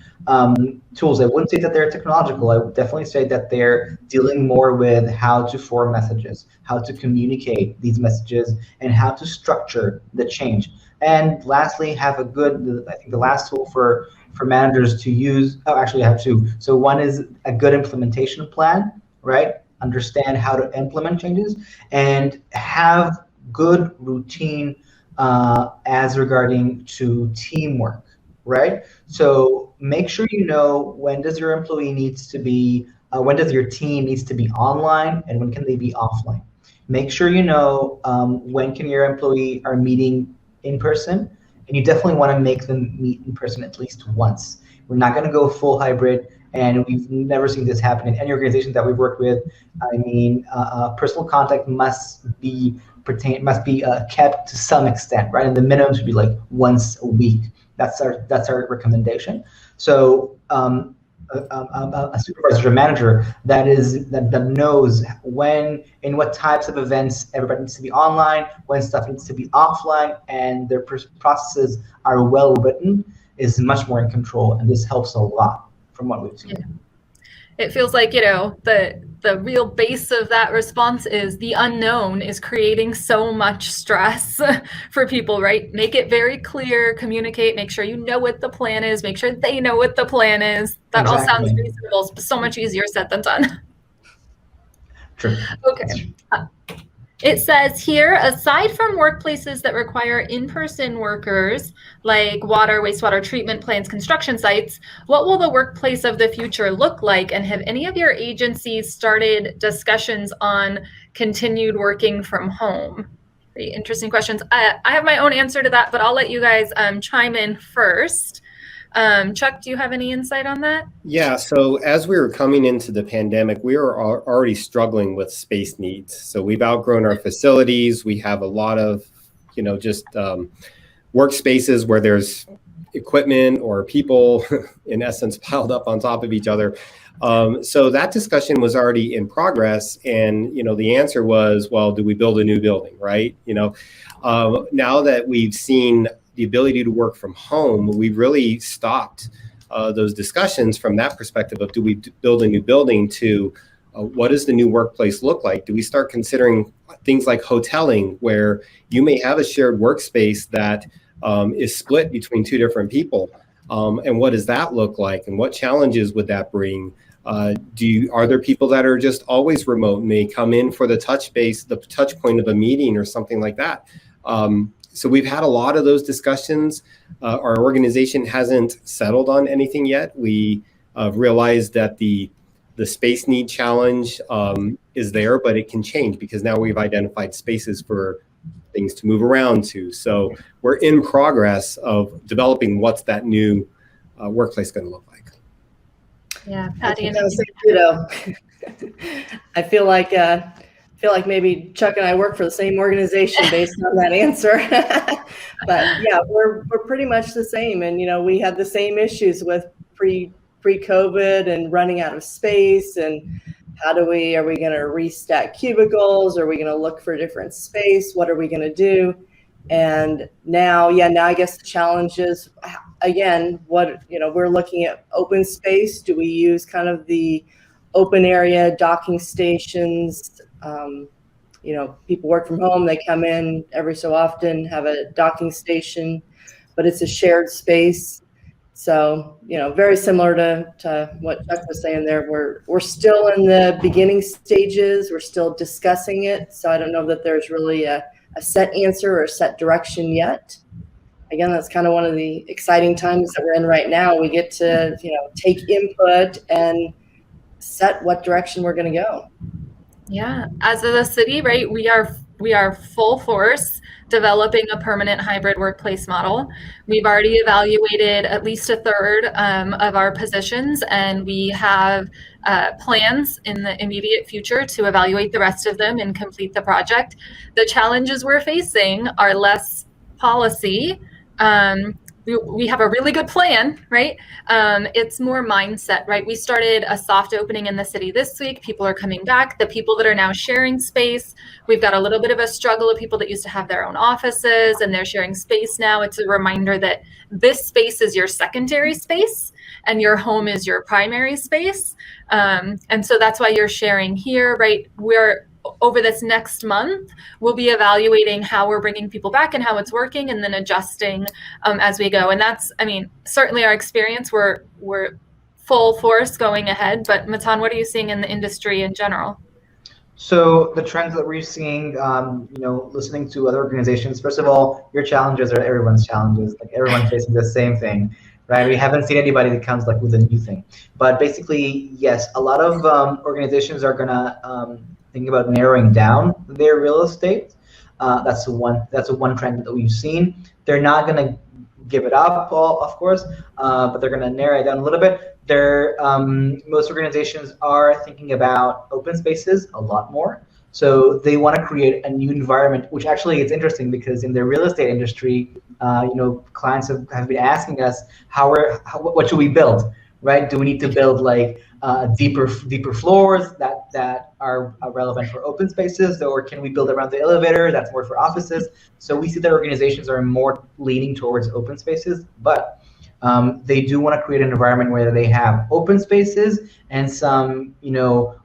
tools. I wouldn't say that they're technological. I would definitely say that they're dealing more with how to form messages, how to communicate these messages, and how to structure the change. And lastly, have a good, I think the last tool for managers to use, oh, actually I have two. So one is a good implementation plan, right? Understand how to implement changes and have good routine as regarding to teamwork, right? So make sure you know when does your employee needs to be, when does your team needs to be online and when can they be offline. Make sure you know when can your employee are meeting in person, and you definitely want to make them meet in person at least once. We're not going to go full hybrid and we've never seen this happen in any organization that we've worked with. I mean, personal contact must be kept to some extent, right? And the minimum should be like once a week. That's our recommendation. So a supervisor or manager that knows when, in what types of events everybody needs to be online, when stuff needs to be offline, and their processes are well written, is much more in control, and this helps a lot from what we've seen. Yeah. It feels like, the real base of that response is the unknown is creating so much stress for people, right? Make it very clear, communicate, make sure you know what the plan is, make sure they know what the plan is. That all sounds reasonable, but so much easier said than done. True. Okay. It says here, aside from workplaces that require in-person workers, like water, wastewater treatment plants, construction sites, what will the workplace of the future look like? And have any of your agencies started discussions on continued working from home? Very interesting questions. I have my own answer to that, but I'll let you guys chime in first. Chuck, do you have any insight on that? Yeah, so as we were coming into the pandemic, we were already struggling with space needs. So we've outgrown our facilities. We have a lot of, workspaces where there's equipment or people, in essence, piled up on top of each other. So that discussion was already in progress. And, the answer was, well, do we build a new building, right? Now that we've seen the ability to work from home, we've really stopped those discussions from that perspective of, do we build a new building, to what does the new workplace look like? Do we start considering things like hoteling, where you may have a shared workspace that is split between two different people? And what does that look like? And what challenges would that bring? Are there people that are just always remote, may come in for the touch point of a meeting or something like that? So we've had a lot of those discussions. Our organization hasn't settled on anything yet. We realized that the space need challenge is there, but it can change because now we've identified spaces for things to move around to. So we're in progress of developing what's that new workplace going to look like. Yeah, Patty. I feel like maybe Chuck and I work for the same organization based on that answer. But yeah, we're pretty much the same. And, we had the same issues with pre-COVID and running out of space. And are we going to restack cubicles? Are we going to look for different space? What are we going to do? And now I guess the challenge is, again, we're looking at open space. Do we use kind of the open area docking stations? People work from home, they come in every so often, have a docking station, but it's a shared space. So, very similar to what Chuck was saying there. We're still in the beginning stages. We're still discussing it. So I don't know that there's really a set answer or a set direction yet. Again, that's kind of one of the exciting times that we're in right now. We get to, take input and set what direction we're going to go. Yeah, as a city, right, we are full force developing a permanent hybrid workplace model. We've already evaluated at least a third of our positions, and we have plans in the immediate future to evaluate the rest of them and complete the project. The challenges we're facing are less policy. We have a really good plan, right? It's more mindset, right? We started a soft opening in the city this week. People are coming back. The people that are now sharing space, we've got a little bit of a struggle of people that used to have their own offices and they're sharing space now. It's a reminder that this space is your secondary space and your home is your primary space. And so that's why you're sharing here, right? Over this next month, we'll be evaluating how we're bringing people back and how it's working, and then adjusting as we go. And that's, certainly our experience. We're full force going ahead. But Matan, what are you seeing in the industry in general? So the trends that we're seeing, listening to other organizations, first of all, your challenges are everyone's challenges. Like everyone's facing the same thing, right? We haven't seen anybody that comes with a new thing. But basically, yes, a lot of organizations are gonna think about narrowing down their real estate. That's one trend that we've seen. They're not going to give it up, of course, but they're going to narrow it down a little bit. Most organizations are thinking about open spaces a lot more. So they want to create a new environment, which actually is interesting because in the real estate industry, clients have been asking us what should we build, right? Do we need to build like deeper floors that are relevant for open spaces, or can we build around the elevator that's more for offices? So we see that organizations are more leaning towards open spaces, but they do want to create an environment where they have open spaces and some,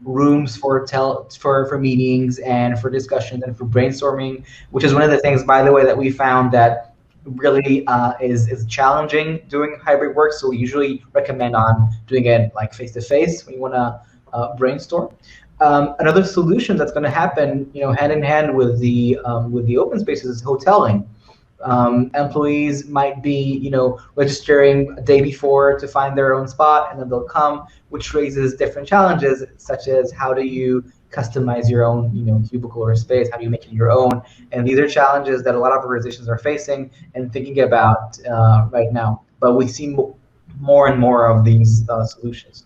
rooms for meetings and for discussions and for brainstorming, which is one of the things, by the way, that we found that really is challenging doing hybrid work. So we usually recommend on doing it like face-to-face when you want to brainstorm. Another solution that's going to happen, hand in hand with the open spaces is hoteling. Employees might be, registering a day before to find their own spot, and then they'll come, which raises different challenges, such as how do you customize your own, cubicle or space? How do you make it your own? And these are challenges that a lot of organizations are facing and thinking about right now. But we see more and more of these solutions.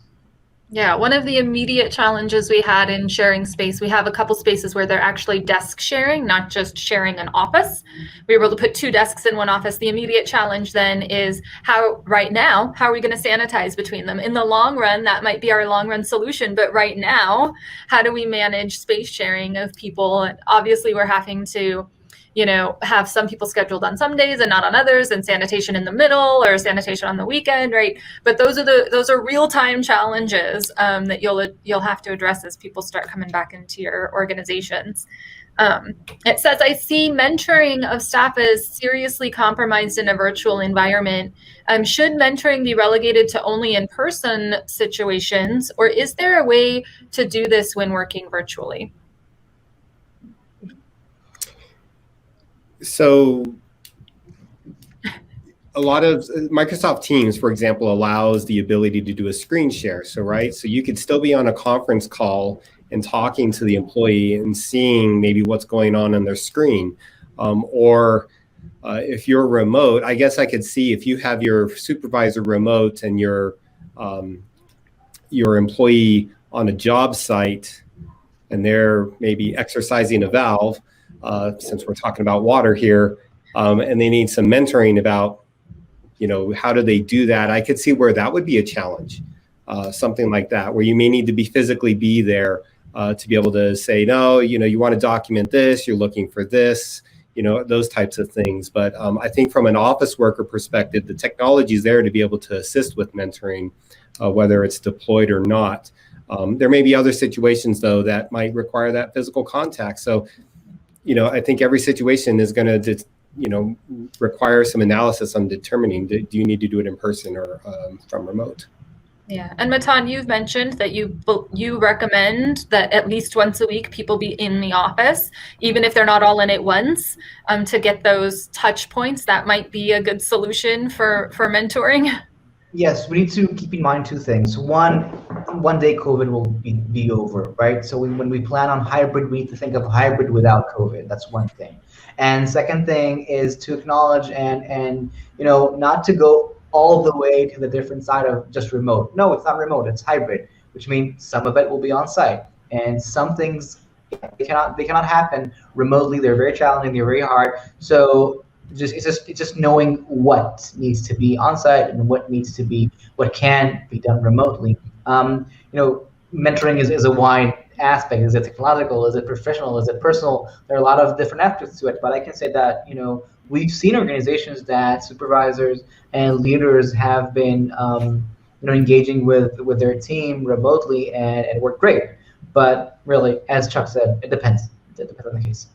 Yeah, one of the immediate challenges we had in sharing space, we have a couple spaces where they're actually desk sharing, not just sharing an office. We were able to put 2 desks in one office. The immediate challenge then is how are we going to sanitize between them? In the long run, that might be our long run solution. But right now, how do we manage space sharing of people? And obviously, we're having to have some people scheduled on some days and not on others, and sanitation in the middle or sanitation on the weekend, right? But those are real-time challenges that you'll have to address as people start coming back into your organizations. It says, I see mentoring of staff as seriously compromised in a virtual environment. Should mentoring be relegated to only in-person situations, or is there a way to do this when working virtually? So a lot of Microsoft Teams, for example, allows the ability to do a screen share. So you could still be on a conference call and talking to the employee and seeing maybe what's going on their screen. Or if you're remote, I guess I could see if you have your supervisor remote and your employee on a job site and they're maybe exercising a valve, since we're talking about water here, and they need some mentoring about, how do they do that? I could see where that would be a challenge, something like that, where you may need to physically be there to be able to say, no, you want to document this, you're looking for this, those types of things. But I think from an office worker perspective, the technology is there to be able to assist with mentoring, whether it's deployed or not. There may be other situations, though, that might require that physical contact. So I think every situation is going to, require some analysis on determining, do you need to do it in person or from remote? Yeah, and Matan, you've mentioned that you recommend that at least once a week people be in the office, even if they're not all in at once, to get those touch points. That might be a good solution for mentoring. Yes, we need to keep in mind 2 things. One day COVID will be over, right? So when we plan on hybrid, we need to think of hybrid without COVID. That's one thing. And second thing is to acknowledge and not to go all the way to the different side of just remote. No, it's not remote, it's hybrid, which means some of it will be on site. And some things they cannot happen remotely. They're very challenging, they're very hard. So it's just knowing what needs to be on site and what can be done remotely. Mentoring is a wide aspect. Is it technological? Is it professional? Is it personal? There are a lot of different aspects to it, but I can say that we've seen organizations that supervisors and leaders have been engaging with their team remotely and it worked great. But really, as Chuck said, it depends. It depends on the case.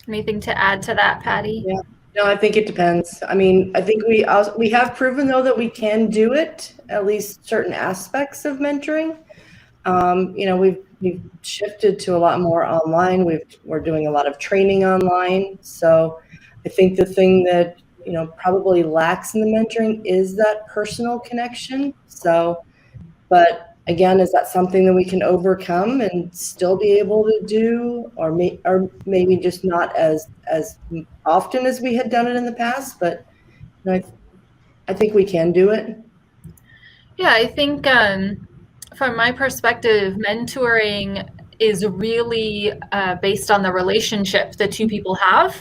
Anything to add to that, Patty? Yeah. No, I think it depends. I mean, I think we have proven, though, that we can do it, at least certain aspects of mentoring. We've shifted to a lot more online. We're doing a lot of training online. So I think the thing that, probably lacks in the mentoring is that personal connection. So, but again, is that something that we can overcome and still be able to do, or maybe just not as often as we had done it in the past? But I think we can do it. Yeah, I think from my perspective, mentoring is really based on the relationship the two people have.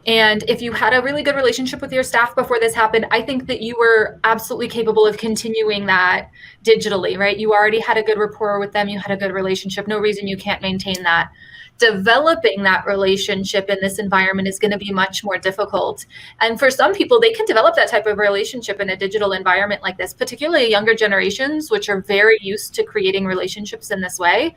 And if you had a really good relationship with your staff before this happened, I think that you were absolutely capable of continuing that digitally, right? You already had a good rapport with them. You had a good relationship. No reason you can't maintain that. Developing that relationship in this environment is going to be much more difficult. And for some people, they can develop that type of relationship in a digital environment like this, particularly younger generations, which are very used to creating relationships in this way.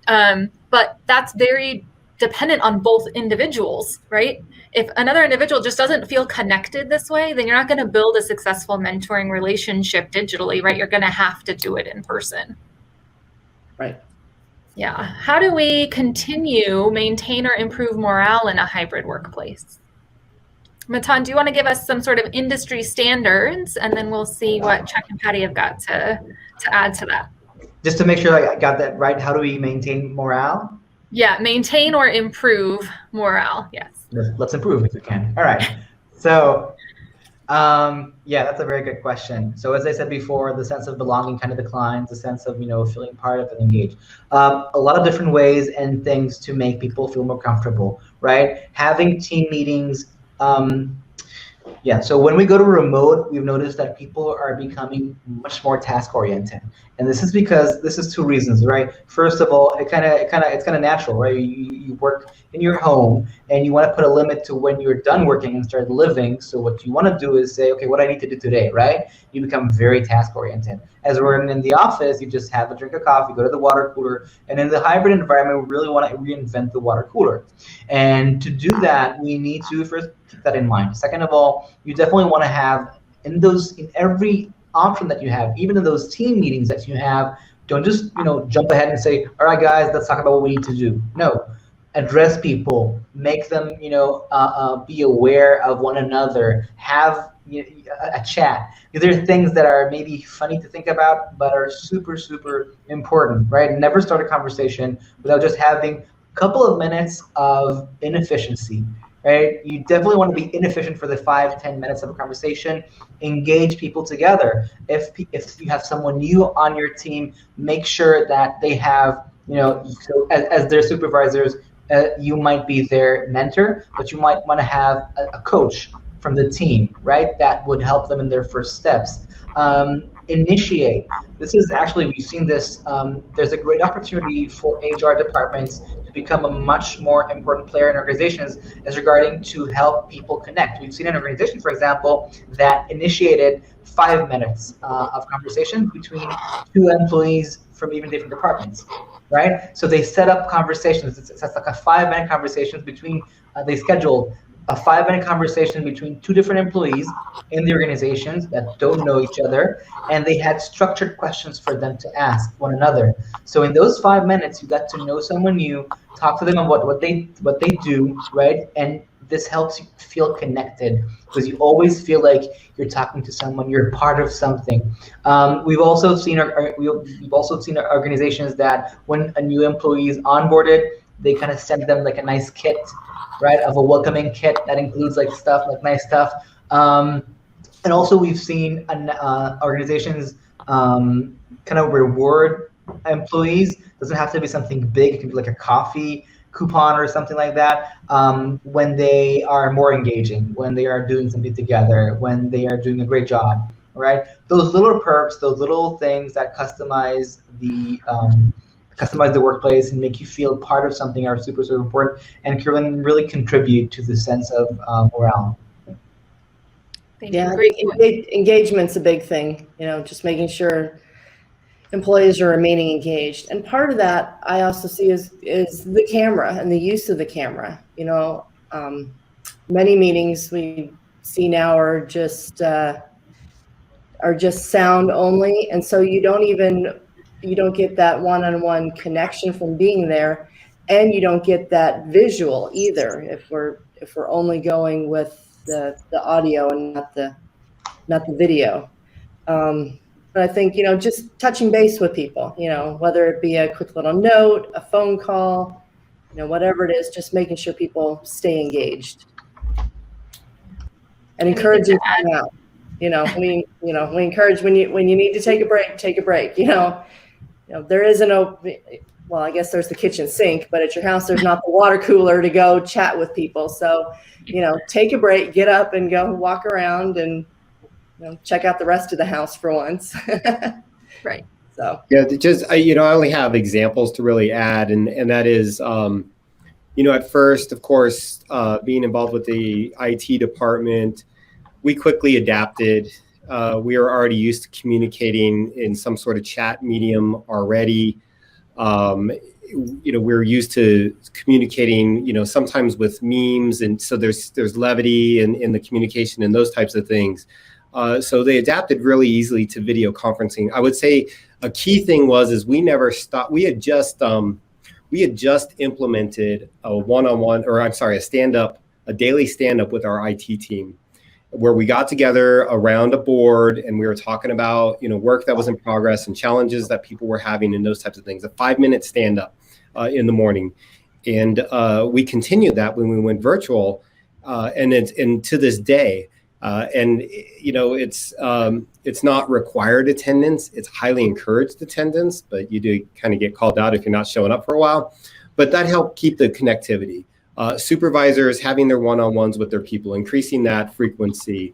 But that's very dependent on both individuals, right? If another individual just doesn't feel connected this way, then you're not going to build a successful mentoring relationship digitally, right? You're going to have to do it in person. Right. Yeah. How do we continue, maintain, or improve morale in a hybrid workplace? Matan, do you want to give us some sort of industry standards, and then we'll see what Chuck and Patty have got to add to that? Just to make sure I got that right, how do we maintain morale? Yeah, maintain or improve morale. Yes. Let's improve if we can. All right. So, yeah, that's a very good question. So as I said before, the sense of belonging kind of declines, the sense of, feeling part of and engaged. A lot of different ways and things to make people feel more comfortable, right? Having team meetings. Yeah, so when we go to remote, we've noticed that people are becoming much more task oriented, and this is because this is two reasons, right? First of all, it's kind of natural, right? You work in your home, and you want to put a limit to when you're done working and start living. So what you want to do is say, okay, what I need to do today, right? You become very task oriented. As we're in the office, you just have a drink of coffee, go to the water cooler, and in the hybrid environment, we really want to reinvent the water cooler. And to do that, we need to first keep that in mind. Second of all, you definitely want to have in every option that you have, even in those team meetings that you have, don't just jump ahead and say, all right guys, let's talk about what we need to do. No, address people, make them be aware of one another, have a chat. There are things that are maybe funny to think about, but are super, super important, right? Never start a conversation without just having a couple of minutes of inefficiency, right? You definitely want to be inefficient for the 5-10 minutes of a conversation. Engage people together. If you have someone new on your team, make sure that they have, so as their supervisors, you might be their mentor, but you might want to have a coach from the team, right? That would help them in their first steps. Initiate. This is actually, we've seen this, there's a great opportunity for HR departments to become a much more important player in organizations as regarding to help people connect. We've seen an organization, for example, that initiated 5 minutes of conversation between 2 employees from even different departments, right? So they set up conversations. It's like a 5-minute conversation between, they scheduled a 5-minute conversation between 2 different employees in the organizations that don't know each other, and they had structured questions for them to ask one another. So in those 5 minutes, you got to know someone new, talk to them on what they do, right? And this helps you feel connected because you always feel like you're talking to someone, you're part of something. We've also seen organizations that when a new employee is onboarded, they kind of send them like a nice kit, right, of a welcoming kit that includes nice stuff. And also we've seen organizations kind of reward employees. Doesn't have to be something big. It can be like a coffee coupon or something like that, when they are more engaging, when they are doing something together, when they are doing a great job, right? Those little perks, those little things that customize the workplace and make you feel part of something are super, super important and can really contribute to the sense of morale. Yeah, engagement's a big thing, just making sure employees are remaining engaged. And part of that I also see is the camera and the use of the camera. Many meetings we see now are just sound only, and so you don't get that one-on-one connection from being there, and you don't get that visual either if we're only going with the audio and not the video. But I think, just touching base with people, whether it be a quick little note, a phone call, whatever it is, just making sure people stay engaged and encouraging them out. we encourage when you need to take a break. There is well, I guess there's the kitchen sink, but at your house, there's not the water cooler to go chat with people. So, take a break, get up and go walk around and check out the rest of the house for once. Right. So yeah, I only have examples to really add, and that is, at first, of course, being involved with the IT department, we quickly adapted. We were already used to communicating in some sort of chat medium already. We're used to communicating, sometimes with memes, and so there's levity in the communication and those types of things. So they adapted really easily to video conferencing. I would say a key thing is we never stopped. We had just implemented a daily stand-up with our IT team, where we got together around a board and we were talking about, work that was in progress and challenges that people were having and those types of things. A 5-minute stand-up in the morning, and we continued that when we went virtual, and to this day. It's not required attendance. It's highly encouraged attendance, but you do kind of get called out if you're not showing up for a while. But that helped keep the connectivity. Supervisors having their one-on-ones with their people, increasing that frequency,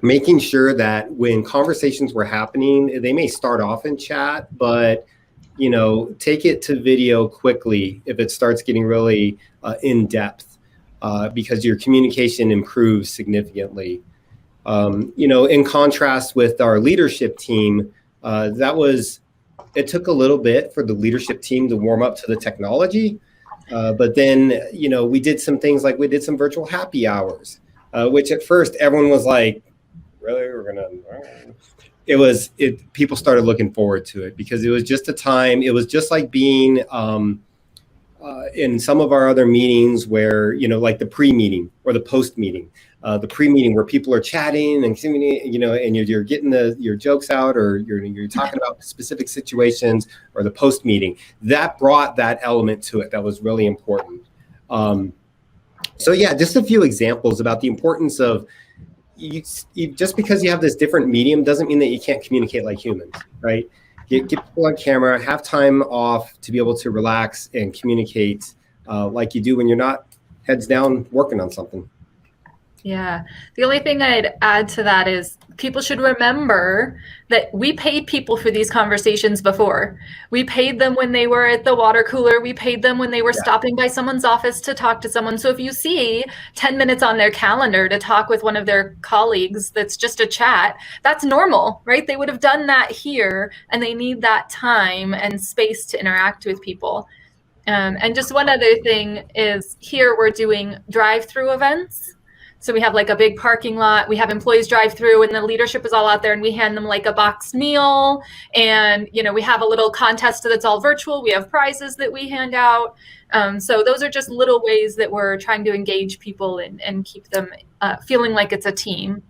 making sure that when conversations were happening, they may start off in chat, but take it to video quickly if it starts getting really in depth. Because your communication improves significantly. In contrast with our leadership team, it took a little bit for the leadership team to warm up to the technology. But then, we did some things like we did some virtual happy hours, which at first everyone was like, really, people started looking forward to it because it was just a time, it was just like being, in some of our other meetings where, like the pre-meeting or the post-meeting, the pre-meeting where people are chatting and, and you're getting your jokes out, or you're talking about specific situations, or the post-meeting, that brought that element to it. That was really important. So yeah, just a few examples about the importance of just because you have this different medium doesn't mean that you can't communicate like humans, right? Get people on camera, have time off to be able to relax and communicate like you do when you're not heads down working on something. Yeah. The only thing I'd add to that is people should remember that we paid people for these conversations before. We paid them when they were at the water cooler. We paid them when they were stopping by someone's office to talk to someone. So if you see 10 minutes on their calendar to talk with one of their colleagues, that's just a chat, that's normal, right? They would have done that here, and they need that time and space to interact with people. And just one other thing is here we're doing drive-through events. So we have like a big parking lot, we have employees drive through, and the leadership is all out there, and we hand them like a boxed meal, and we have a little contest that's all virtual. We have prizes that we hand out. So those are just little ways that we're trying to engage people and keep them feeling like it's a team.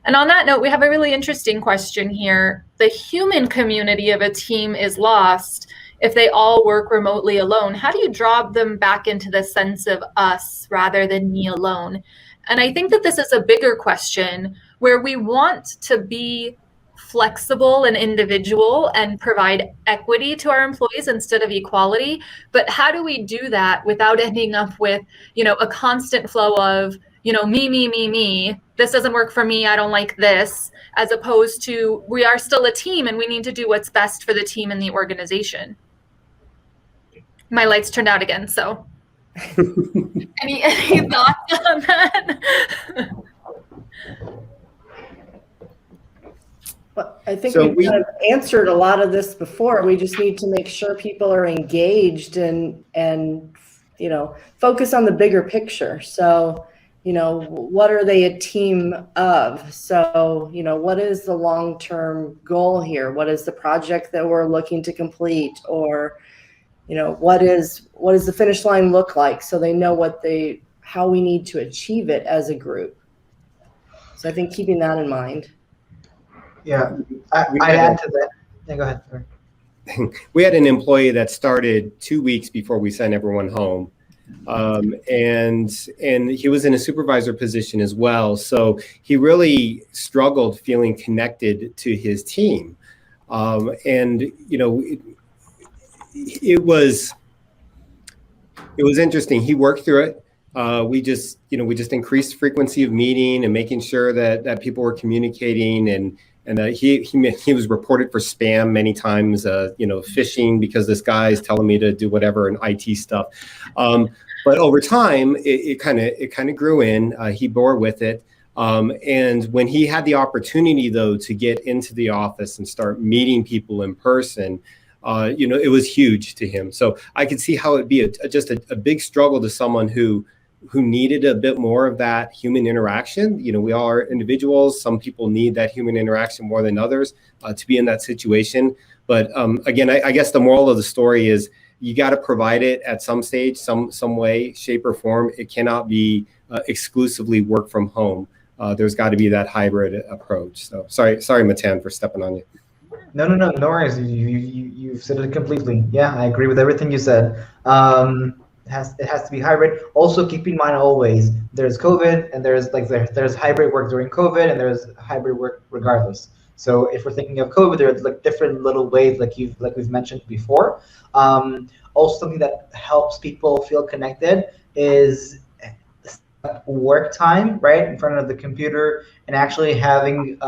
And on that note, we have a really interesting question here. The human community of a team is lost if they all work remotely alone. How do you draw them back into the sense of us rather than me alone? And I think that this is a bigger question where we want to be flexible and individual and provide equity to our employees instead of equality. But how do we do that without ending up with, a constant flow of, me, this doesn't work for me, I don't like this, as opposed to we are still a team and we need to do what's best for the team and the organization. My lights turned out again, so. Any thoughts on that? Well, I think we've kind of answered a lot of this before. We just need to make sure people are engaged and focus on the bigger picture. So, what are they a team of? So, what is the long-term goal here? What is the project that we're looking to complete? Or what does the finish line look like, so they know how we need to achieve it as a group. So I think keeping that in mind. Yeah, I add to that. Yeah, go ahead. Sorry. We had an employee that started 2 weeks before we sent everyone home. and he was in a supervisor position as well. So he really struggled feeling connected to his team. And, you know, it was interesting. He worked through it. We just increased frequency of meeting and making sure that people were communicating, and he was reported for spam many times, phishing, because this guy is telling me to do whatever and IT stuff. But over time, it kind of grew in. He bore with it. And when he had the opportunity, though, to get into the office and start meeting people in person, it was huge to him. So I could see how it'd be just a big struggle to someone who needed a bit more of that human interaction. You know, we all are individuals. Some people need that human interaction more than others to be in that situation. But again, I guess the moral of the story is you got to provide it at some stage, some way, shape, or form. It cannot be exclusively work from home. There's got to be that hybrid approach. So sorry, Matan, for stepping on you. No worries. You've said it completely. Yeah, I agree with everything you said. It has to be hybrid. Also, keep in mind always there's COVID, and there's hybrid work during COVID, and there's hybrid work regardless. So if we're thinking of COVID, there's like different little ways, like we've mentioned before. Also, something that helps people feel connected is work time, right, in front of the computer, and actually having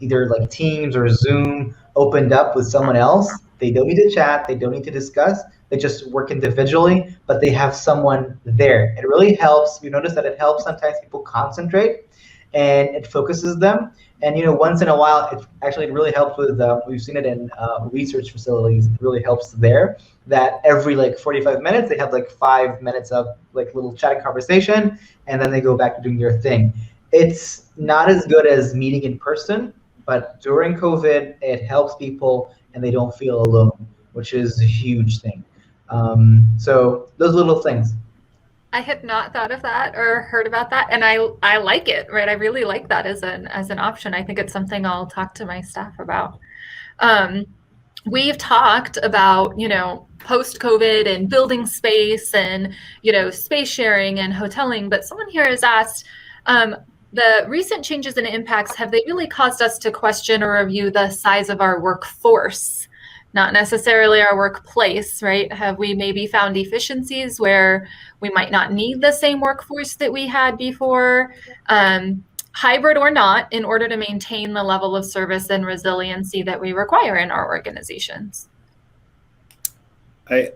either like Teams or Zoom opened up with someone else. They don't need to chat. They don't need to discuss. They just work individually, but they have someone there. It really helps. You notice that it helps sometimes people concentrate, and it focuses them. And once in a while, it really helps with. We've seen it in research facilities. It really helps there. That every 45 minutes, they have 5 minutes of little chatting conversation, and then they go back to doing their thing. It's not as good as meeting in person, but during COVID, it helps people, and they don't feel alone, which is a huge thing. So those little things. I had not thought of that or heard about that, and I like it, right? I really like that as an option. I think it's something I'll talk to my staff about. We've talked about, post-COVID and building space and, space sharing and hoteling, but someone here has asked, the recent changes and impacts, have they really caused us to question or review the size of our workforce? Not necessarily our workplace, right? Have we maybe found efficiencies where we might not need the same workforce that we had before, hybrid or not, in order to maintain the level of service and resiliency that we require in our organizations? I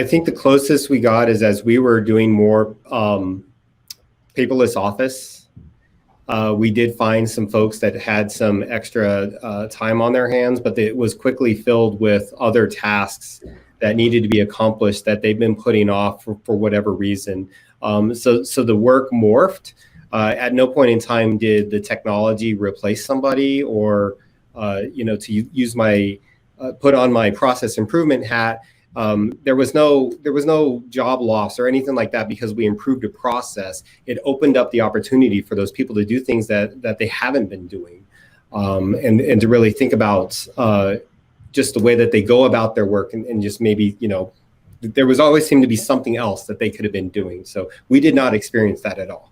think the closest we got is as we were doing more paperless office. We did find some folks that had some extra time on their hands, but it was quickly filled with other tasks that needed to be accomplished that they've been putting off for whatever reason. So the work morphed. At no point in time did the technology replace somebody, or to use my put on my process improvement hat. There was no job loss or anything like that because we improved a process. It opened up the opportunity for those people to do things that they haven't been doing, and to really think about just the way that they go about their work, and just maybe there was always seemed to be something else that they could have been doing. So we did not experience that at all.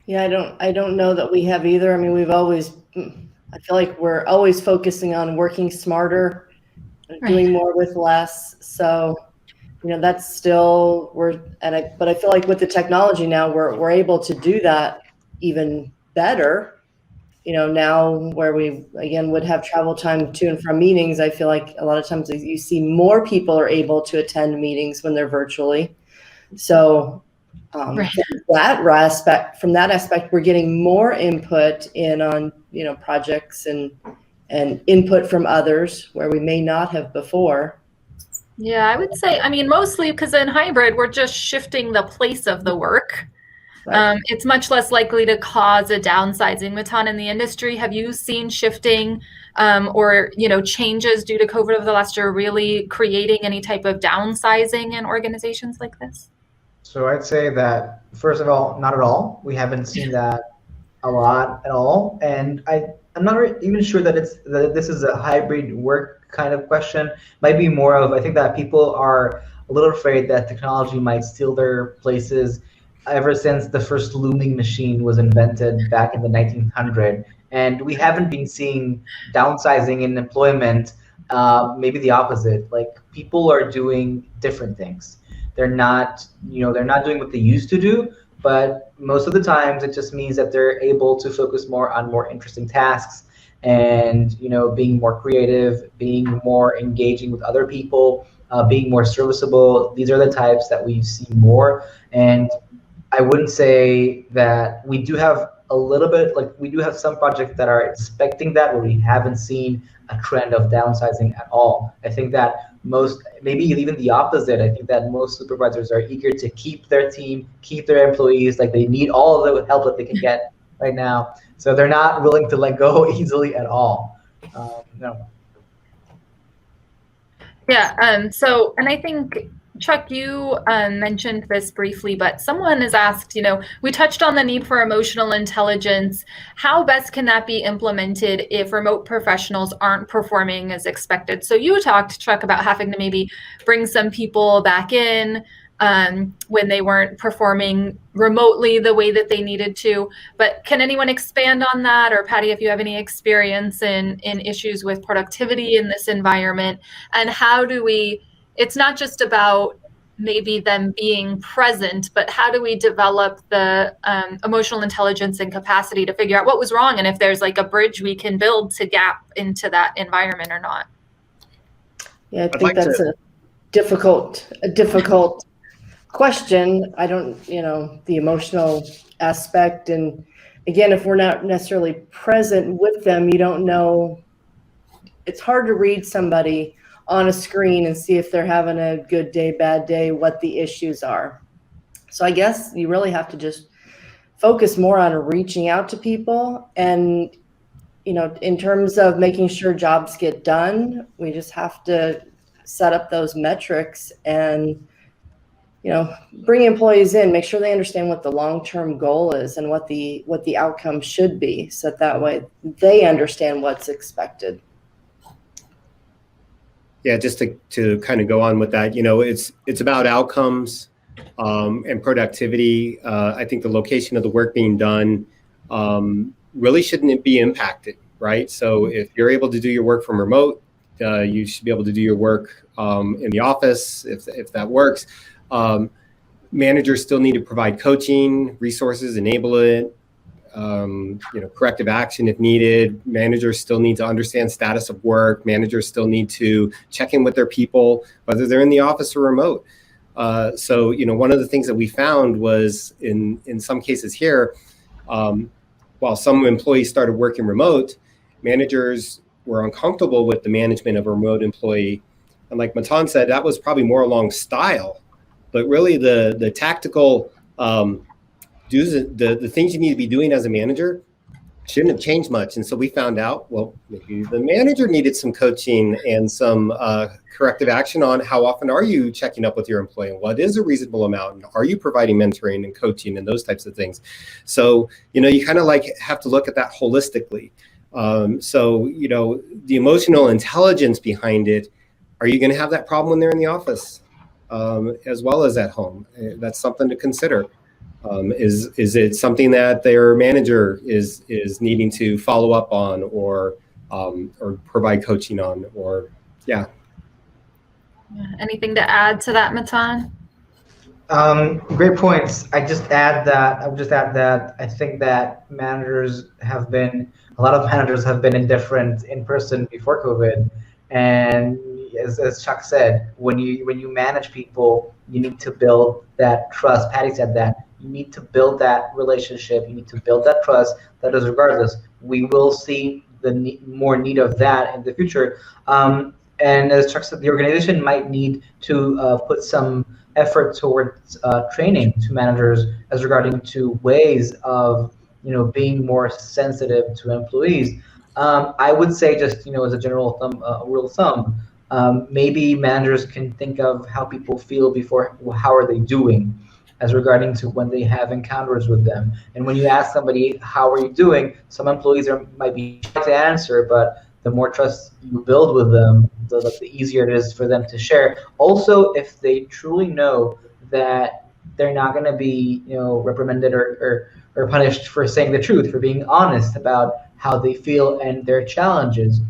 Yeah, I don't know that we have either. I mean, I feel like we're always focusing on working smarter, doing more with less. So, that's still, but I feel like with the technology now, we're able to do that even better. Now where we, again, would have travel time to and from meetings, I feel like a lot of times you see more people are able to attend meetings when they're virtually. So from that aspect, we're getting more input in on, projects and input from others where we may not have before. Yeah, I would say, mostly because in hybrid, we're just shifting the place of the work. Right. It's much less likely to cause a downsizing. Matan, in the industry, have you seen shifting or changes due to COVID over the last year really creating any type of downsizing in organizations like this? So I'd say that, first of all, not at all. We haven't seen that a lot at all. And I'm not even sure that this is a hybrid work kind of question. Might be more of, I think that people are a little afraid that technology might steal their places ever since the first looming machine was invented back in the 1900s. And we haven't been seeing downsizing in employment, maybe the opposite. Like, people are doing different things. They're not doing what they used to do, but most of the times it just means that they're able to focus more on more interesting tasks and, being more creative, being more engaging with other people, being more serviceable. These are the types that we see more. And I wouldn't say that we do have a little bit, like, we do have some projects that are expecting that, where we haven't seen a trend of downsizing at all. I think that maybe even the opposite. I think that most supervisors are eager to keep their team, keep their employees. Like, they need all of the help that they can get right now. So they're not willing to let go easily at all. No. Yeah. And I think, Chuck, you mentioned this briefly, but someone has asked, we touched on the need for emotional intelligence. How best can that be implemented if remote professionals aren't performing as expected? So you talked, Chuck, about having to maybe bring some people back in when they weren't performing remotely the way that they needed to. But can anyone expand on that? Or Patty, if you have any experience in issues with productivity in this environment, and how do we, it's not just about maybe them being present, but how do we develop the emotional intelligence and capacity to figure out what was wrong, and if there's like a bridge we can build to gap into that environment or not? Yeah, I think that's a difficult question. I don't, the emotional aspect. And again, if we're not necessarily present with them, you don't know. It's hard to read somebody on a screen and see if they're having a good day, bad day, what the issues are. So I guess you really have to just focus more on reaching out to people. And, in terms of making sure jobs get done, we just have to set up those metrics and, bring employees in, make sure they understand what the long-term goal is and what the outcome should be, so that way they understand what's expected. Yeah, just to kind of go on with that, it's about outcomes and productivity. I think the location of the work being done really shouldn't be impacted, right? So if you're able to do your work from remote, you should be able to do your work in the office if that works. Managers still need to provide coaching, resources, enable it, corrective action if needed. Managers still need to understand status of work. Managers still need to check in with their people, whether they're in the office or remote. So, one of the things that we found was in some cases here, while some employees started working remote, managers were uncomfortable with the management of a remote employee. And like Matan said, that was probably more along style, but really the tactical the things you need to be doing as a manager shouldn't have changed much. And so we found out, well, maybe the manager needed some coaching and some corrective action on how often are you checking up with your employee, and what is a reasonable amount, and are you providing mentoring and coaching and those types of things. So, you kind of have to look at that holistically. So, the emotional intelligence behind it, are you going to have that problem when they're in the office as well as at home? That's something to consider. Is it something that their manager is needing to follow up on or provide coaching on, or yeah. Anything to add to that, Matan? Great points. I would just add that I think that a lot of managers have been indifferent in person before COVID. And as Chuck said, when you manage people, you need to build that trust. Patty said that. You need to build that relationship. You need to build that trust. That is regardless. We will see more need of that in the future. And as Chuck said, the organization might need to put some effort towards training to managers as regarding to ways of being more sensitive to employees. I would say, just as a general rule of thumb, maybe managers can think of how people feel before how are they doing. as regarding to when they have encounters with them. And when you ask somebody, how are you doing? Some employees might be shy to answer, but the more trust you build with them, the easier it is for them to share. Also, if they truly know that they're not going to be, reprimanded or punished for saying the truth, for being honest about how they feel and their challenges.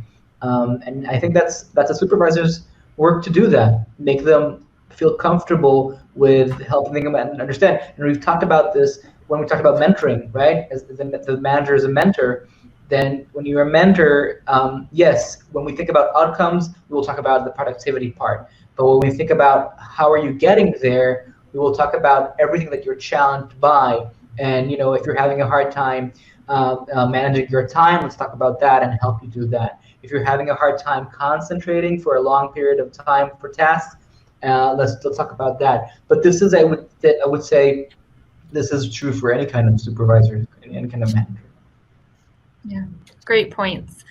And I think that's a supervisor's work to do that, make them feel comfortable with helping them understand. And we've talked about this when we talked about mentoring, right? As the manager is a mentor, then when you're a mentor, yes, when we think about outcomes, we will talk about the productivity part. But when we think about how are you getting there, we will talk about everything that you're challenged by. And if you're having a hard time managing your time, let's talk about that and help you do that. If you're having a hard time concentrating for a long period of time for tasks, let's talk about that. But this is, I would say, this is true for any kind of supervisor, any kind of manager. Yeah, great points.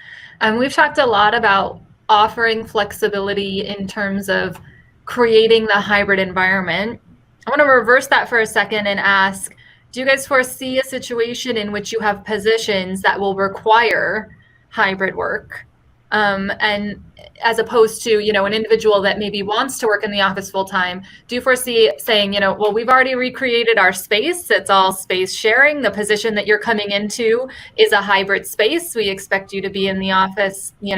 We've talked a lot about offering flexibility in terms of creating the hybrid environment. I want to reverse that for a second and ask, do you guys foresee a situation in which you have positions that will require hybrid work? And as opposed to, an individual that maybe wants to work in the office full time, do you foresee saying, well, we've already recreated our space. It's all space sharing. The position that you're coming into is a hybrid space. We expect you to be in the office. We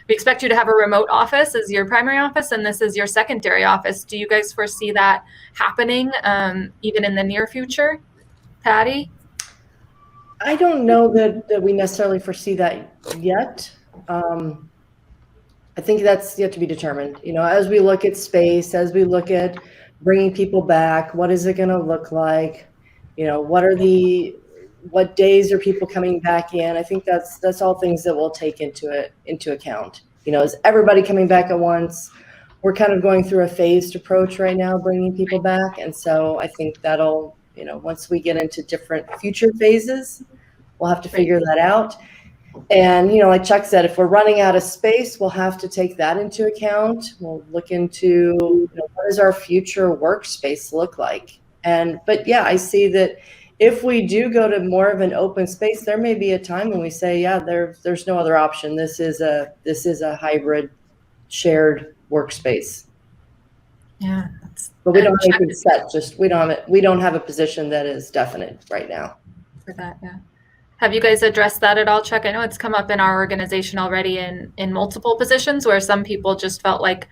expect you to have a remote office as your primary office, and this is your secondary office. Do you guys foresee that happening even in the near future? Patty? I don't know that we necessarily foresee that yet. I think that's yet to be determined. As we look at space, as we look at bringing people back, what is it going to look like? What days are people coming back in? I think that's all things that we'll take into account. Is everybody coming back at once? We're kind of going through a phased approach right now, bringing people back, and so I think that'll, once we get into different future phases, we'll have to figure that out. And, like Chuck said, if we're running out of space, we'll have to take that into account. We'll look into what does our future workspace look like? But yeah, I see that if we do go to more of an open space, there may be a time when we say, yeah, there's no other option. This is a hybrid shared workspace. Yeah. But we don't have anything set, we don't have a position that is definite right now. For that, yeah. Have you guys addressed that at all, Chuck? I know it's come up in our organization already in multiple positions where some people just felt like,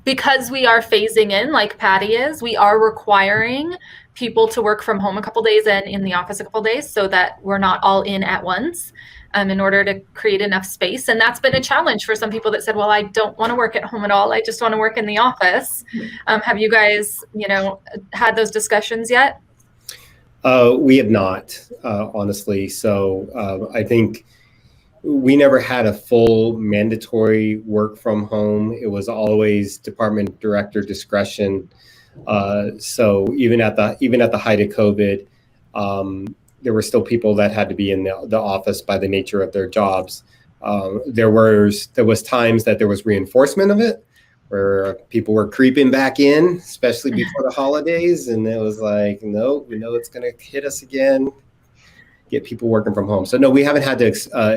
because we are phasing in, like Patty is, we are requiring people to work from home a couple days and in the office a couple days so that we're not all in at once in order to create enough space. And that's been a challenge for some people that said, well, I don't want to work at home at all. I just want to work in the office. Have you guys, had those discussions yet? We have not, honestly. So I think we never had a full mandatory work from home. It was always department director discretion. So even at the height of COVID, there were still people that had to be in the office by the nature of their jobs. There was times that there was reinforcement of it, where people were creeping back in, especially before the holidays. And it was like, no, we know it's going to hit us again, get people working from home. So no, we haven't had to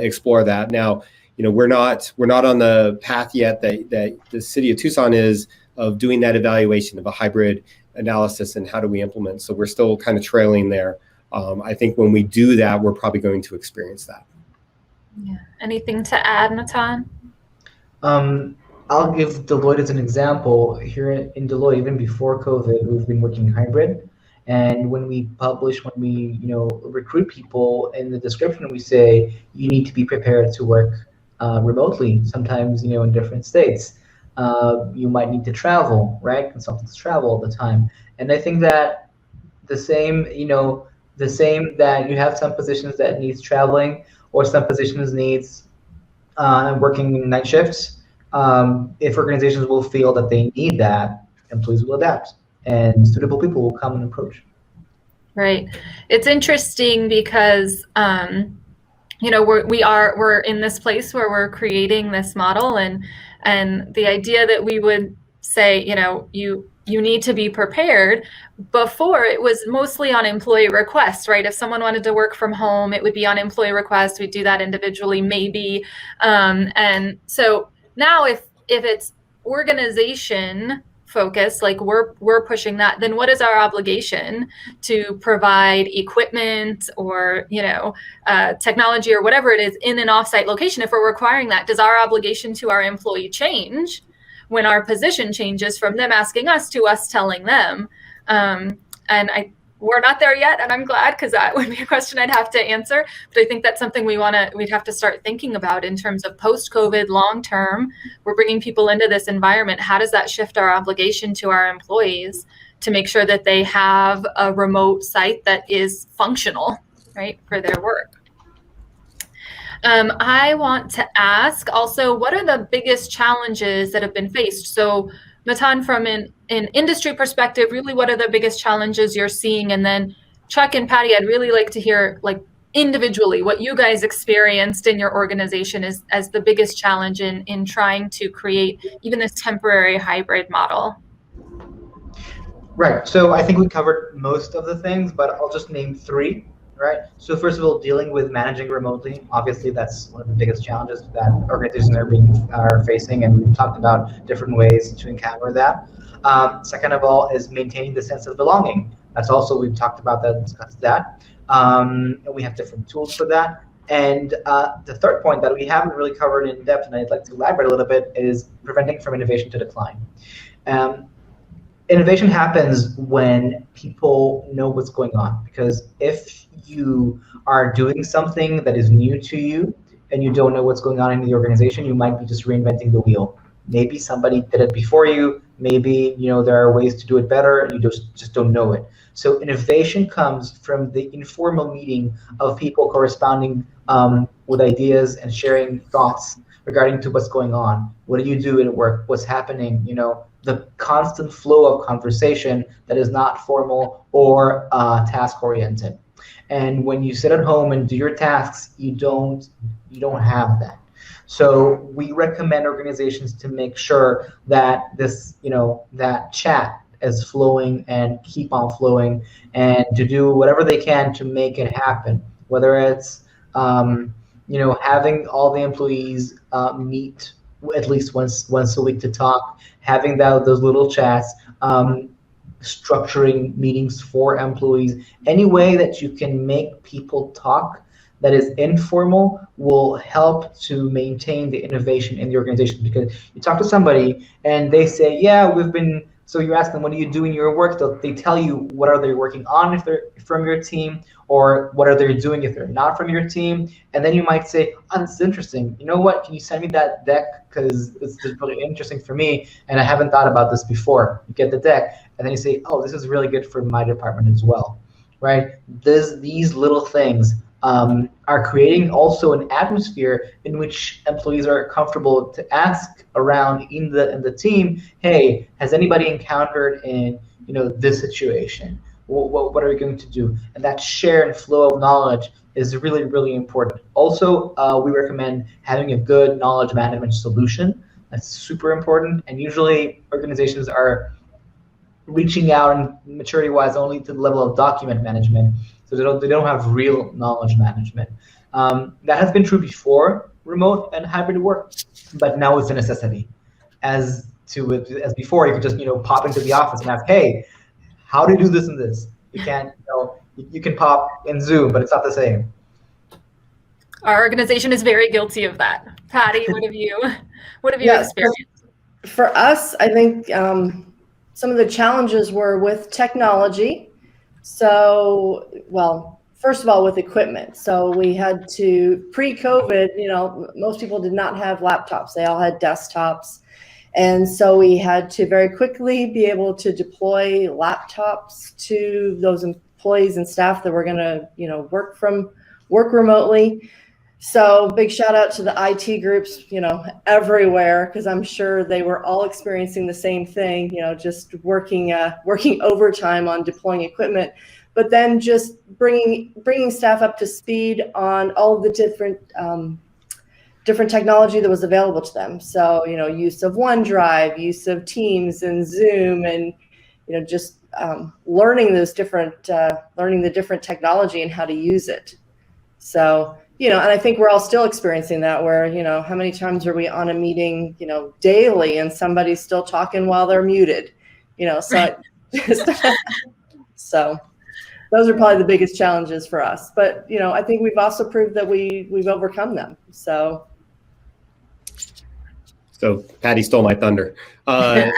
explore that. Now, we're not on the path yet that the city of Tucson is of doing that evaluation of a hybrid analysis and how do we implement. So we're still kind of trailing there. I think when we do that, we're probably going to experience that. Yeah. Anything to add, Matan? I'll give Deloitte as an example. Here in Deloitte, even before COVID, we've been working hybrid. And when we recruit people, in the description we say you need to be prepared to work remotely. Sometimes, in different states, you might need to travel, right? Consultants travel all the time. And I think that the same that you have some positions that needs traveling, or some positions needs working night shifts. If organizations will feel that they need that, employees will adapt, and suitable people will come and approach. Right. It's interesting because we're in this place where we're creating this model, and the idea that we would say, you you need to be prepared. Before, it was mostly on employee request, right? If someone wanted to work from home, it would be on employee request. We'd do that individually, maybe. And so now if it's organization focused, like we're pushing that, then what is our obligation to provide equipment or, technology or whatever it is in an offsite location? If we're requiring that, does our obligation to our employee change when our position changes from them asking us to us telling them? We're not there yet, and I'm glad, because that would be a question I'd have to answer. But I think that's something we'd have to start thinking about in terms of post-COVID, long-term. We're bringing people into this environment. How does that shift our obligation to our employees to make sure that they have a remote site that is functional, right, for their work? I want to ask also, what are the biggest challenges that have been faced? So Matan, from an industry perspective, really what are the biggest challenges you're seeing? And then Chuck and Patty, I'd really like to hear, like, individually what you guys experienced in your organization as the biggest challenge in trying to create even this temporary hybrid model. Right. So I think we covered most of the things, but I'll just name three. Right. So first of all, dealing with managing remotely, obviously that's one of the biggest challenges that organizations are facing, and we've talked about different ways to encounter that. Second of all is maintaining the sense of belonging. That's also, we've talked about that, discussed that. And we have different tools for that. And the third point that we haven't really covered in depth, and I'd like to elaborate a little bit, is preventing from innovation to decline. Innovation happens when people know what's going on, because if you are doing something that is new to you and you don't know what's going on in the organization, you might be just reinventing the wheel. Maybe somebody did it before you. Maybe there are ways to do it better, and you just don't know it. So innovation comes from the informal meeting of people corresponding with ideas and sharing thoughts regarding to what's going on. What do you do at work? What's happening? The constant flow of conversation that is not formal or task oriented. And when you sit at home and do your tasks, you don't have that. So we recommend organizations to make sure that this, that chat is flowing and keep on flowing, and to do whatever they can to make it happen. Whether it's having all the employees meet at least once a week to talk, having those little chats, structuring meetings for employees. Any way that you can make people talk that is informal will help to maintain the innovation in the organization. Because you talk to somebody and they say, yeah, so you ask them, what do you do in your work? They tell you what are they working on if they're from your team, or what are they doing if they're not from your team. And then you might say, oh, this is interesting. You know what? Can you send me that deck? Because it's really interesting for me, and I haven't thought about this before. You get the deck, and then you say, oh, this is really good for my department as well, right? These little things are creating also an atmosphere in which employees are comfortable to ask around in the team, hey, has anybody encountered in this situation? What are we going to do? And that shared flow of knowledge is really, really important. Also, we recommend having a good knowledge management solution. That's super important. And usually organizations are reaching out and maturity-wise only to the level of document management. So they don't have real knowledge management. That has been true before remote and hybrid work, but now it's a necessity. As before, you could just pop into the office and ask, hey, how do you do this and this? You can't, you can pop in Zoom, but it's not the same. Our organization is very guilty of that. Patty, what have you experienced? For us, I think some of the challenges were with technology. So, well, first of all, with equipment. So we had to, pre-COVID, most people did not have laptops. They all had desktops. And so we had to very quickly be able to deploy laptops to those employees and staff that were going to, work remotely. So big shout out to the IT groups, everywhere, because I'm sure they were all experiencing the same thing, just working overtime on deploying equipment, but then just bringing staff up to speed on all of the different technology that was available to them. So, use of OneDrive, use of Teams and Zoom, and just learning the different technology and how to use it. So, and I think we're all still experiencing that where, how many times are we on a meeting, daily and somebody's still talking while they're muted, so, so those are probably the biggest challenges for us. But, I think we've also proved that we've overcome them. So Patty stole my thunder. So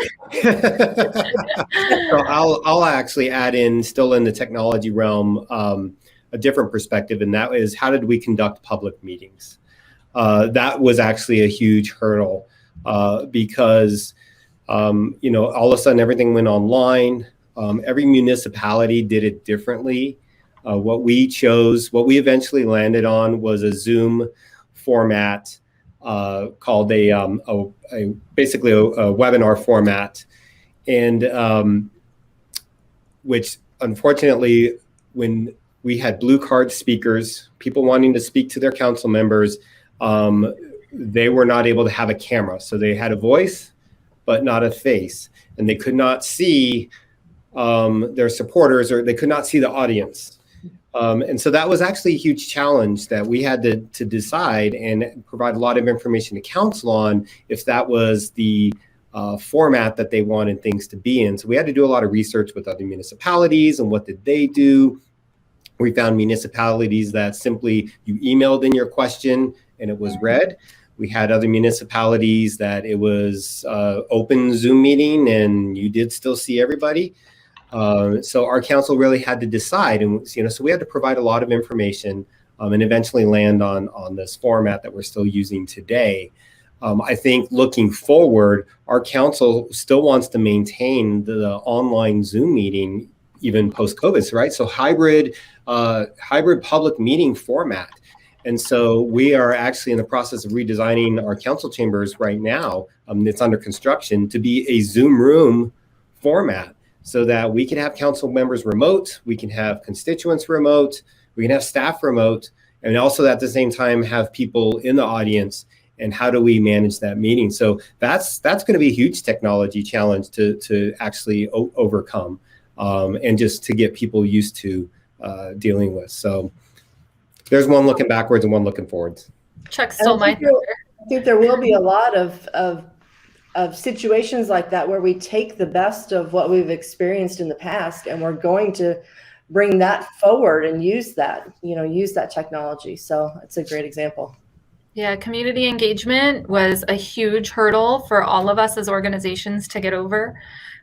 I'll actually add in, still in the technology realm, a different perspective, and that is, how did we conduct public meetings? That was actually a huge hurdle because, all of a sudden everything went online. Every municipality did it differently. What we eventually landed on was a Zoom format called basically a webinar format, and which unfortunately, when we had blue card speakers, people wanting to speak to their council members, they were not able to have a camera. So they had a voice, but not a face, and they could not see their supporters, or they could not see the audience. And so that was actually a huge challenge that we had to decide and provide a lot of information to council on if that was the format that they wanted things to be in. So we had to do a lot of research with other municipalities and what did they do. We found municipalities that simply you emailed in your question and it was read. We had other municipalities that it was open Zoom meeting and you did still see everybody. So our council really had to decide, and so we had to provide a lot of information and eventually land on this format that we're still using today. I think looking forward, our council still wants to maintain the online Zoom meeting even post-COVID, right? So hybrid public meeting format. And so we are actually in the process of redesigning our council chambers right now. It's under construction to be a Zoom room format, so that we can have council members remote, we can have constituents remote, we can have staff remote, and also at the same time have people in the audience. And how do we manage that meeting? So that's going to be a huge technology challenge to actually overcome and just to get people used to dealing with. So there's one looking backwards and one looking forwards. Chuck stole my thunder. I think there will be a lot of situations like that where we take the best of what we've experienced in the past and we're going to bring that forward and use that technology. So it's a great example. Yeah, community engagement was a huge hurdle for all of us as organizations to get over.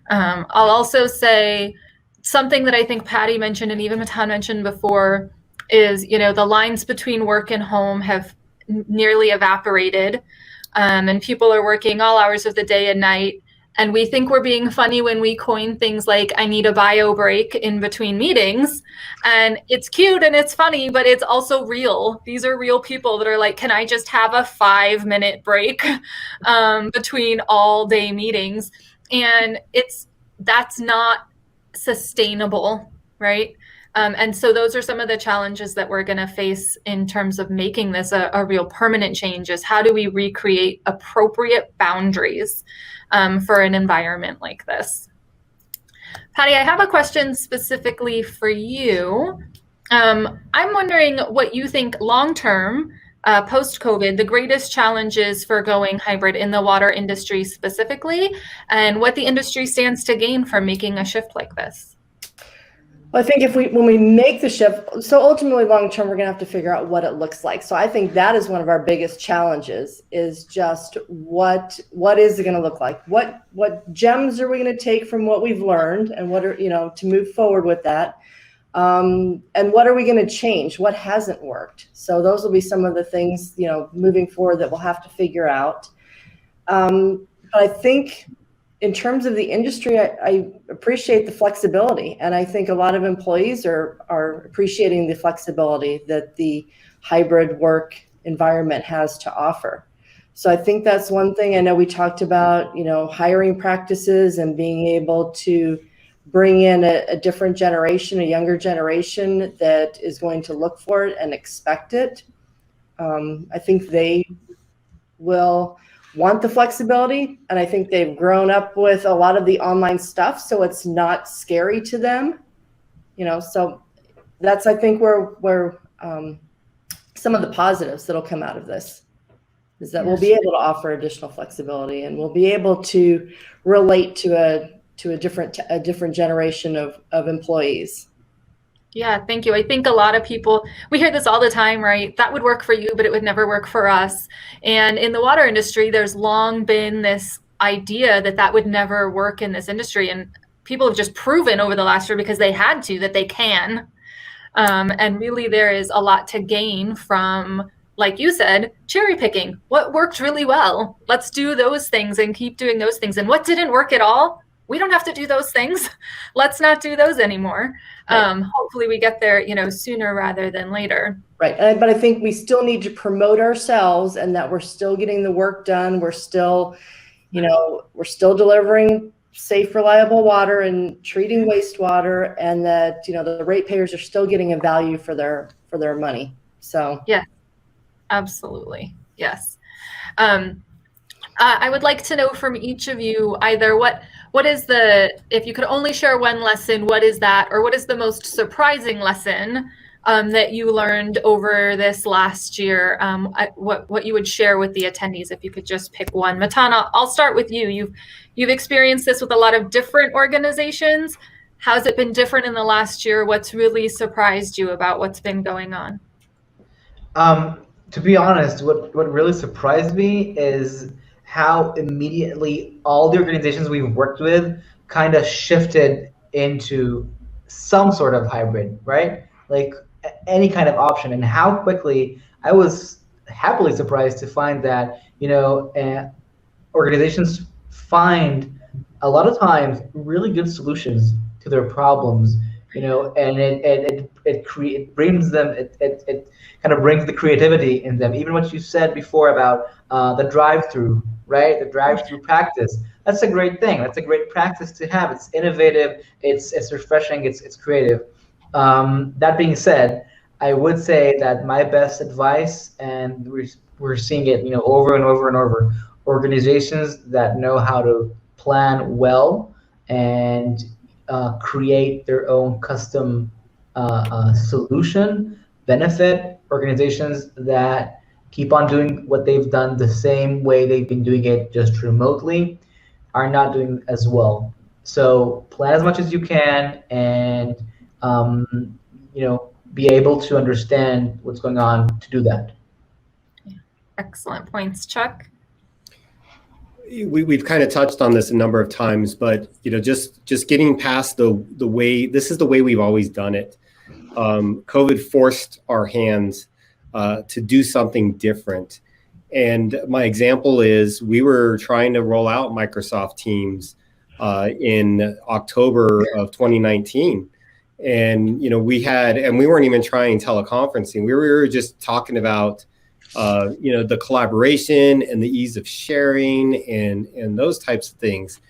I'll also say something that I think Patty mentioned and even Matan mentioned before is, the lines between work and home have nearly evaporated. And people are working all hours of the day and night. And we think we're being funny when we coin things like, I need a bio break in between meetings. And it's cute and it's funny, but it's also real. These are real people that are like, can I just have a 5-minute break between all day meetings? And that's not sustainable, right? And so those are some of the challenges that we're going to face in terms of making this a real permanent change, is how do we recreate appropriate boundaries for an environment like this? Patty, I have a question specifically for you. I'm wondering what you think long-term, post-COVID, the greatest challenges for going hybrid in the water industry specifically, and what the industry stands to gain from making a shift like this. Well, I think when we make the shift, so ultimately long-term, we're going to have to figure out what it looks like. So I think that is one of our biggest challenges, is just what is it going to look like? What gems are we going to take from what we've learned, and what are, to move forward with that? And what are we going to change? What hasn't worked? So those will be some of the things, moving forward that we'll have to figure out. But I think in terms of the industry, I appreciate the flexibility, and I think a lot of employees are appreciating the flexibility that the hybrid work environment has to offer. So I think that's one thing. I know we talked about, hiring practices and being able to bring in a different generation, a younger generation that is going to look for it and expect it. I think they will want the flexibility, and I think they've grown up with a lot of the online stuff, so it's not scary to them. So that's, I think, where some of the positives that'll come out of this is that we'll be able to offer additional flexibility, and we'll be able to relate to a different generation of employees. Yeah, thank you. I think a lot of people, we hear this all the time, right? That would work for you, but it would never work for us. And in the water industry, there's long been this idea that would never work in this industry. And people have just proven over the last year, because they had to, that they can. And really, there is a lot to gain from, like you said, cherry picking. What worked really well? Let's do those things and keep doing those things. And what didn't work at all? We don't have to do those things. Let's not do those anymore. Right. Hopefully we get there, sooner rather than later. Right. But I think we still need to promote ourselves, and that we're still getting the work done. We're still, we're still delivering safe, reliable water and treating wastewater, and that, the ratepayers are still getting a value for their money. So yeah, absolutely. Yes. I would like to know from each of you either what is if you could only share one lesson, what is that? Or what is the most surprising lesson that you learned over this last year? What you would share with the attendees if you could just pick one. Matan, I'll start with you. You've experienced this with a lot of different organizations. How's it been different in the last year? What's really surprised you about what's been going on? To be honest, what really surprised me is how immediately all the organizations we've worked with kind of shifted into some sort of hybrid, right? Like any kind of option, and how quickly. I was happily surprised to find that, organizations find a lot of times really good solutions to their problems, and it brings them, it kind of brings the creativity in them. Even what you said before about the drive-through, right? The drive-through practice. That's a great thing. That's a great practice to have. It's innovative. It's refreshing. It's creative. That being said, I would say that my best advice, and we're seeing it, over and over and over, organizations that know how to plan well and create their own custom solution, benefit organizations that keep on doing what they've done the same way they've been doing it, just remotely, are not doing as well. So plan as much as you can, and be able to understand what's going on to do that. Excellent points, Chuck. We've kind of touched on this a number of times, but just getting past the way, this is the way we've always done it. COVID forced our hands to do something different. And my example is, we were trying to roll out Microsoft Teams in October of 2019. And, we weren't even trying teleconferencing. We were just talking about, the collaboration and the ease of sharing and those types of things.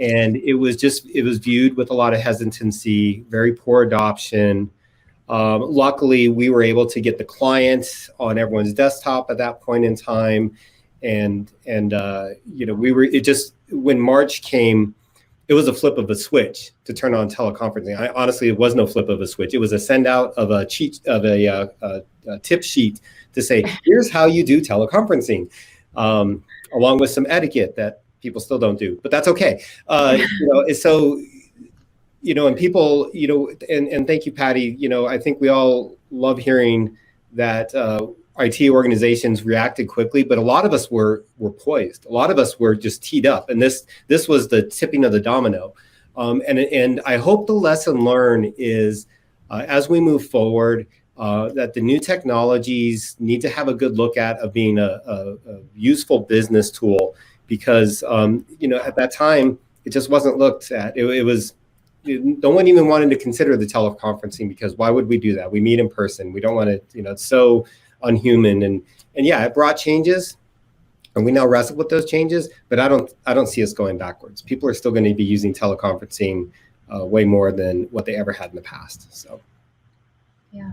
And it was viewed with a lot of hesitancy, very poor adoption. Luckily, we were able to get the client on everyone's desktop at that point in time. And when March came, it was a flip of a switch to turn on teleconferencing. Honestly, it was no flip of a switch. It was a send out of a tip sheet to say, here's how you do teleconferencing, along with some etiquette that people still don't do, but that's okay. And people, and thank you, Patty. I think we all love hearing that IT organizations reacted quickly, but a lot of us were poised. A lot of us were just teed up, and this was the tipping of the domino. And I hope the lesson learned is, as we move forward, that the new technologies need to have a good look at of being a useful business tool, because at that time it just wasn't looked at. No one even wanted to consider the teleconferencing, because why would we do that? We meet in person. We don't want to, it's so unhuman. And yeah, it brought changes, and we now wrestle with those changes, but I don't see us going backwards. People are still going to be using teleconferencing way more than what they ever had in the past. So, yeah.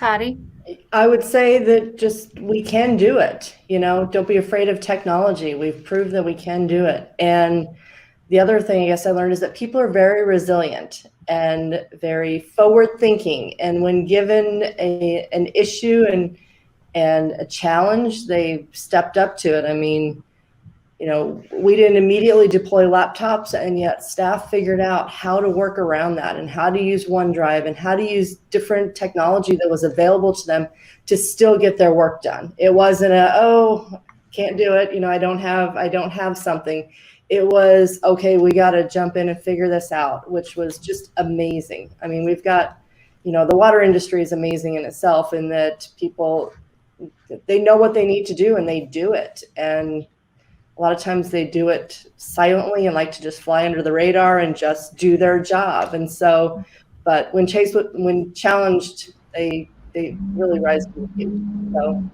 Patty? I would say that just we can do it. Don't be afraid of technology. We've proved that we can do it. And the other thing I guess I learned is that people are very resilient and very forward thinking. And when given an issue and a challenge, they stepped up to it. I mean, we didn't immediately deploy laptops, and yet staff figured out how to work around that and how to use OneDrive and how to use different technology that was available to them to still get their work done. It wasn't can't do it. I don't have something. It was, okay, we got to jump in and figure this out, which was just amazing. I mean, we've got, the water industry is amazing in itself in that people, they know what they need to do and they do it. And a lot of times they do it silently and like to just fly under the radar and just do their job. And so, but when challenged, they really rise to the occasion. So.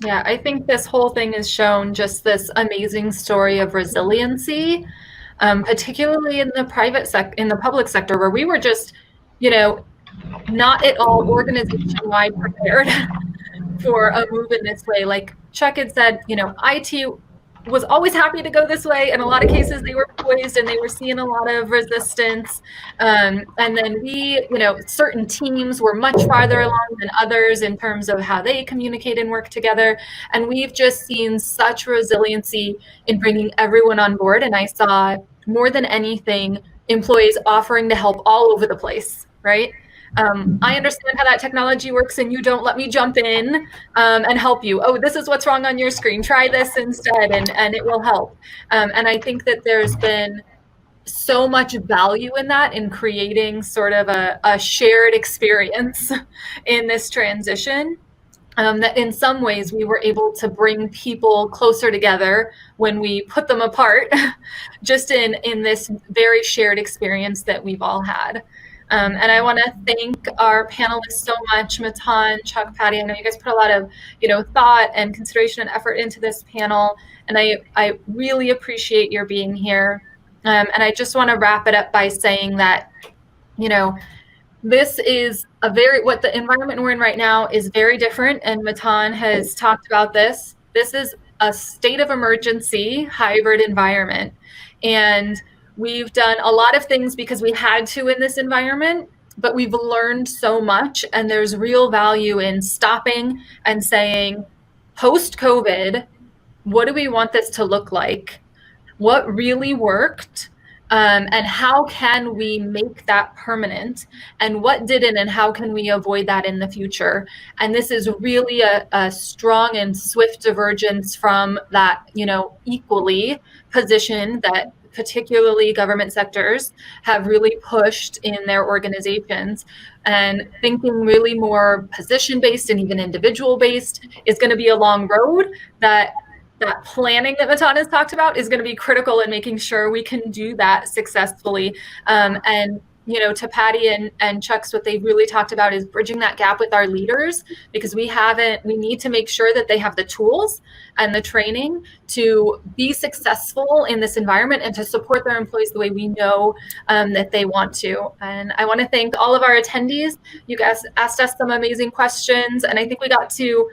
Yeah, I think this whole thing has shown just this amazing story of resiliency, particularly in the public sector, where we were just, not at all organization-wide prepared for a move in this way. Like Chuck had said, IT was always happy to go this way. In a lot of cases, they were poised and they were seeing a lot of resistance. And then we, certain teams were much farther along than others in terms of how they communicate and work together. And we've just seen such resiliency in bringing everyone on board. And I saw more than anything, employees offering to help all over the place, right? I understand how that technology works and you don't let me jump in and help you. Oh, this is what's wrong on your screen. Try this instead and it will help. And I think that there's been so much value in that, in creating sort of a shared experience in this transition. That in some ways we were able to bring people closer together when we put them apart, just in this very shared experience that we've all had. And I want to thank our panelists so much, Matan, Chuck, Patty. I know you guys put a lot of, thought and consideration and effort into this panel, and I really appreciate your being here. And I just want to wrap it up by saying that, this is what the environment we're in right now is very different, and Matan has talked about this. This is a state of emergency hybrid environment, and we've done a lot of things because we had to in this environment, but we've learned so much, and there's real value in stopping and saying, post-COVID, what do we want this to look like? What really worked? And how can we make that permanent? And what didn't, and how can we avoid that in the future? And this is really a strong and swift divergence from that, equally position that particularly government sectors have really pushed in their organizations, and thinking really more position-based and even individual-based is going to be a long road. That planning that Matan has talked about is going to be critical in making sure we can do that successfully. And to Patty and Chuck's, what they really talked about is bridging that gap with our leaders, because we need to make sure that they have the tools and the training to be successful in this environment and to support their employees the way we know that they want to. And I want to thank all of our attendees. You guys asked us some amazing questions, and I think we got to,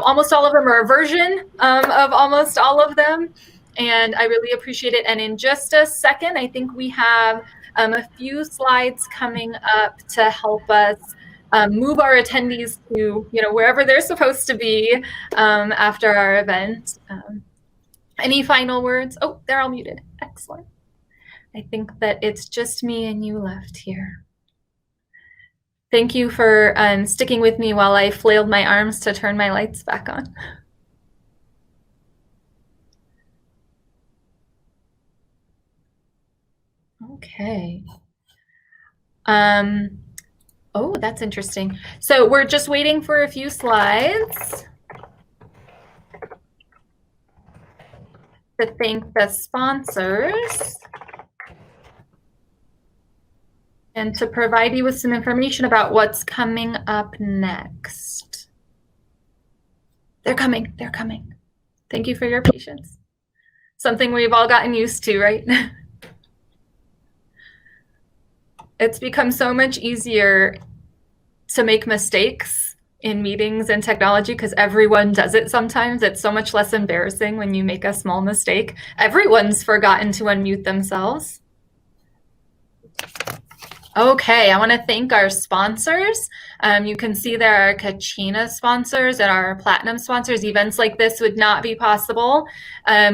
almost all of them, or a version of almost all of them. And I really appreciate it. And in just a second, I think we have a few slides coming up to help us move our attendees to, wherever they're supposed to be after our event. Any final words? Oh, they're all muted. Excellent. I think that it's just me and you left here. Thank you for sticking with me while I flailed my arms to turn my lights back on. Okay. Oh, that's interesting. So we're just waiting for a few slides to thank the sponsors and to provide you with some information about what's coming up next. They're coming. They're coming. Thank you for your patience. Something we've all gotten used to, right? It's become so much easier to make mistakes in meetings and technology, because everyone does it sometimes. It's so much less embarrassing when you make a small mistake. Everyone's forgotten to unmute themselves. Okay, I want to thank our sponsors. You can see there are Kachina sponsors and our platinum sponsors. Events like this would not be possible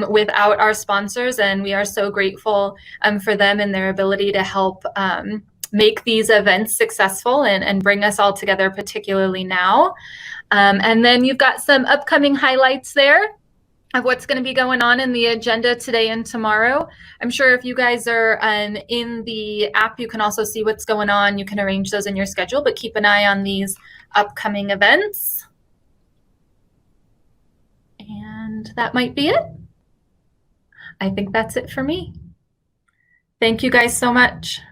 without our sponsors, and we are so grateful for them and their ability to help make these events successful and bring us all together, particularly now. And then you've got some upcoming highlights there of what's going to be going on in the agenda today and tomorrow. I'm sure if you guys are in the app, you can also see what's going on. You can arrange those in your schedule, but keep an eye on these upcoming events. And that might be it. I think that's it for me. Thank you guys so much.